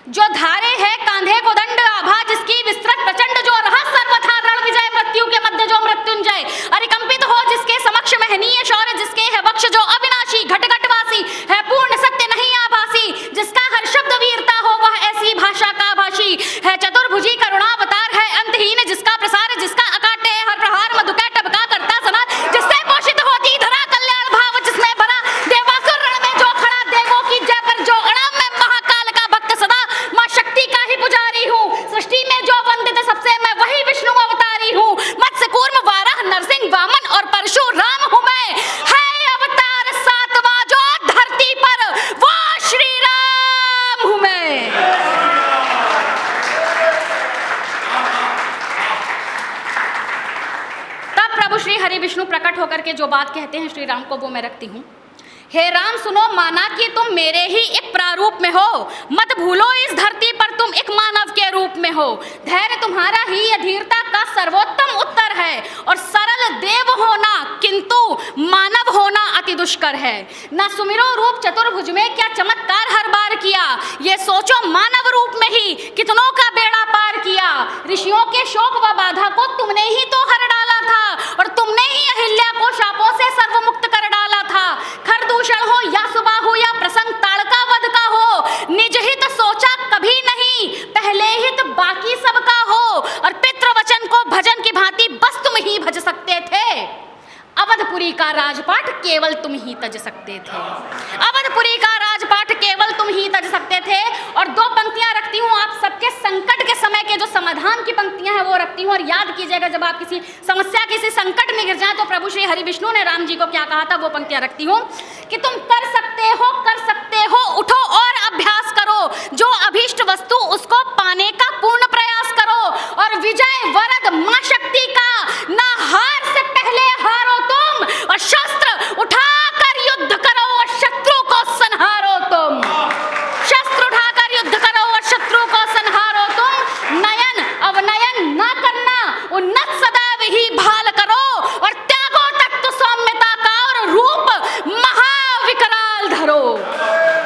जो धारे है कांधे को दंड आभा, जिसकी विस्तृत प्रचंड जो रहा सर्वथा रण विजय, मृत्यु के मध्य जो मृत्युंजय, अरिकंपित हो जिसके समक्ष महनीय शौर्य, जिसके है वक्ष जो अविनाशी घट घटवासी है, पूर्ण सत्य नहीं आभासी, जिसका हर शब्द वीरता हो वह ऐसी भाषा का भाषी है, चतुर्भुजी करुणावतार है अंतहीन, जिसका प्रसार जिसका अकाटे हर प्रहार मधुकै टबका करता सना, जिससे पोषित होती धरा कल्याण भाव, जिसमें भरा देवासुर रण में जो खड़ा देवों की जय पर जो अड़ा, मैं महाकाल का भक्त सदा माँ शक्ति का ही पुजारी हूँ, सृष्टि में जो वंदित सबसे मैं वही विष्णु अवतारी हूँ, मत्स्य कूर्म वाराह नरसिंह वामन और परशुराम हूँ मैं, है अवतार सातवां जो धरती पर वो श्री राम हूँ मैं। तब प्रभु श्री हरि विष्णु प्रकट होकर के जो बात कहते हैं श्री राम को, वो मैं रखती हूँ। हे राम सुनो, माना कि तुम मेरे ही एक प्रारूप में हो, मत भूलो इस धरती पर तुम एक मानव के रूप में हो, धैर्य तुम्हारा ही अधीरता का सर्वोत्तम उत्तर है, और सरल देव होना किंतु मानव होना अति दुष्कर है। ना सुमिरो रूप चतुर्भुज में क्या चमत्कार हर बार किया, ये सोचो मानव रूप में ही कितनों का बेड़ा पार किया। ऋषियों के शोक व बाधा को तुमने ही तो हर डाला था, और तुमने ही अहिल्या को शापों से सर्वमुक्त कर डाला था। खरदूषण हो या सुबाहु या प्रसंग ताड़का वध का हो, निज हित सोचा कभी नहीं, पहले हित बाकी सबका हो, और पितृवचन को भजन की भांति बस तुम ही भज सकते थे। अवधपुरी का राजपाट केवल तुम ही तज सकते थे, अवधपुरी का राजपाट केवल तुम ही तज सकते थे। और दो पंक्तियां रखती हूँ आप सबके संकट के समय के जो समाधान की पंक्तियां हैं वो रखती हूँ। और याद कीजिएगा जब आप किसी समस्या किसी संकट में गिर जाए तो प्रभु श्री हरि विष्णु ने राम जी को क्या कहा था, वो पंक्तियां रखती हूँ कि तुम कर सकते हो, उठो और अभ्यास करो, जो अभीष्ट वस्तु उसको पाने का पूर्ण प्रयास करो, और विजय वरद मां शक्ति का, ना हार से पहले हारो तुम, और शस्त्र उठाकर युद्ध करो और शत्रु को संहारो तुम, शस्त्र उठाकर युद्ध करो और शत्रु को संहारो तुम। नयन अवनयन ना करना, उन्नत सदैव ही भाल करो, और त्यागो तत्व सौम्यता का और रूप महाविकराल धरो,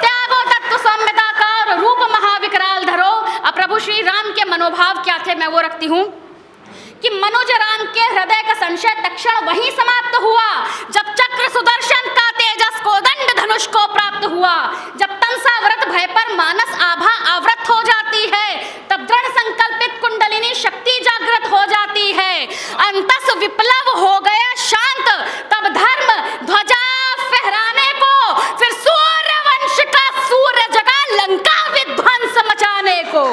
त्यागो तत्व सौम्यता का और रूप महाविकराल धरो। अब प्रभु श्री राम के मनोभाव क्या थे मैं वो रखती हूँ कि मनुज राम के हृदय का संशय तक्षण वहीं समाप्त हुआ जब चक्र सुदर्शन का तेजस को दंड धनुष को प्राप्त हुआ। जब तमसाव्रत भय पर मानस आभा आवृत हो जाती है, तब दृढ़ संकल्पित कुंडलिनी शक्ति जागृत हो जाती है। अंतस विप्लव हो गया शांत, तब धर्म ध्वजा फहराने को, फिर सूर्य वंश का सूर्य जगा लंका विध्वंस मचाने को,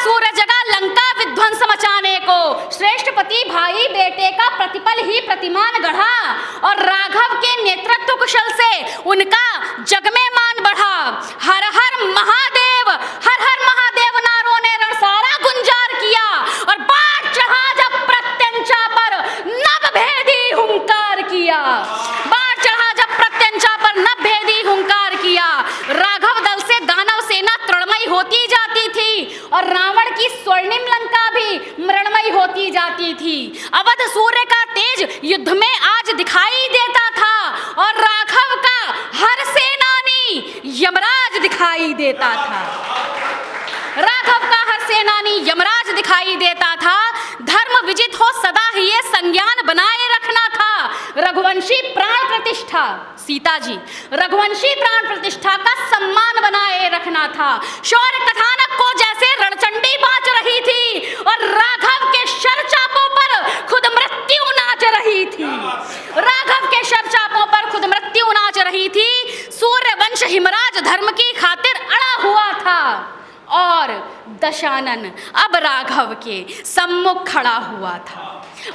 सूर्य जगा लंका विध्वंस मचाने को। श्रेष्ठ पति भाई बेटे का प्रतिपल ही प्रतिमान गढ़ा, और राघव के नेतृत्व कुशल से उनका जग में मान बढ़ा। हर हर महादेव, हर हर महादेव नारों ने रणसारा गुंजार किया, और बाढ़ चढ़ा जब प्रत्यंचा पर नभ भेदी हुंकार किया, बाढ़ चढ़ा जब प्रत्यंचा पर नभ भेदी हुंकार किया। राघव दल से दानव सेना तृणमयी होती जाती थी, और रावण की स्वर्णिम लंका भी मृणमयी होती जाती थी। अवध सूर्य का तेज युद्ध में आज दिखाई देता था, और राघव का हर सेनानी यमराज दिखाई देता था, राघव का हर सेनानी यमराज दिखाई देता था। धर्म विजित हो सदा ही ये संज्ञान बनाए रखना था। रघुवंशी प्राण प्रतिष्ठा, सीता जी, रघुवंशी प्राण प्रतिष्ठा का सम्मान बनाए रखना था। शौर्य कथानक को जैसे रणचंडी बाँच रही थी, और राघव के शरचापों पर खुद मृत्यु नाच रही थी, राघव के शरचापों पर खुद मृत्यु नाच रही थी। सूर्य वंश हिमराज धर्म की खातिर अड़ा हुआ था, और दशानन अब राघव के सम्मुख खड़ा हुआ था,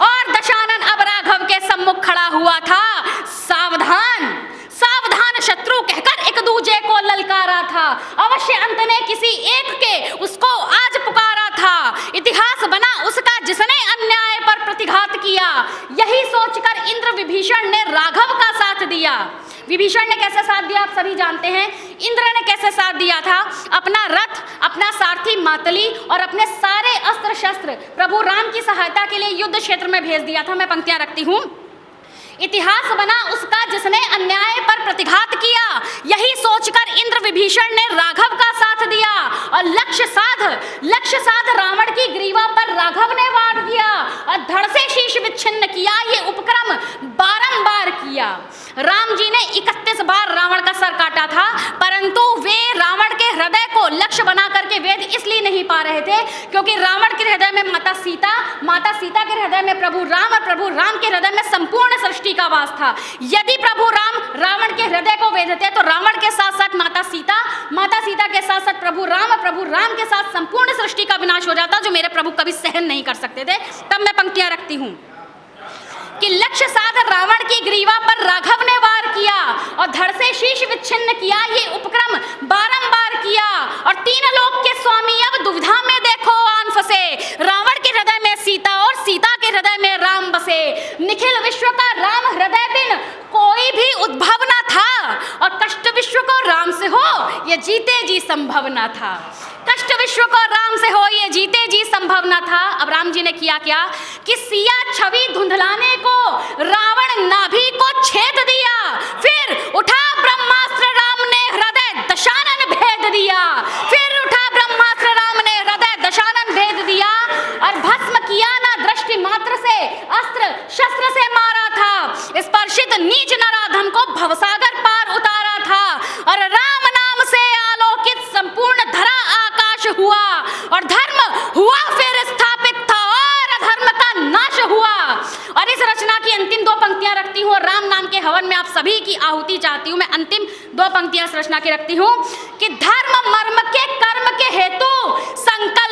और दशानन अब राघव के सम्मुख खड़ा हुआ था। सावधान सावधान शत्रु कहकर एक दूजे को ललकारा था, अवश्य अंत ने किसी एक के उसको आज पुकारा था। इतिहास बना उसका जिसने अन्याय पर प्रतिघात किया, यही सोचकर इंद्र विभीषण ने राघव का साथ दिया। विभीषण ने कैसे साथ दिया आप सभी जानते हैं। इंद्र ने कैसे साथ दिया था, अपना रथ, अपना सारथी मातली और अपने सारे अस्त्र शस्त्र प्रभु राम की सहायता के लिए युद्ध क्षेत्र में भेज दिया था। मैं पंक्तियां रखती हूँ। इतिहास बना उसका जिसने अन्याय पर प्रतिघात किया, यही सोचकर इंद्र विभीषण ने राघव का साथ दिया, और लक्ष्य साध रावण की ग्रीवा पर राघव ने वार दिया, और धड़ से शीश विच्छिन्न किया। ये उपक्रम बारंबार किया। राम जी ने 31 बार रावण का सर काटा था, परंतु वे रावण के हृदय को लक्ष्य बना करके वेद इसलिए नहीं पा रहे थे क्योंकि रावण के हृदय में माता सीता के हृदय में प्रभु राम, और प्रभु राम के हृदय में संपूर्ण सृष्टि का वास था। यदि प्रभु राम रावण के हृदय को वेधते तो रावण के साथ साथ माता सीता के साथ साथ प्रभु राम के साथ संपूर्ण सृष्टि का विनाश हो जाता, जो मेरे प्रभु कभी सहन नहीं कर सकते थे। तब मैं पंक्तियां रखती हूँ कि लक्ष्य साध रावण की ग्रीवा पर राघव ने वार किया, और धड़ से शीश विच्छिन्न किया। ये उपक्रम बारंबार किया, और तीन लोक के स्वामी अब दुविधा में देखो आन फंसे। रावण के हृदय में सीता, और सीता के हृदय में राम बसे। निखिल विश्व का राम हृदय बिन कोई भी उद्भव न था, और कष्ट विश्व को राम से हो ये जीते जी संभव न था। कष्ट विश्व को राम से हो ये जीते जी संभव न था। अब राम जी ने किया क्या कि सिया छवि धुंधलाने को रावण नाभि को छेद दिया, फिर उठा ब्रह्मास्त्र राम ने हृदय दशानन भेद दिया, फिर उठा ब्रह्मास्त्र राम ने हृदय दशानन भेद दिया, और भस्म किया ना दृष्टि मात्र से, अस्त्र शस्त्र से मारा था। स्पर्शित नीच नराधम को भवसागर पार उतारा था, और राम नाम से आलोकित संपूर्ण धरा आकाश हुआ, और धर्म हुआ फिर स्थापित था, और की आहुति चाहती हूँ। मैं अंतिम 2 पंक्तियाँ इस रचना की रखती हूँ कि धर्म मर्म के कर्म के हेतु संकल्प